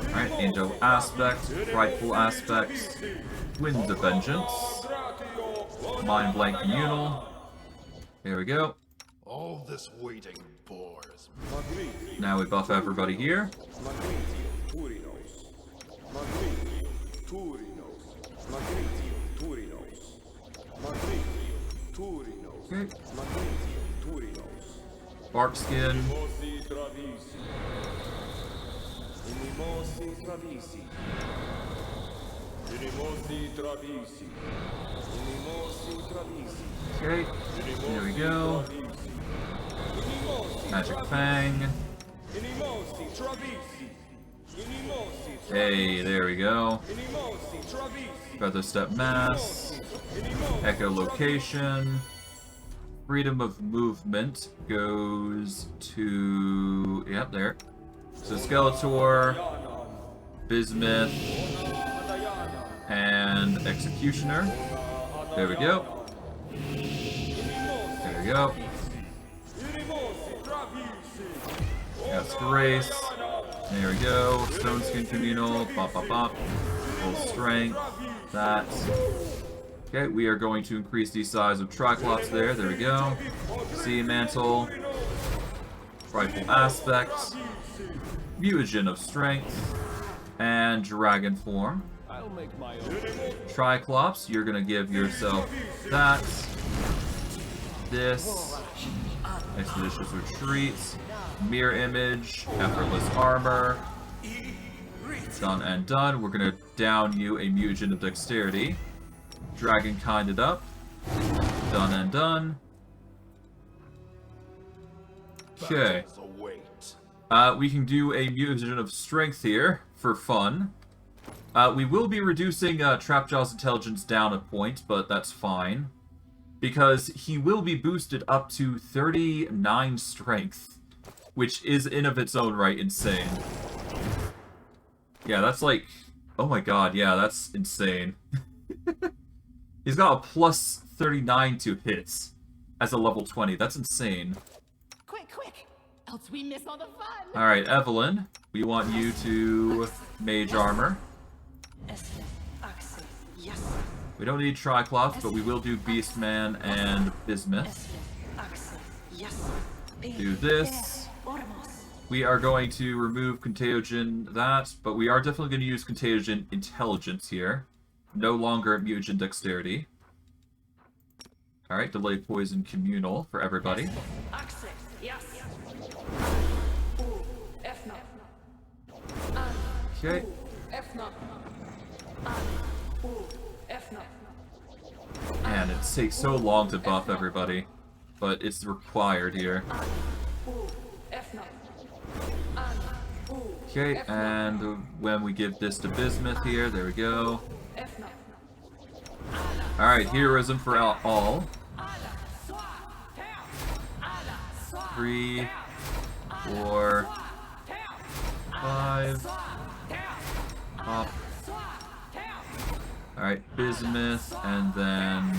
Speaker 1: Alright, Angel Aspect, Frightful Aspect, Winds of Vengeance, Mind Blank Communal. There we go.
Speaker 3: All this waiting bores.
Speaker 1: Now we buff everybody here. Okay. Bark Skin. Okay, there we go. Magic Fang. Hey, there we go. Feather Step Mass. Echolocation. Freedom of movement goes to... yep, there. So Skeletor, Bismuth, and Executioner. There we go. There we go. That's Grace. There we go. Stone Skin Communal. Bop, bop, bop. Full Strength. That. Okay, we are going to increase the size of Triclops there. There we go. Sea Mantle. Frightful Aspect. Mutagen of Strength. And Dragon Form. Triclops, you're gonna give yourself that. This. Expeditious Retreat. Mirror Image. Effortless Armor. Done and done. We're gonna down you a Mutagen of Dexterity. Dragon Kinded up. Done and done. Okay. We can do a Mutagen of Strength here, for fun. We will be reducing Trapjaw's intelligence down a point, but that's fine. Because he will be boosted up to 39 strength, which is in of its own right insane. Yeah, that's like... oh my god, yeah, that's insane. He's got a plus 39 to hits as a level 20. That's insane.
Speaker 4: Quick, quick! else we miss all the fun.
Speaker 1: Alright, Evelyn, we want you to mage armor. We don't need Triclops, but we will do Beastman and Bismuth. Do this. We are going to remove Contagion that, but we are definitely going to use Contagion Intelligence here. No longer Mutagen Dexterity. Alright, Delay Poison Communal for everybody. Okay. Man, it takes so long to buff everybody, but it's required here. Okay, and when we give this to Bismuth here, there we go. Alright, heroism for all. 3, 4, 5. Pop. Alright, Bismuth, and then...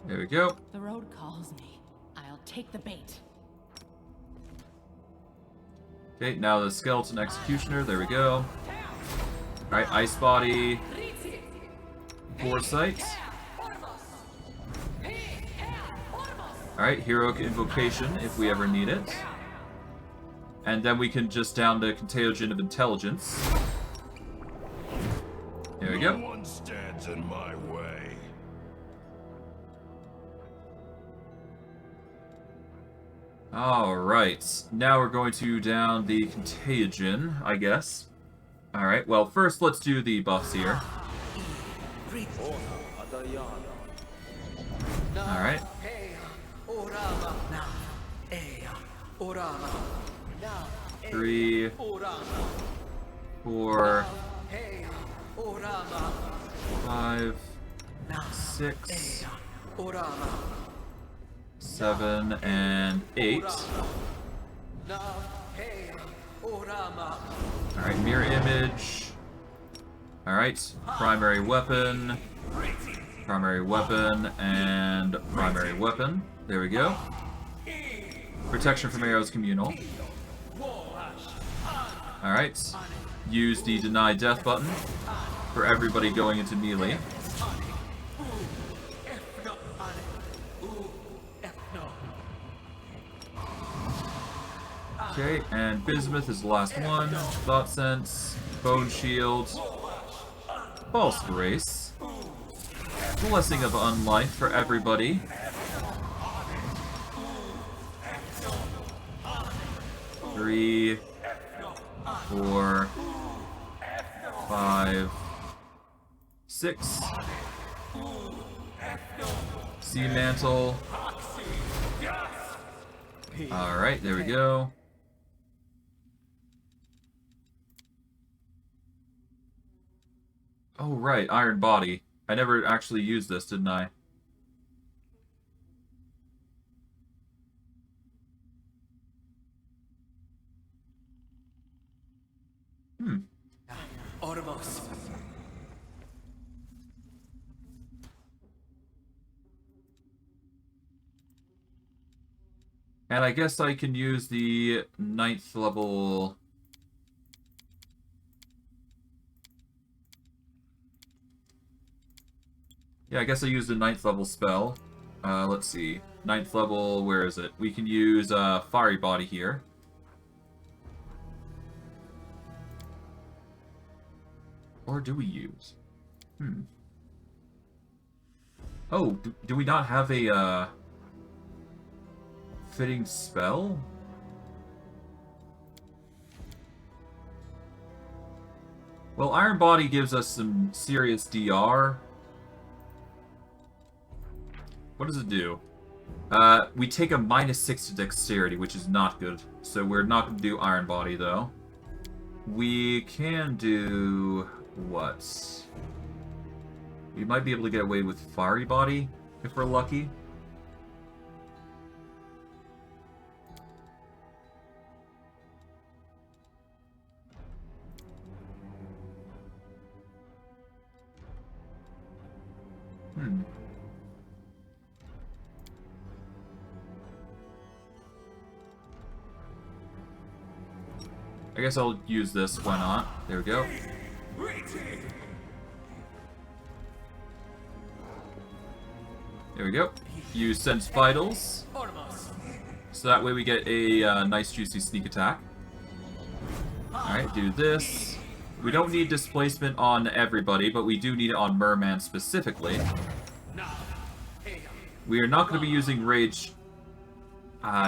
Speaker 1: There we go.
Speaker 4: The road calls me. I'll take the bait.
Speaker 1: Okay, now the Skeleton Executioner, there we go. Alright, Ice Body. Foresight. Alright, Heroic Invocation if we ever need it. And then we can just down the Contagion of Intelligence. There we go.
Speaker 3: No one stands in my way.
Speaker 1: Alright, now we're going to down the Contagion, I guess. Alright, well, first let's do the buffs here. Alright. 3, 4, 5, 6, 7, and 8. Alright, mirror image. Alright, primary weapon, and primary weapon. There we go. Protection from arrows communal. Alright, use the deny death button for everybody going into melee. Okay, and Bismuth is the last one. Thought Sense, Bone Shield, False Grace, Blessing of Unlife for everybody. Three, 4, 5, 6. Sea Mantle. Alright, there we go. Oh, right, Iron Body. I never actually used this, didn't I? And I guess I can use the 9th level... Yeah, I guess I used the 9th level spell. Let's see. 9th level, where is it? We can use Fiery Body here. Or do we use? Oh, do we not have a fitting spell? Well, Iron Body gives us some serious DR. What does it do? We take a -6 to dexterity, which is not good. So we're not going to do Iron Body, though. We can do... what? We might be able to get away with Fiery Body, if we're lucky. I guess I'll use this, why not? There we go. There we go. Use Sense Vitals. So that way we get a nice juicy sneak attack. Alright, do this. We don't need displacement on everybody, but we do need it on Merman specifically. We are not going to be using Rage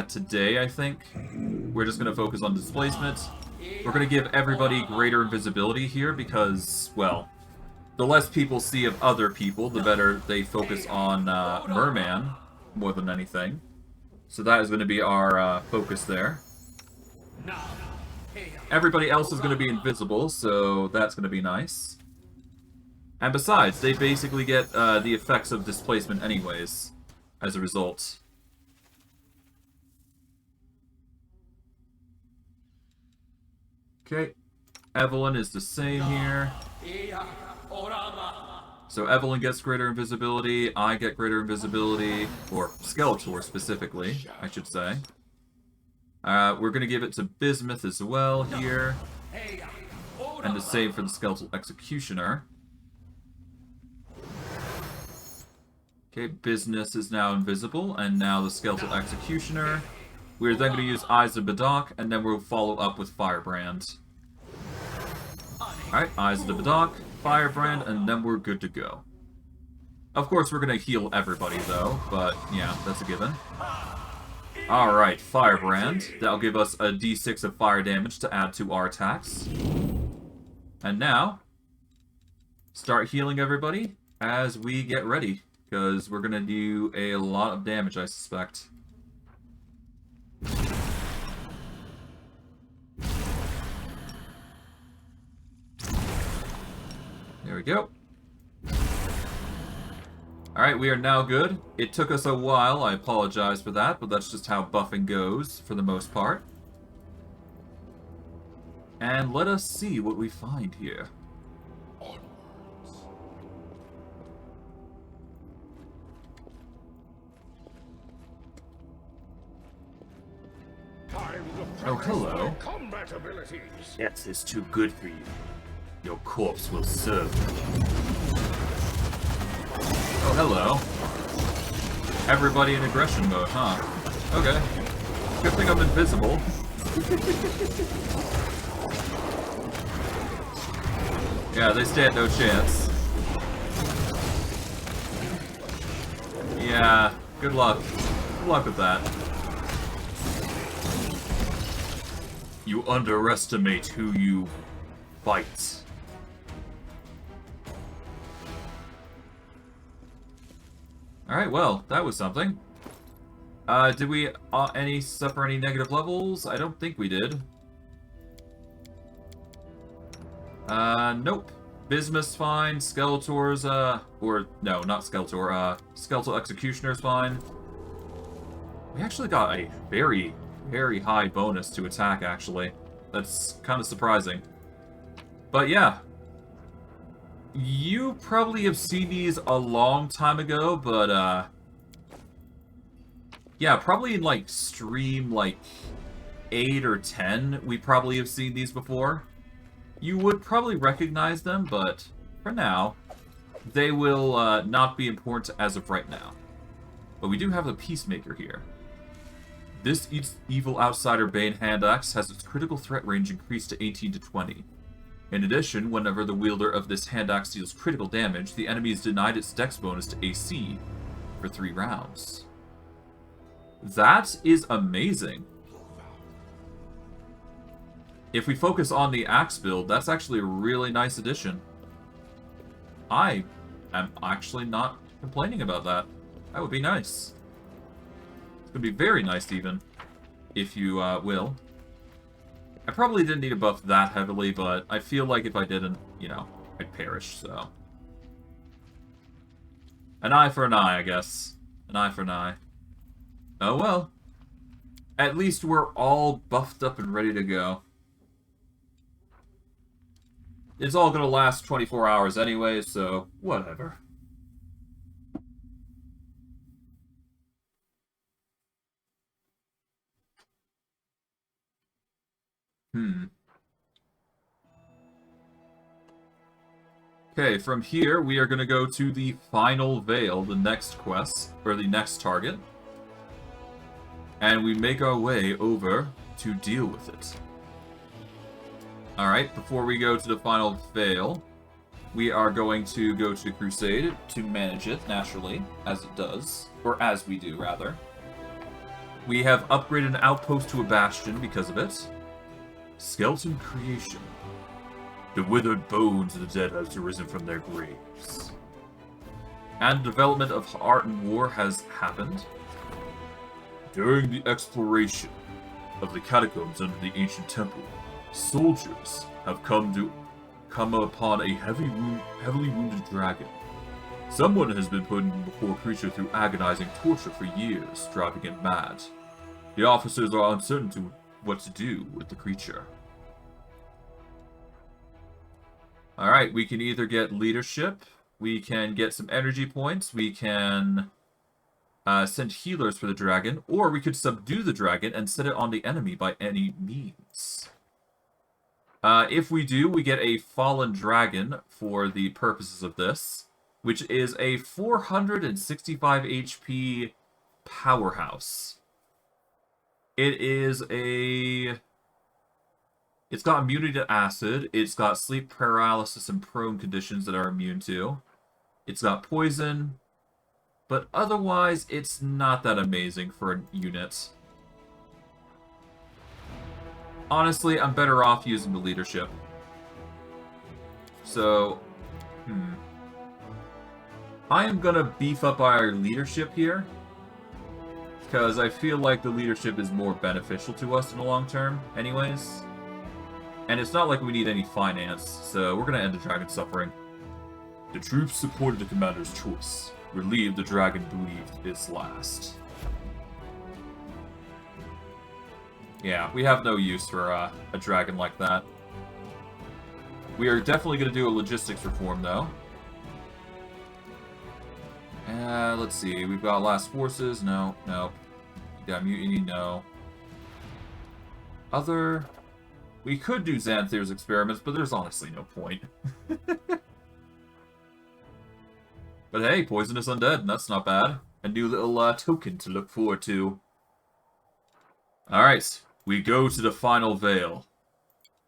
Speaker 1: today, I think. We're just going to focus on displacement. We're going to give everybody greater invisibility here because, well, the less people see of other people, the better they focus on Merman more than anything. So that is going to be our focus there. Everybody else is going to be invisible, so that's going to be nice. And besides, they basically get the effects of displacement anyways, as a result. Okay, Evelyn is the same here. So Evelyn gets greater invisibility, I get greater invisibility, or Skeletor specifically, I should say. We're going to give it to Bismuth as well here. And the same for the Skeletal Executioner. Okay, Business is now invisible, and now the Skeletal Executioner. We're then going to use Eyes of Badak, and then we'll follow up with Firebrand. Alright, Eyes of the Badak, Firebrand, and then we're good to go. Of course, we're going to heal everybody, though, but yeah, that's a given. Alright, Firebrand. That'll give us a d6 of fire damage to add to our attacks. And now, start healing everybody as we get ready, because we're going to do a lot of damage, I suspect. There we go. Alright, we are now good. It took us a while, I apologize for that, but that's just how buffing goes, for the most part. And let us see what we find here. Oh, hello. That is too good for you. Your corpse will serve me. Oh, hello. Everybody in aggression mode, huh? Okay. Good thing I'm invisible. Yeah, they stand no chance. Yeah, good luck. Good luck with that. You underestimate who you fight. Alright, well, that was something. Did we suffer any negative levels? I don't think we did. Nope. Bismuth's fine, Skeletor's, or, no, not Skeletor, Skeletal Executioner's fine. We actually got a very, very high bonus to attack, actually. That's kind of surprising. But yeah. You probably have seen these a long time ago, but, yeah, probably in, like, stream, like, 8 or 10, we probably have seen these before. You would probably recognize them, but for now, they will not be important as of right now. But we do have the Peacemaker here. This evil outsider Bane hand axe has its critical threat range increased to 18 to 20. In addition, whenever the wielder of this hand axe deals critical damage, the enemy is denied its dex bonus to AC for 3 rounds. That is amazing. If we focus on the axe build, that's actually a really nice addition. I am actually not complaining about that. That would be nice. It's going to be very nice, even, if you will. I probably didn't need to buff that heavily, but I feel like if I didn't, you know, I'd perish, so. An eye for an eye, I guess. An eye for an eye. Oh well. At least we're all buffed up and ready to go. It's all gonna last 24 hours anyway, so whatever. Okay, from here, we are going to go to the final veil, the next quest, or the next target. And we make our way over to deal with it. Alright, before we go to the final veil, we are going to go to the Crusade to manage it, naturally, as it does. Or as we do, rather. We have upgraded an outpost to a bastion because of it. Skeleton creation. The withered bones of the dead have arisen from their graves. And development of art and war has happened. During the exploration of the catacombs under the ancient temple, soldiers have come upon a heavily wounded dragon. Someone has been putting the poor creature through agonizing torture for years, driving it mad. The officers are uncertain to what to do with the creature. Alright, we can either get leadership, we can get some energy points, we can send healers for the dragon, or we could subdue the dragon and set it on the enemy by any means. If we do, we get a fallen dragon for the purposes of this, which is a 465 HP powerhouse. It's got immunity to acid, it's got sleep paralysis and prone conditions that are immune to, it's got poison, but otherwise it's not that amazing for a unit. Honestly, I'm better off using the leadership. So, I am gonna beef up our leadership here, because I feel like the leadership is more beneficial to us in the long term, anyways. And it's not like we need any finance, so we're gonna end the dragon's suffering. The troops supported the commander's choice, relieved the dragon breathed its last. Yeah, we have no use for a dragon like that. We are definitely going to do a logistics reform, though. Let's see. We've got last forces. No, no. We got mutiny. No. Other... We could do Xanthir's experiments, but there's honestly no point. But hey, poisonous undead. That's not bad. A new little token to look forward to. Alright. We go to the final veil.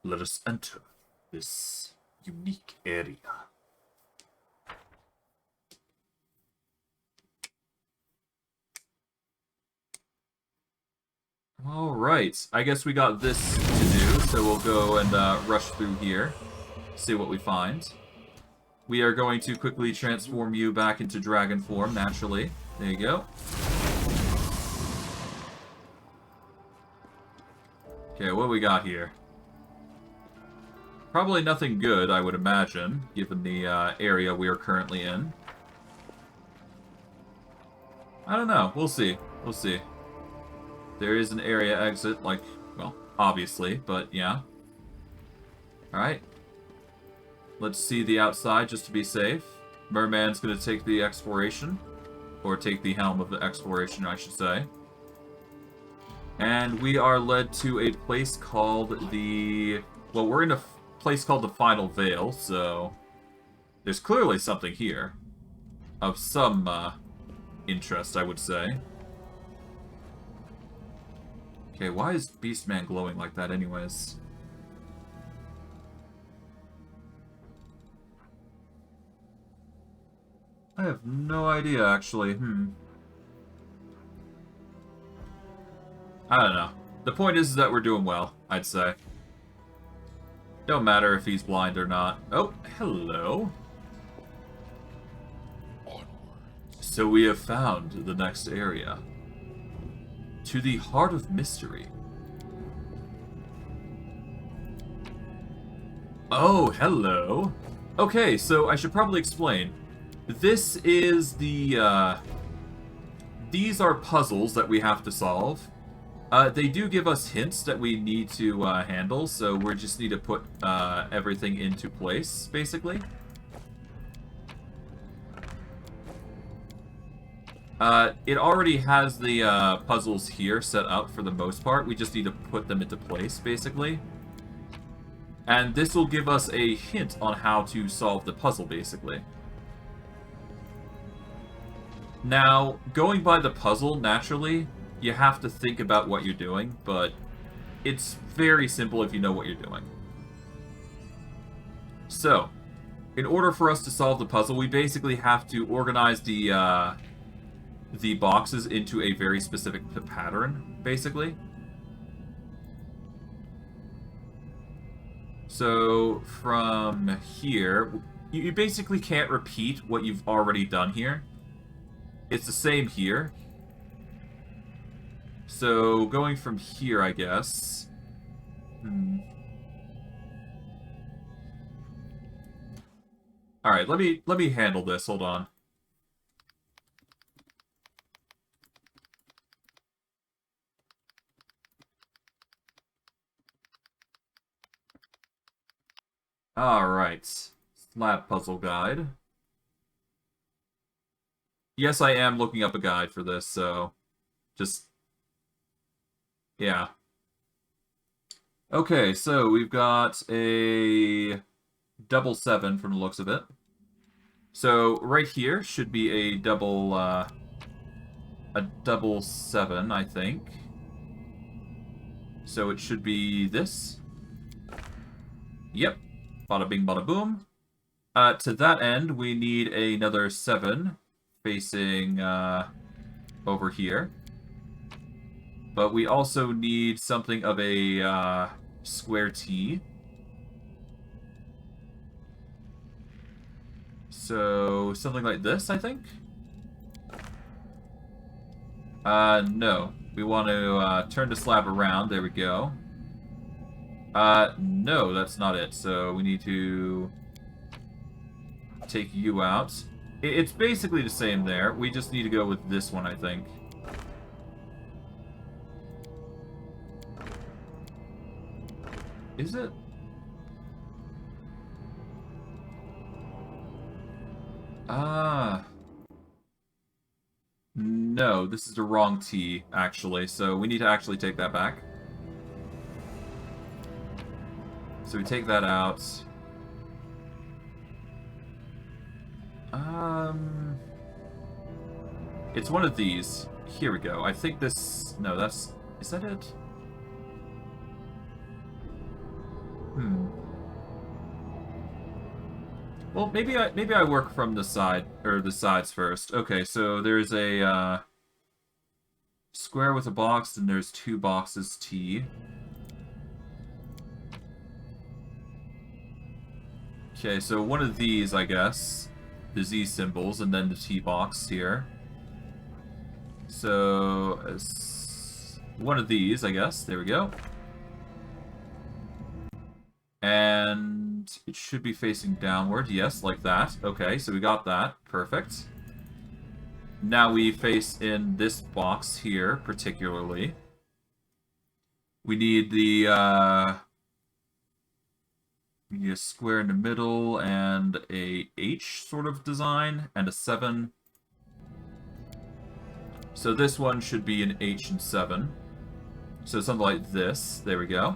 Speaker 1: Let us enter this unique area. Alright, I guess we got this to do, so we'll go and rush through here, see what we find. We are going to quickly transform you back into dragon form, naturally. There you go. Okay, what do we got here? Probably nothing good, I would imagine, given the area we are currently in. I don't know. We'll see. We'll see. There is an area exit, like, well, obviously, but yeah. Alright. Let's see the outside, just to be safe. Merman's gonna take the exploration. Or take the helm of the exploration, I should say. And we are led to a place called the... Well, we're in a place called the Final Veil, so... There's clearly something here. Of some, interest, I would say. Okay, why is Beastman glowing like that anyways? I have no idea, actually. I don't know. The point is that we're doing well, I'd say. Don't matter if he's blind or not. Oh, hello. So we have found the next area. To the Heart of Mystery. Oh, hello. Okay, so I should probably explain. This is the, these are puzzles that we have to solve. They do give us hints that we need to handle, so we just need to put everything into place, basically. It already has the puzzles here set up for the most part. We just need to put them into place, basically. And this will give us a hint on how to solve the puzzle, basically. Now, going by the puzzle, naturally, you have to think about what you're doing, but it's very simple if you know what you're doing. So, in order for us to solve the puzzle, we basically have to organize the boxes into a very specific pattern, basically. So, from here, you basically can't repeat what you've already done here. It's the same here. So, going from here, I guess. Alright, let me handle this. Hold on. Alright. Slab puzzle guide. Yes, I am looking up a guide for this, so just... yeah. Okay, so we've got a double 7 from the looks of it. So right here should be a double 7, I think. So it should be this. Yep. Bada bing, bada boom. To that end, we need another 7 facing over here. But we also need something of a square T. So, something like this, I think? No. We want to turn the slab around. There we go. No, that's not it. So, we need to take you out. It's basically the same there. We just need to go with this one, I think. Is it? No, this is the wrong T, actually, so we need to actually take that back. So we take that out. It's one of these. Here we go. I think this... no, that's... is that it? Well, maybe I work from the side, or the sides first. Okay, so there's a square with a box, and there's 2 boxes T. Okay, so one of these, I guess, the Z symbols, and then the T box here. So, one of these, I guess. There we go. And it should be facing downward. Yes, like that. Okay, so we got that. Perfect. Now we face in this box here, particularly. We need the, we need a square in the middle and a H sort of design, and a 7. So this one should be an H and 7. So something like this. There we go.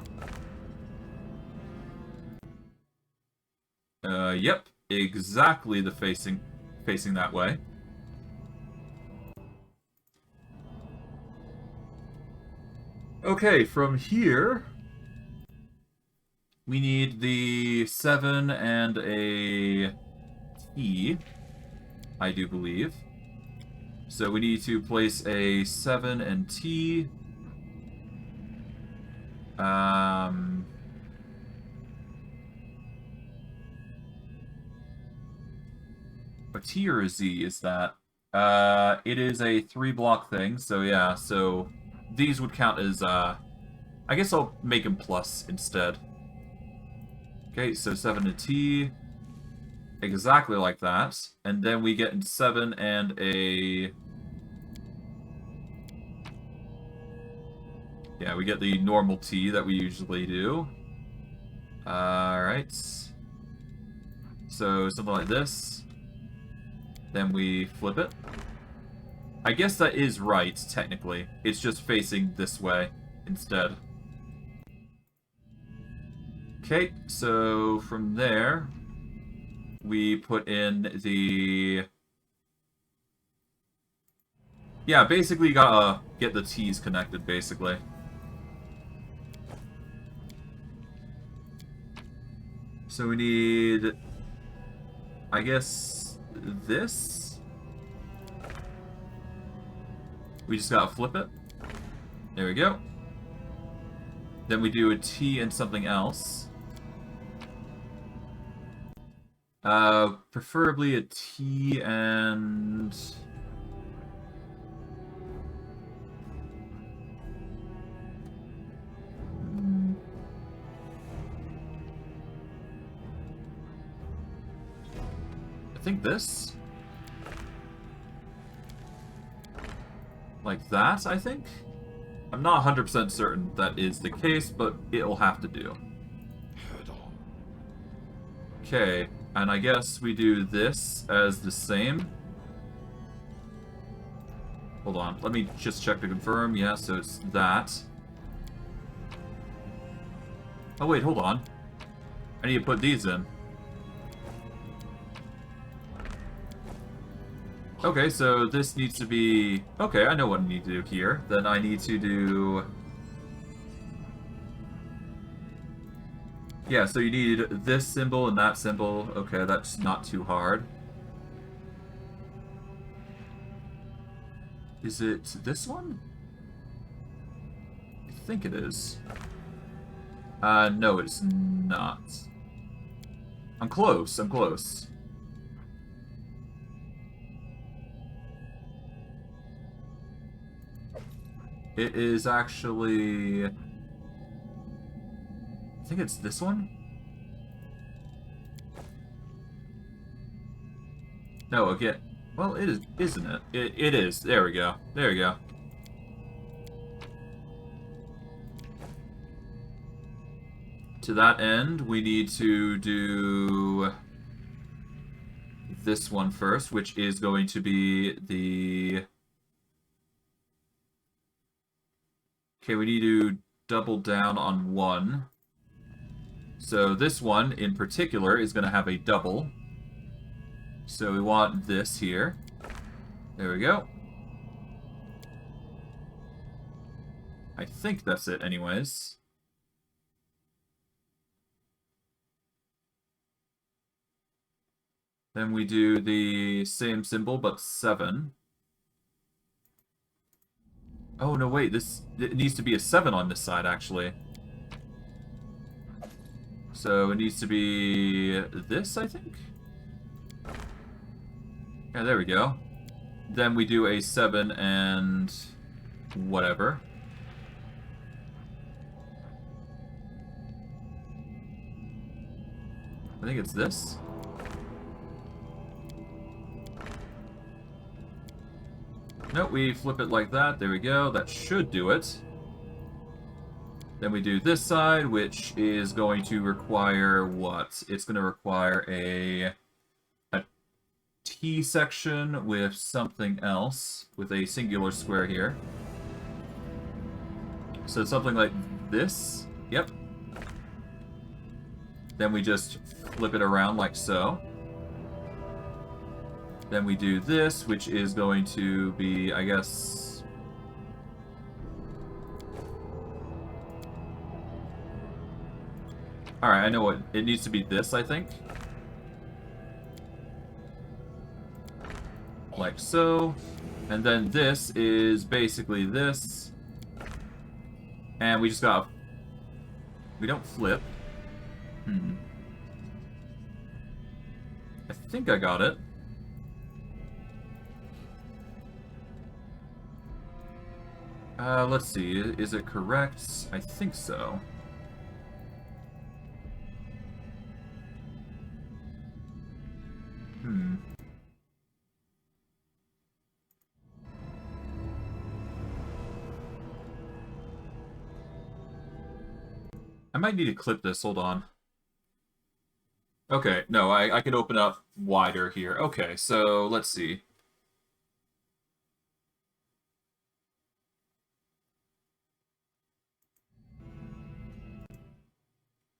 Speaker 1: Yep, exactly the facing that way. Okay, from here, we need the 7 and a T, I do believe. So we need to place a 7 and T. A T or a Z is that? It is a 3-block thing, so yeah, so these would count as, I guess I'll make them plus instead. Okay, so 7 to T, exactly like that, and then we get 7 and a... yeah, we get the normal T that we usually do. Alright. So, something like this. Then we flip it. I guess that is right, technically. It's just facing this way instead. Okay, so from there, we put in the... Yeah, basically you gotta get the T's connected, basically. So we need... I guess... this? We just gotta flip it. There we go. Then we do a T and something else. Preferably a T and... I think this? Like that, I think? I'm not 100% certain that is the case, but it'll have to do. Okay, and I guess we do this as the same. Hold on, let me just check to confirm. Yeah, so it's that. Oh wait, hold on. I need to put these in. Okay, so this needs to be... Okay, I know what I need to do here. Then I need to do... Yeah, so you need this symbol and that symbol. Okay, that's not too hard. Is it this one? I think it is. No, it's not. I'm close, I'm close. It is actually... I think it's this one? No, again... Well, it is, isn't it? It is. There we go. There we go. To that end, we need to do this one first, which is going to be the... Okay, we need to double down on one. So this one, in particular, is going to have a double. So we want this here. There we go. I think that's it anyways. Then we do the same symbol, but 7. Oh, no, wait, it needs to be a 7 on this side, actually. So it needs to be this, I think? Yeah, there we go. Then we do a 7 and whatever. I think it's this. Nope, we flip it like that. There we go. That should do it. Then we do this side, which is going to require what? It's going to require a T section with something else, with a singular square here. So something like this. Yep. Then we just flip it around like so. Then we do this, which is going to be, I guess... Alright, I know what... It needs to be this, I think. Like so. And then this is basically this. And we just got... We don't flip. I think I got it. Let's see. Is it correct? I think so. I might need to clip this. Hold on. Okay, no, I can open up wider here. Okay, so let's see.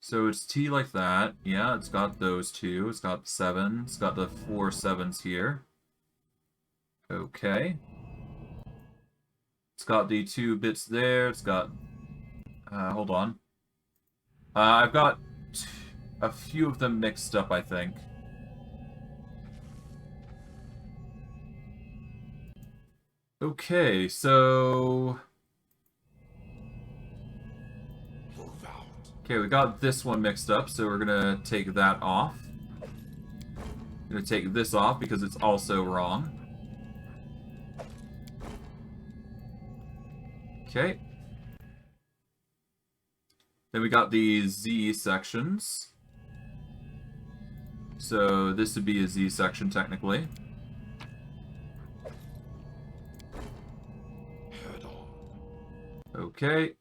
Speaker 1: So it's T like that. Yeah, it's got those two. It's got 7. It's got the 4 7s here. Okay. It's got the 2 bits there. It's got... hold on. I've got a few of them mixed up, I think. Okay, so... Okay, we got this one mixed up, so we're gonna take that off. Gonna take this off because it's also wrong. Okay. Then we got the Z sections. So this would be a Z section technically. Okay.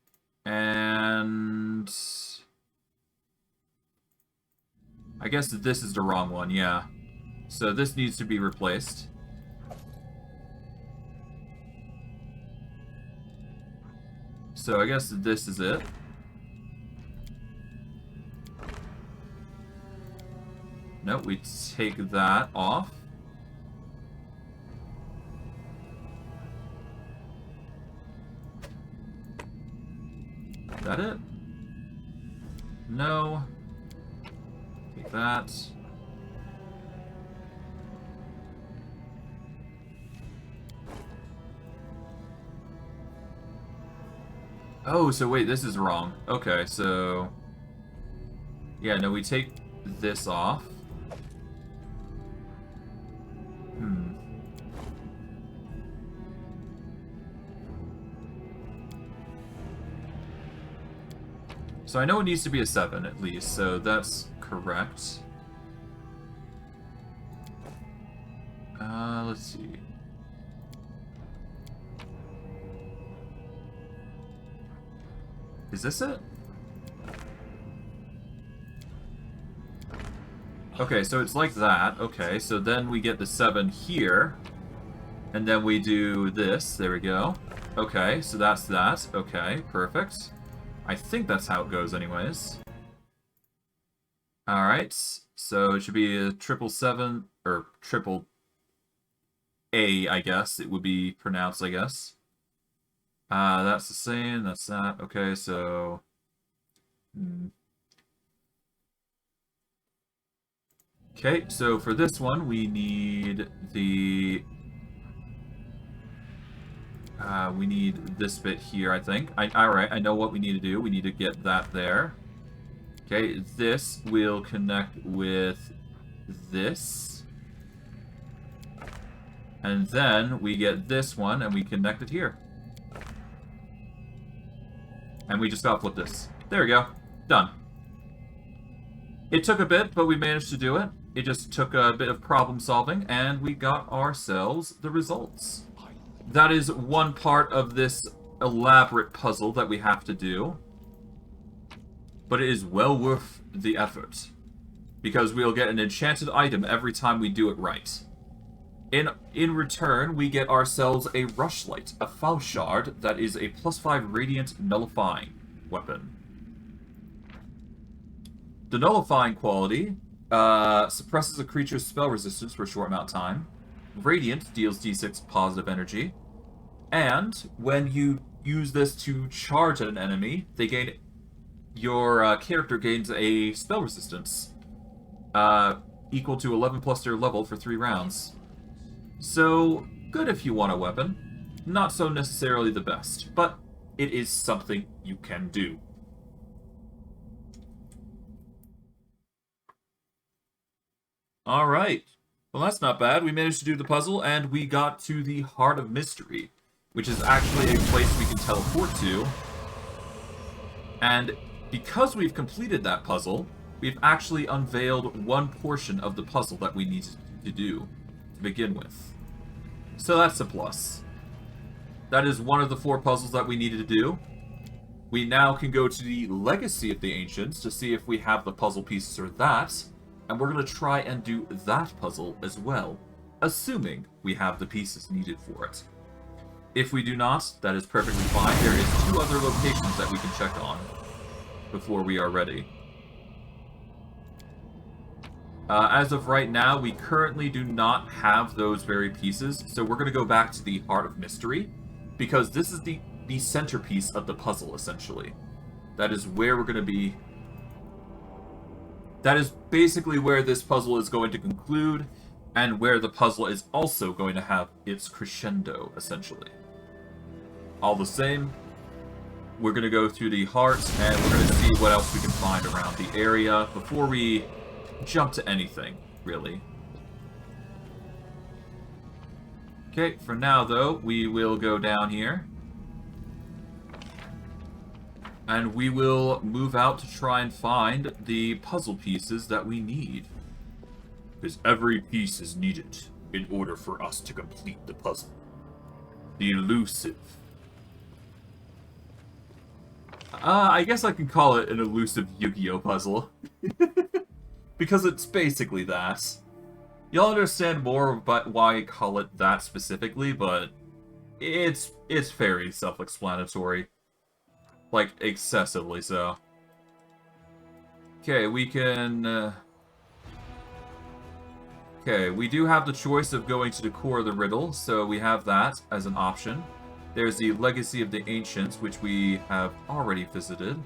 Speaker 1: And I guess this is the wrong one, yeah. So this needs to be replaced. So I guess this is it. Nope, we take that off. Is that it? No. Take that. Oh, so wait, this is wrong. Okay, so... Yeah, no, we take this off. So I know it needs to be a 7 at least, so that's correct. Let's see. Is this it? Okay, so it's like that. Okay, so then we get the 7 here. And then we do this. There we go. Okay, so that's that. Okay, perfect. I think that's how it goes anyways. Alright, so it should be a 777, or triple A, I guess. It would be pronounced, I guess. That's the same, that's that. Okay, so... Okay, so for this one, we need the... we need this bit here, I think. Alright, I know what we need to do. We need to get that there. Okay, this will connect with this. And then we get this one, and we connect it here. And we just gotta flip this. There we go. Done. It took a bit, but we managed to do it. It just took a bit of problem solving, and we got ourselves the results. That is one part of this elaborate puzzle that we have to do. But it is well worth the effort. Because we'll get an enchanted item every time we do it right. In return, we get ourselves a rushlight, a foul shard that is a +5 radiant nullifying weapon. The nullifying quality suppresses a creature's spell resistance for a short amount of time. Radiant deals d6 positive energy. And when you use this to charge at an enemy, your character gains a spell resistance equal to 11 plus their level for 3 rounds. So, good if you want a weapon. Not so necessarily the best, but it is something you can do. Alright. Well, that's not bad. We managed to do the puzzle, and we got to the Heart of Mystery, which is actually a place we can teleport to. And because we've completed that puzzle, we've actually unveiled one portion of the puzzle that we need to do to begin with. So that's a plus. That is one of the 4 puzzles that we needed to do. We now can go to the Legacy of the Ancients to see if we have the puzzle pieces for that. And we're going to try and do that puzzle as well, assuming we have the pieces needed for it. If we do not, that is perfectly fine. There is 2 other locations that we can check on before we are ready. As of right now, we currently do not have those very pieces, so we're going to go back to the Heart of Mystery, because this is the centerpiece of the puzzle, essentially. That is where we're going to be... That is basically where this puzzle is going to conclude, and where the puzzle is also going to have its crescendo, essentially. All the same, we're going to go through the heart, and we're going to see what else we can find around the area before we jump to anything, really. Okay, for now, though, we will go down here. And we will move out to try and find the puzzle pieces that we need. Because every piece is needed in order for us to complete the puzzle. The elusive. I guess I can call it an elusive Yu-Gi-Oh puzzle. Because it's basically that. You'll understand more about why I call it that specifically, but it's very self-explanatory. Like, excessively so. Okay, we can... Okay, we do have the choice of going to the core of the riddle, so we have that as an option. There's the Legacy of the Ancients, which we have already visited.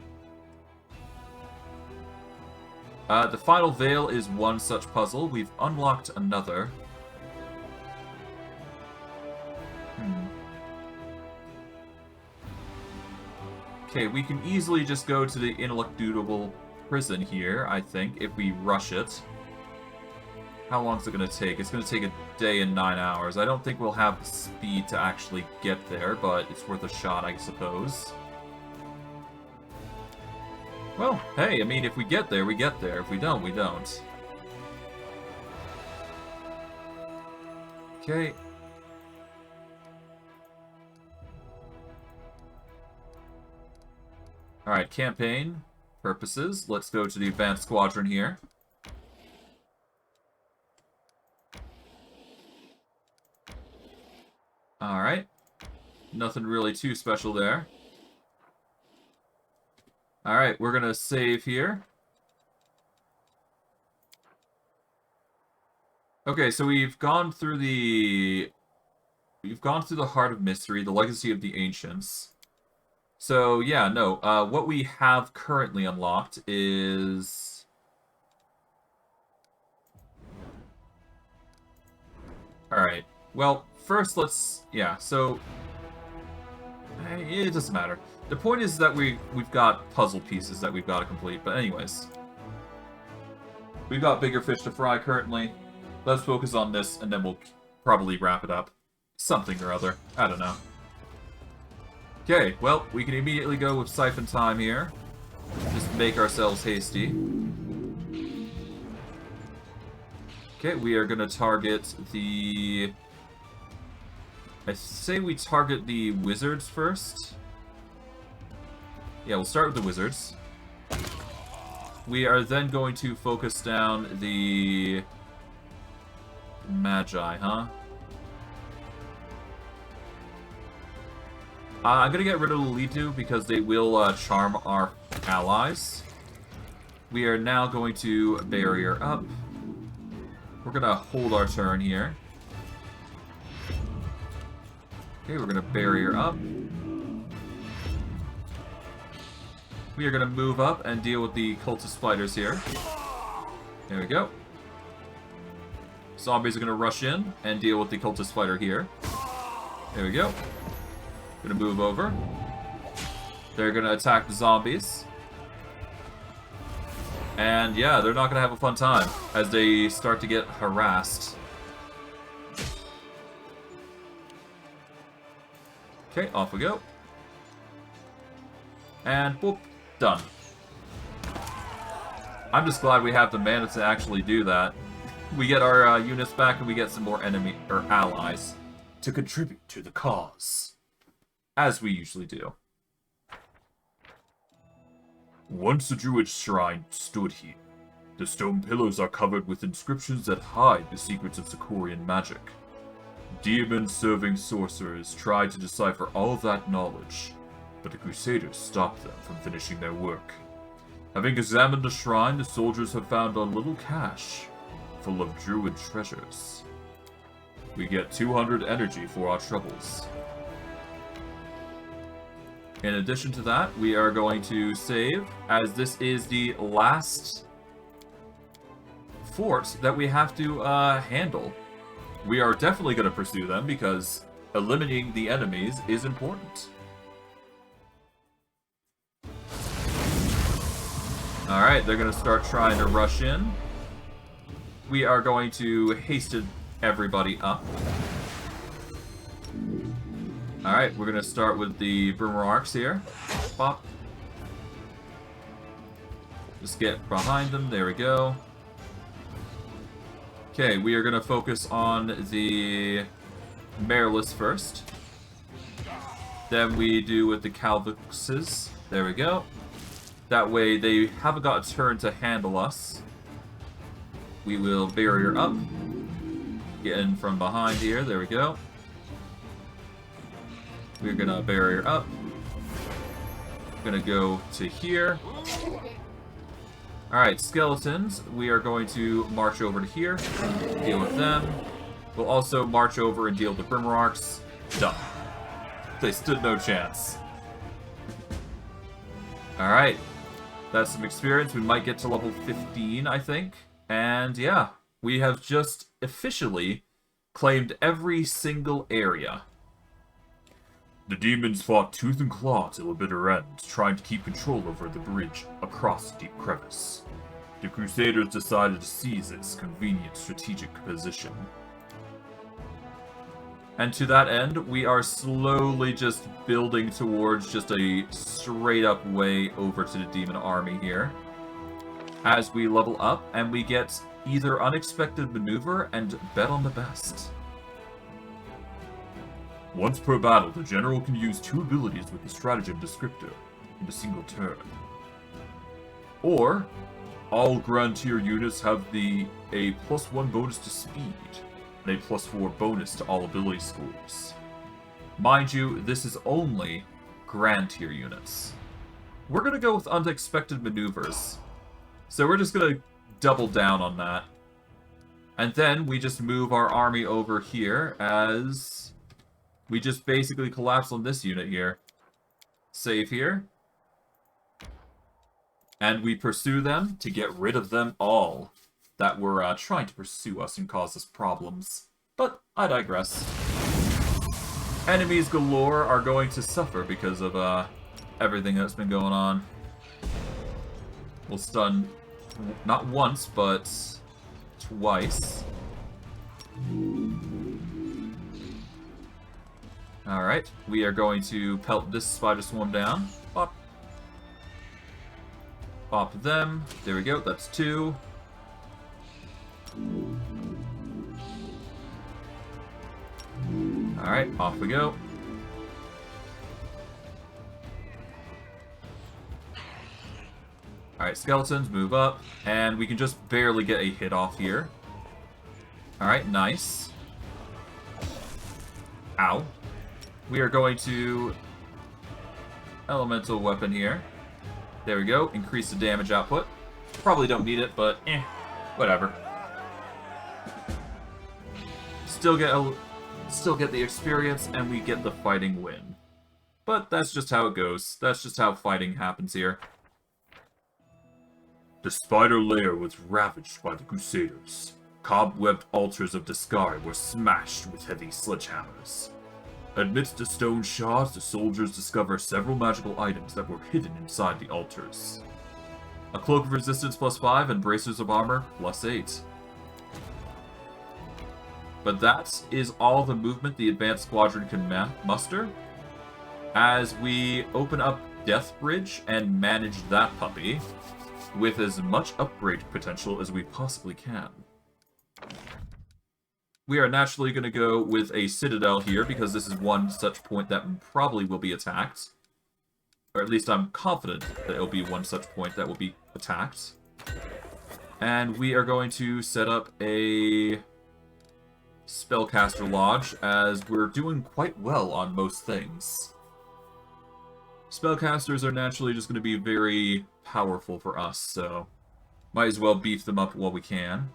Speaker 1: The Final Veil is one such puzzle. We've unlocked another. Okay, we can easily just go to the Ineluctable Prison here, I think, if we rush it. How long is it going to take? It's going to take a day and 9 hours. I don't think we'll have the speed to actually get there, but it's worth a shot, I suppose. Well, hey, I mean, if we get there, we get there. If we don't, we don't. Okay. Alright, campaign purposes. Let's go to the Advanced Squadron here. Alright. Nothing really too special there. Alright, we're gonna save here. Okay, so we've gone through the Heart of Mystery, the Legacy of the Ancients. So, yeah, no, what we have currently unlocked is... Alright, well, first let's... Yeah, so... It doesn't matter. The point is that we've got puzzle pieces that we've got to complete, but anyways. We've got bigger fish to fry currently. Let's focus on this, and then we'll probably wrap it up. Something or other. I don't know. Okay, well, we can immediately go with Siphon Time here. Just make ourselves hasty. Okay, we are going to target the... I say we target the wizards first. Yeah, we'll start with the wizards. We are then going to focus down the... Magi, huh? I'm gonna get rid of the Litu because they will charm our allies. We are now going to barrier up. We're gonna hold our turn here. Okay, we're gonna barrier up. We are gonna move up and deal with the cultist spiders here. There we go. Zombies are gonna rush in and deal with the cultist spider here. There we go. Gonna move over. They're gonna attack the zombies. And yeah, they're not gonna have a fun time as they start to get harassed. Okay, off we go. And boop, done. I'm just glad we have the mana to actually do that. We get our units back and we get some more enemy or allies to contribute to the cause. As we usually do.
Speaker 3: Once a druid's shrine stood here. The stone pillars are covered with inscriptions that hide the secrets of Sicorian magic. Demon-serving sorcerers tried to decipher all of that knowledge, but the Crusaders stopped them from finishing their work. Having examined the shrine, the soldiers have found a little cache, full of druid treasures. We get 200 energy for our troubles.
Speaker 1: In addition to that, we are going to save, as this is the last fort that we have to handle. We are definitely going to pursue them because eliminating the enemies is important. Alright, they're going to start trying to rush in. We are going to hasten everybody up. Alright, we're going to start with the boomer arcs here. Pop. Just get behind them. There we go. Okay, we are going to focus on the Marilys first. Then we do with the Calvuxes. There we go. That way they haven't got a turn to handle us. We will barrier up. Get in from behind here. There we go. We're gonna barrier up. Gonna go to here. Alright, skeletons. We are going to march over to here. Deal with them. We'll also march over and deal with the Brimroarks. Done. They stood no chance. Alright. That's some experience. We might get to level 15, I think. And yeah, we have just officially claimed every single area.
Speaker 3: The demons fought tooth and claw till a bitter end, trying to keep control over the bridge across the deep crevice. The Crusaders decided to seize its convenient strategic position.
Speaker 1: And to that end, we are slowly just building towards just a straight-up way over to the demon army here. As we level up, and we get either unexpected maneuver and bet on the best.
Speaker 3: Once per battle, the general can use 2 abilities with the stratagem descriptor in a single turn. Or, all Grand Tier units have a +1 bonus to speed, and a +4 bonus to all ability scores. Mind you, this is only Grand Tier units. We're going to go with unexpected maneuvers. So we're just going to double down on that. And then we just move our army over here as we just basically collapse on this unit here. Save here. And we pursue them to get rid of them all that were trying to pursue us and cause us problems. But I digress. Enemies galore are going to suffer because of everything that's been going on. We'll stun not once, but twice. Alright, we are going to pelt this spider swarm down. Pop. Pop them. There we go, that's 2. Alright, off we go. Alright, skeletons, move up. And we can just barely get a hit off here. Alright, nice. Ow. We are going to elemental weapon here. There we go. Increase the damage output. Probably don't need it, but whatever. Still get the experience, and we get the fighting win. But that's just how it goes. That's just how fighting happens here. The spider lair was ravaged by the Crusaders. Cobwebbed altars of Discard were smashed with heavy sledgehammers. Amidst the stone shards, the soldiers discover several magical items that were hidden inside the altars.
Speaker 1: A cloak of resistance +5 and bracers of armor +8. But that is all the movement the advanced squadron can muster. As we open up Death Bridge and manage that puppy with as much upgrade potential as we possibly can. We are naturally going to go with a Citadel here, because this is one such point that probably will be attacked. Or at least I'm confident that it will be one such point that will be attacked. And we are going to set up a Spellcaster Lodge, as we're doing quite well on most things. Spellcasters are naturally just going to be very powerful for us, so might as well beef them up while we can.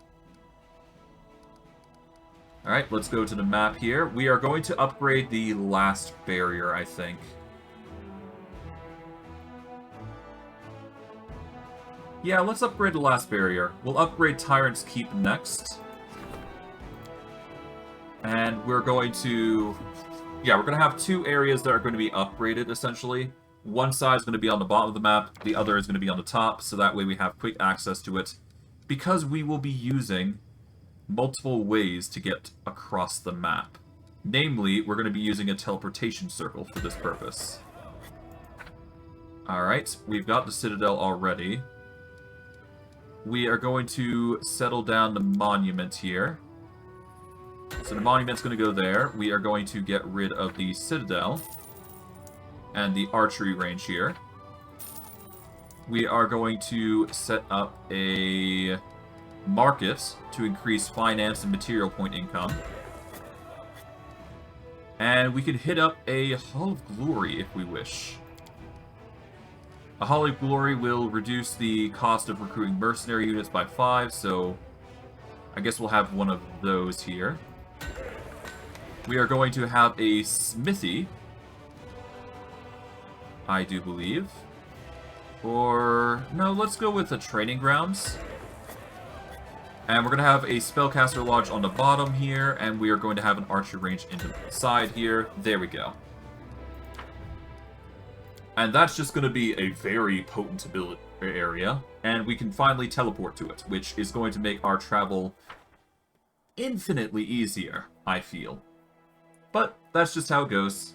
Speaker 1: Alright, let's go to the map here. We are going to upgrade the last barrier, I think. Yeah, let's upgrade the last barrier. We'll upgrade Tyrant's Keep next. And we're going to... Yeah, we're going to have two areas that are going to be upgraded, essentially. One side is going to be on the bottom of the map, the other is going to be on the top, so that way we have quick access to it. Because we will be using multiple ways to get across the map. Namely, we're going to be using a teleportation circle for this purpose. Alright, we've got the Citadel already. We are going to settle down the monument here. So the monument's going to go there. We are going to get rid of the Citadel and the archery range here. We are going to set up a market to increase finance and material point income. And we can hit up a Hall of Glory if we wish. A Hall of Glory will reduce the cost of recruiting mercenary units by 5, so I guess we'll have one of those here. We are going to have a smithy, I do believe. Or, no, let's go with the training grounds. And we're going to have a Spellcaster Lodge on the bottom here, and we are going to have an archer range into the side here. There we go. And that's just going to be a very potent ability area, and we can finally teleport to it, which is going to make our travel infinitely easier, I feel. But that's just how it goes.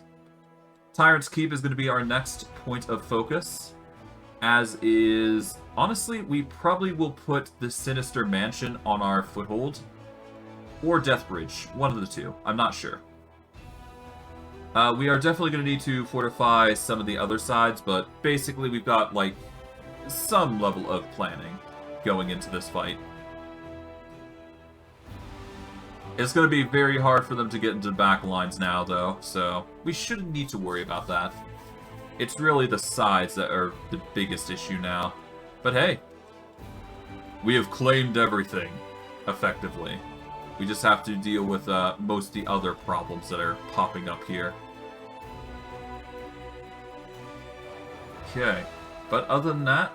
Speaker 1: Tyrant's Keep is going to be our next point of focus. As is... Honestly, we probably will put the Sinister Mansion on our foothold. Or Deathbridge. One of the two. I'm not sure. We are definitely going to need to fortify some of the other sides, but basically we've got, like, some level of planning going into this fight. It's going to be very hard for them to get into the back lines now, though, so we shouldn't need to worry about that. It's really the sides that are the biggest issue now. But hey, we have claimed everything, effectively. We just have to deal with most of the other problems that are popping up here. Okay, but other than that,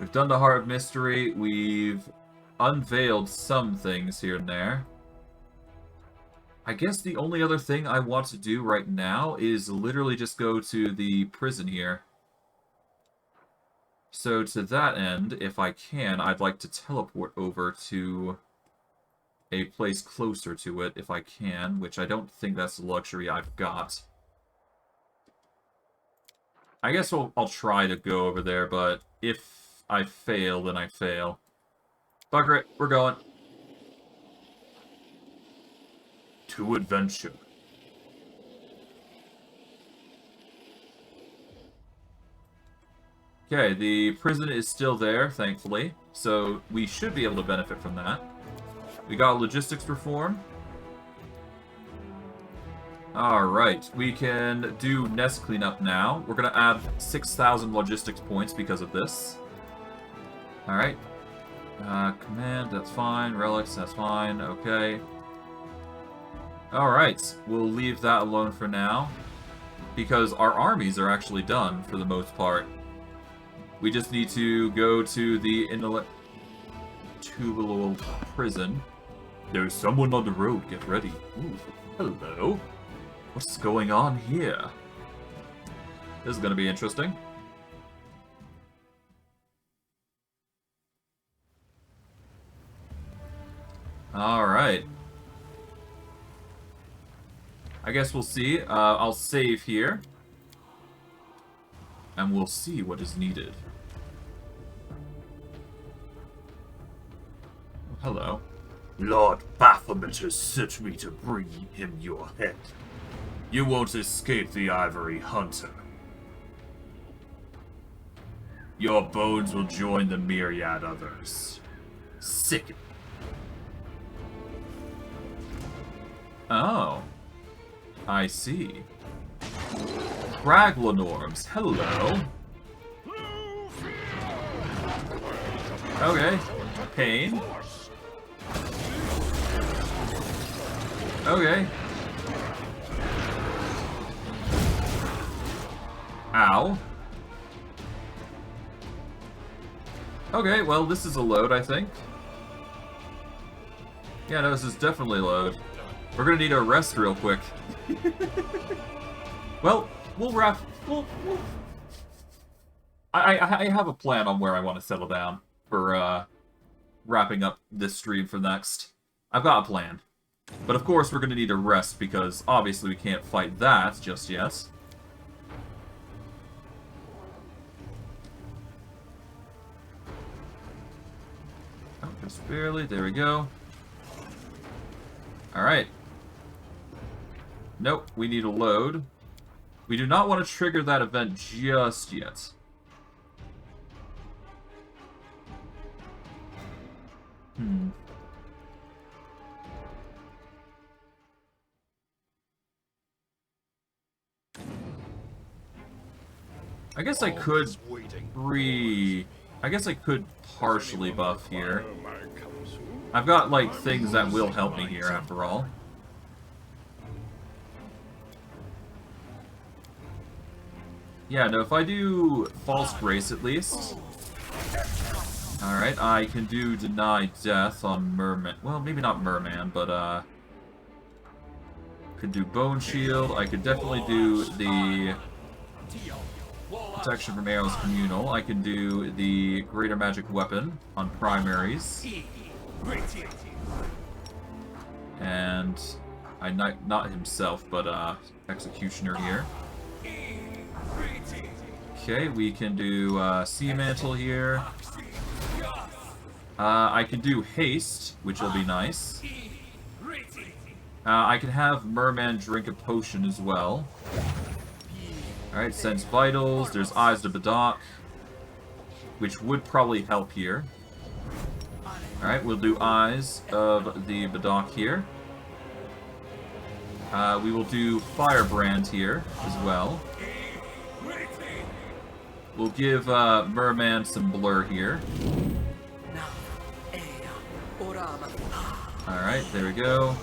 Speaker 1: we've done the Heart of Mystery, we've unveiled some things here and there. I guess the only other thing I want to do right now is literally just go to the prison here. So to that end, if I can, I'd like to teleport over to a place closer to it if I can, which I don't think that's the luxury I've got. I guess I'll try to go over there, but if I fail, then I fail. Bugger it, we're going.
Speaker 3: To adventure.
Speaker 1: Okay, the prison is still there, thankfully, so we should be able to benefit from that. We got logistics reform. Alright, we can do nest cleanup now. We're going to add 6,000 logistics points because of this. Alright. Command, that's fine. Relics, that's fine. Okay. Alright, we'll leave that alone for now. Because our armies are actually done, for the most part. We just need to go to the Tubal prison.
Speaker 3: There's someone on the road, get ready.
Speaker 1: Ooh, hello. What's going on here? This is going to be interesting. Alright. I guess we'll see. I'll save here. And we'll see what is needed. Oh, hello.
Speaker 3: Lord Baphomet has sent me to bring him your head. You won't escape the Ivory Hunter. Your bones will join the myriad others. Sick.
Speaker 1: Oh. I see. Kraglanorms, hello. Okay. Pain. Okay. Ow. Okay, well, this is a load, I think. Yeah, no, this is definitely a load. We're gonna need a rest real quick. Well, we'll wrap... I have a plan on where I want to settle down for, wrapping up this stream for next. I've got a plan. But of course, we're gonna need a rest, because obviously we can't fight that just yet. Oh, just barely. There we go. Alright. Nope, we need a load. We do not want to trigger that event just yet. I guess I could I guess I could partially buff here. I've got, like, things that will help me here, after all. Yeah, no, if I do False Grace at least... Alright, I can do Deny Death on Merman. Well, maybe not Merman, but, could do Bone Shield. I could definitely do the Protection from Arrows Communal. I can do the Greater Magic Weapon on primaries. And not himself, but Executioner here. Okay, we can do Sea Mantle here. I can do Haste, which will be nice. I can have Merman drink a potion as well. Alright, Sense Vitals. There's Eyes to Badak, which would probably help here. Alright, we'll do Eyes of the Badak here. We will do Firebrand here as well. We'll give Merman some Blur here. Alright, there we go.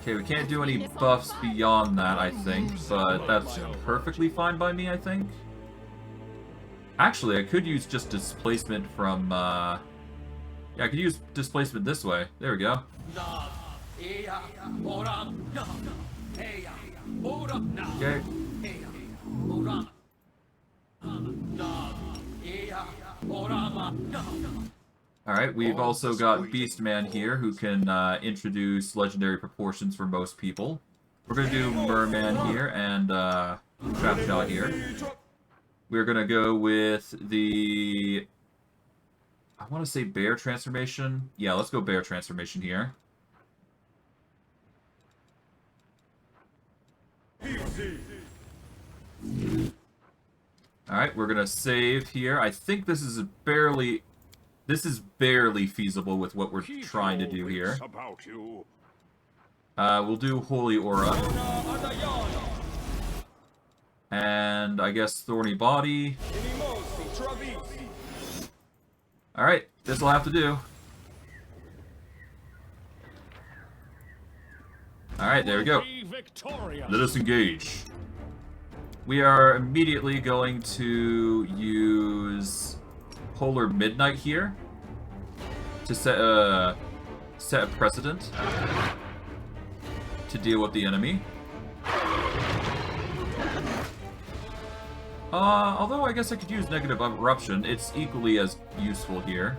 Speaker 1: Okay, we can't do any buffs beyond that, I think, but that's perfectly fine by me, I think. Actually, I could use just displacement from, yeah, I could use displacement this way. There we go. Okay. Alright, we've also got Beastman here, who can introduce legendary proportions for most people. We're going to do Merman here and Trapjaw here. We're going to go with the... I want to say Bear Transformation. Yeah, let's go Bear Transformation here. Alright, we're going to save here. I think this is barely... This is barely feasible with what we're trying to do here. We'll do Holy Aura. And I guess Thorny Body. Alright, this'll have to do. Alright, there we go. Let us engage. We are immediately going to use Polar Midnight here to set a precedent to deal with the enemy. Although I guess I could use Negative Eruption, it's equally as useful here.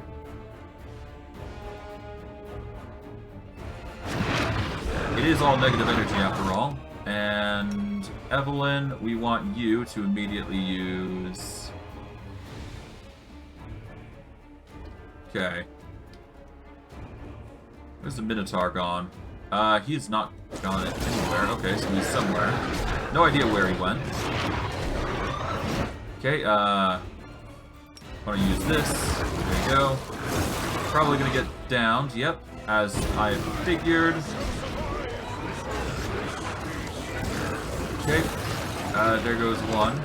Speaker 1: It is all negative energy after all. And Evelyn, we want you to immediately use... Okay. Where's the Minotaur gone? He's not gone anywhere. Okay, so he's somewhere. No idea where he went. Okay, want to use this. There you go. Probably gonna get downed. Yep, as I figured. Okay, there goes one.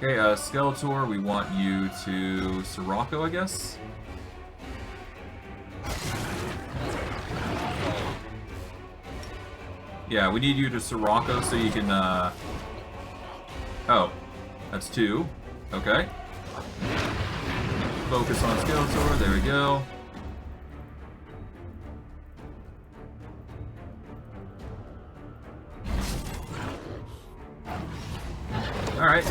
Speaker 1: Okay, Skeletor, we want you to Sirocco, I guess? Yeah, we need you to Sirocco so you can, Oh, that's 2. Okay. Focus on Skeletor, there we go. Alright.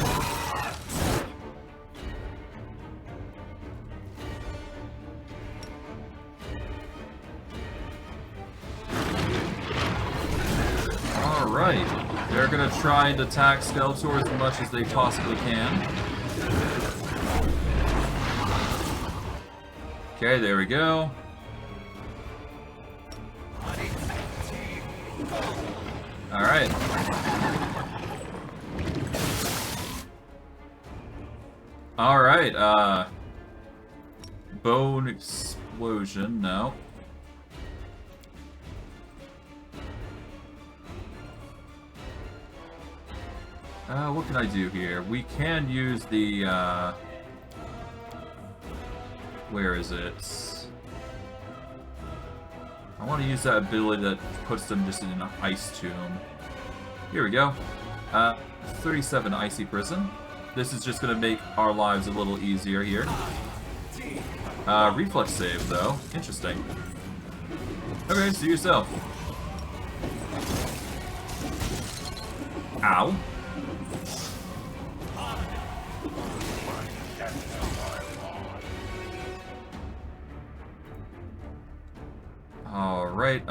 Speaker 1: Alright. They're gonna try and attack Skeletor as much as they possibly can. Okay, there we go. Alright. Alright, Bone Explosion, no. What can I do here? We can use the, where is it? I want to use that ability that puts them just in an ice tomb. Here we go. 37 Icy Prison. This is just going to make our lives a little easier here. Reflex save, though. Interesting. Okay, see yourself. Ow. Alright,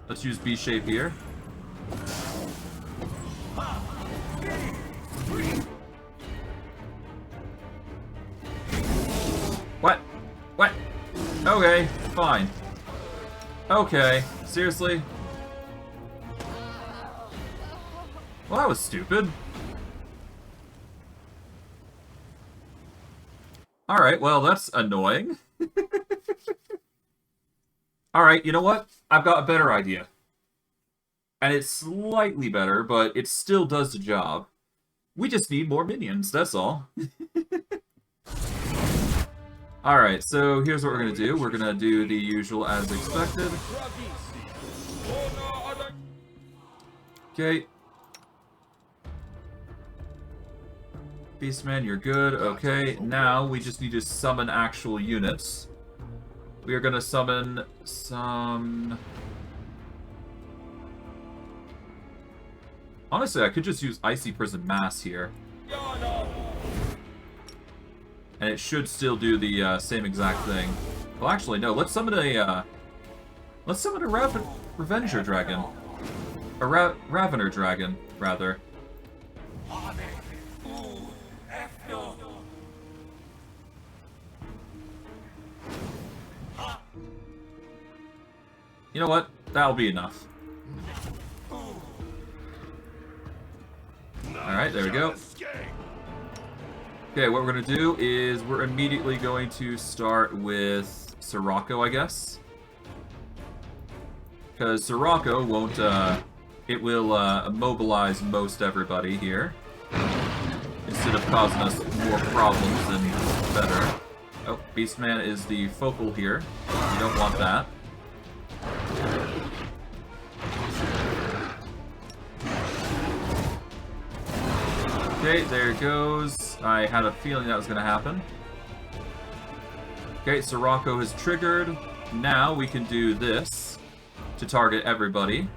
Speaker 1: let's use B-shape here. What? What? Okay, fine. Okay, seriously? Well, that was stupid. Alright, well, that's annoying. Alright, you know what? I've got a better idea. And it's slightly better, but it still does the job. We just need more minions, that's all. Alright, so here's what we're gonna do. We're gonna do the usual as expected. Okay. Beastman, you're good. Okay, now we just need to summon actual units. We are gonna summon some... Honestly, I could just use Icy Prison Mass here. And it should still do the same exact thing. Well, actually, no. Let's summon a Revenger Dragon. A Ravener Dragon, rather. You know what? That'll be enough. Alright, there we go. Okay, what we're going to do is we're immediately going to start with Sirocco, I guess. Because Sirocco won't, it will immobilize most everybody here. Instead of causing us more problems than better. Oh, Beastman is the focal here. You don't want that. Okay, there it goes. I had a feeling that was going to happen. Okay, Sirocco has triggered. Now we can do this to target everybody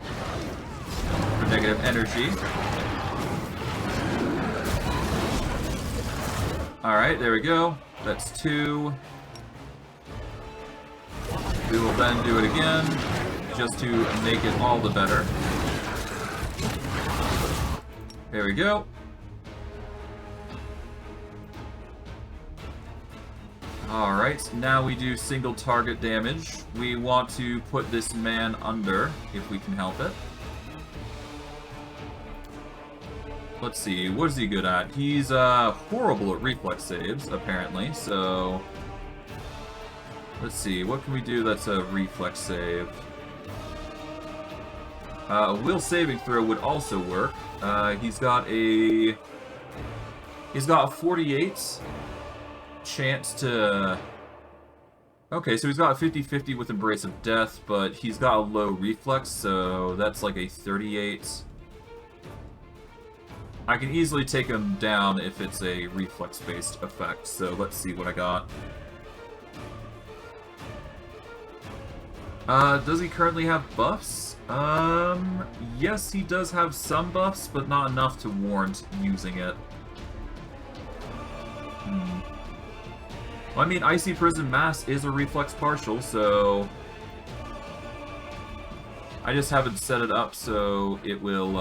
Speaker 1: for negative energy. Alright, there we go. That's 2. We will then do it again, just to make it all the better. There we go. Alright, now we do single target damage. We want to put this man under, if we can help it. Let's see, what is he good at? He's horrible at reflex saves, apparently, so... Let's see, what can we do that's a reflex save? A will saving throw would also work. He's got a... He's got a 48 chance to... Okay, so he's got a 50-50 with Embrace of Death, but he's got a low reflex, so that's like a 38. I can easily take him down if it's a reflex-based effect, so let's see what I got. Does he currently have buffs? Yes, he does have some buffs, but not enough to warrant using it. Well, I mean, Icy Prison Mass is a reflex partial, so... I just haven't set it up so it will,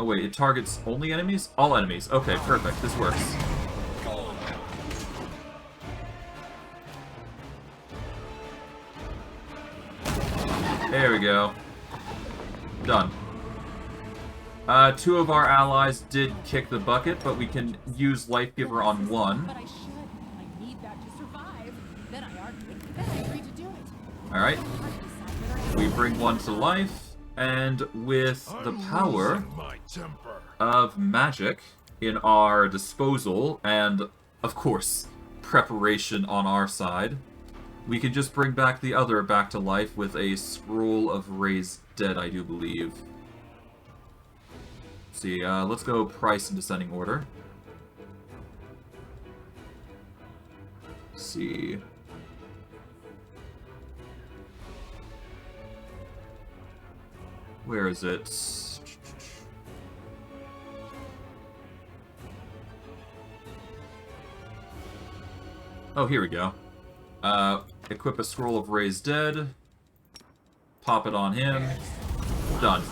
Speaker 1: Oh wait, it targets only enemies? All enemies. Okay, perfect. This works. There we go. Done. Two of our allies did kick the bucket, but we can use Life Giver on one.
Speaker 4: But I should. I need that to survive. Then I argued. Then I agreed to do it.
Speaker 1: Alright. We bring one to life, and with the power of magic in our disposal, and, of course, preparation on our side, we can just bring back the other back to life with a Scroll of Raised Dead, I do believe. Let's see, let's go price in descending order. Let's see. Where is it? Oh, here we go. Equip a Scroll of Raised Dead. Pop it on him. Done.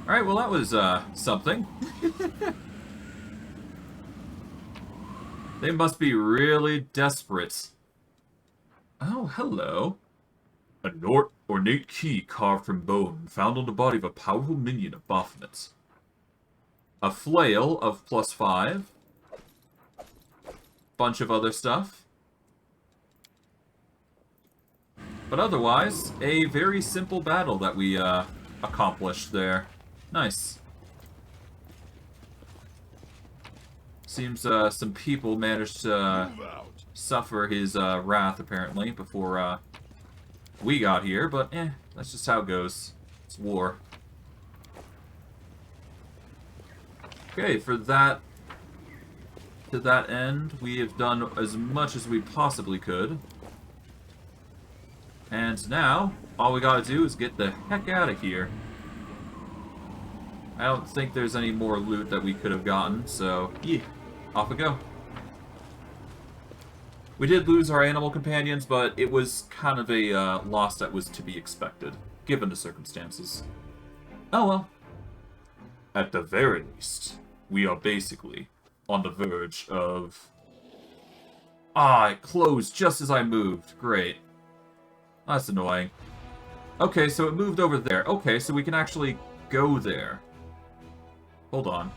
Speaker 1: Alright, well that was, something. They must be really desperate. Oh, hello. An ornate key carved from bone, found on the body of a powerful minion of Baphomet. A flail of +5. Bunch of other stuff. But otherwise, a very simple battle that we, accomplished there. Nice. Seems, some people managed to suffer his, wrath, apparently, before, we got here, but, that's just how it goes. It's war. Okay, for that... To that end, we have done as much as we possibly could. And now, all we gotta do is get the heck out of here. I don't think there's any more loot that we could have gotten, so, yeah, off we go. We did lose our animal companions, but it was kind of a loss that was to be expected, given the circumstances. Oh well. At the very least, we are basically on the verge of... Ah, it closed just as I moved. Great. That's annoying. Okay, so it moved over there. Okay, so we can actually go there. Hold on.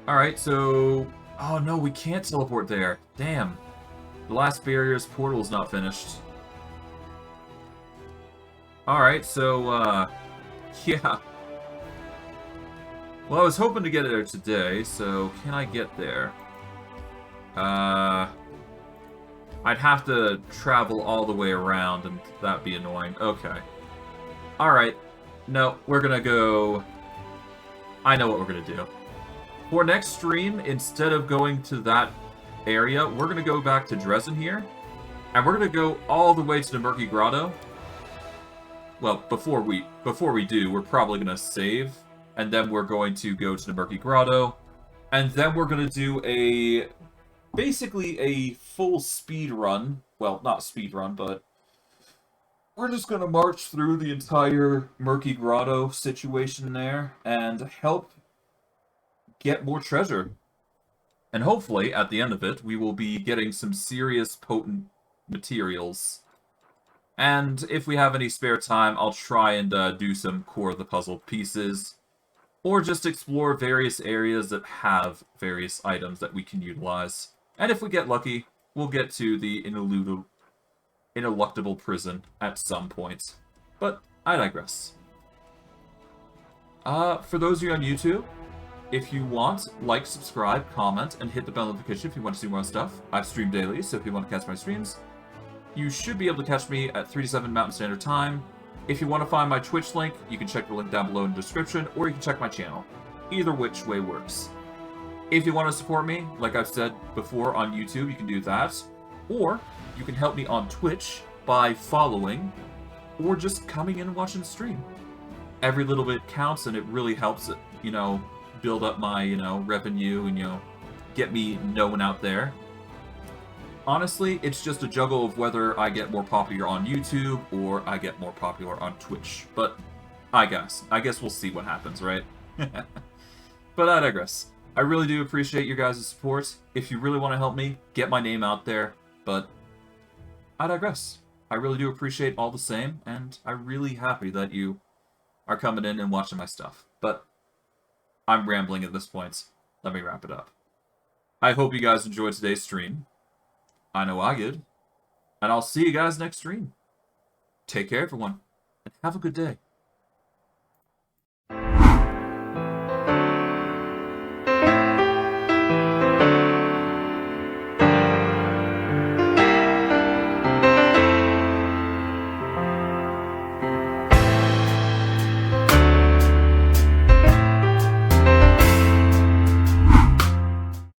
Speaker 1: Alright, so... Oh no, we can't teleport there. Damn. The last barrier's portal is not finished. Alright, so, yeah. Well, I was hoping to get there today, so can I get there? I'd have to travel all the way around, and that'd be annoying. Okay. Alright. No, we're gonna go... I know what we're gonna do. For next stream, instead of going to that area, we're gonna go back to Dresden here, and we're gonna go all the way to the Murky Grotto. Well, before we do, we're probably gonna save, and then we're going to go to the Murky Grotto, and then we're gonna do a... basically a full speed run. Well, not speed run, but... we're just gonna march through the entire Murky Grotto situation there, and help get more treasure. And hopefully, at the end of it, we will be getting some serious potent materials. And if we have any spare time, I'll try and do some core of the puzzle pieces. Or just explore various areas that have various items that we can utilize. And if we get lucky, we'll get to the ineluctable prison at some point. But I digress. For those of you on YouTube, if you want, like, subscribe, comment, and hit the bell notification if you want to see more stuff. I stream daily, so if you want to catch my streams, you should be able to catch me at 3 to 7 Mountain Standard Time. If you want to find my Twitch link, you can check the link down below in the description, or you can check my channel. Either which way works. If you want to support me, like I've said before on YouTube, you can do that. Or you can help me on Twitch by following, or just coming in and watching the stream. Every little bit counts, and it really helps it, you know, build up my, you know, revenue and, you know, get me known out there. Honestly, it's just a juggle of whether I get more popular on YouTube or I get more popular on Twitch. But I guess we'll see what happens, right? But I digress. I really do appreciate your guys' support. If you really want to help me, get my name out there. But I digress. I really do appreciate all the same, and I'm really happy that you are coming in and watching my stuff. But I'm rambling at this point. Let me wrap it up. I hope you guys enjoyed today's stream. I know I did. And I'll see you guys next stream. Take care, everyone, and have a good day.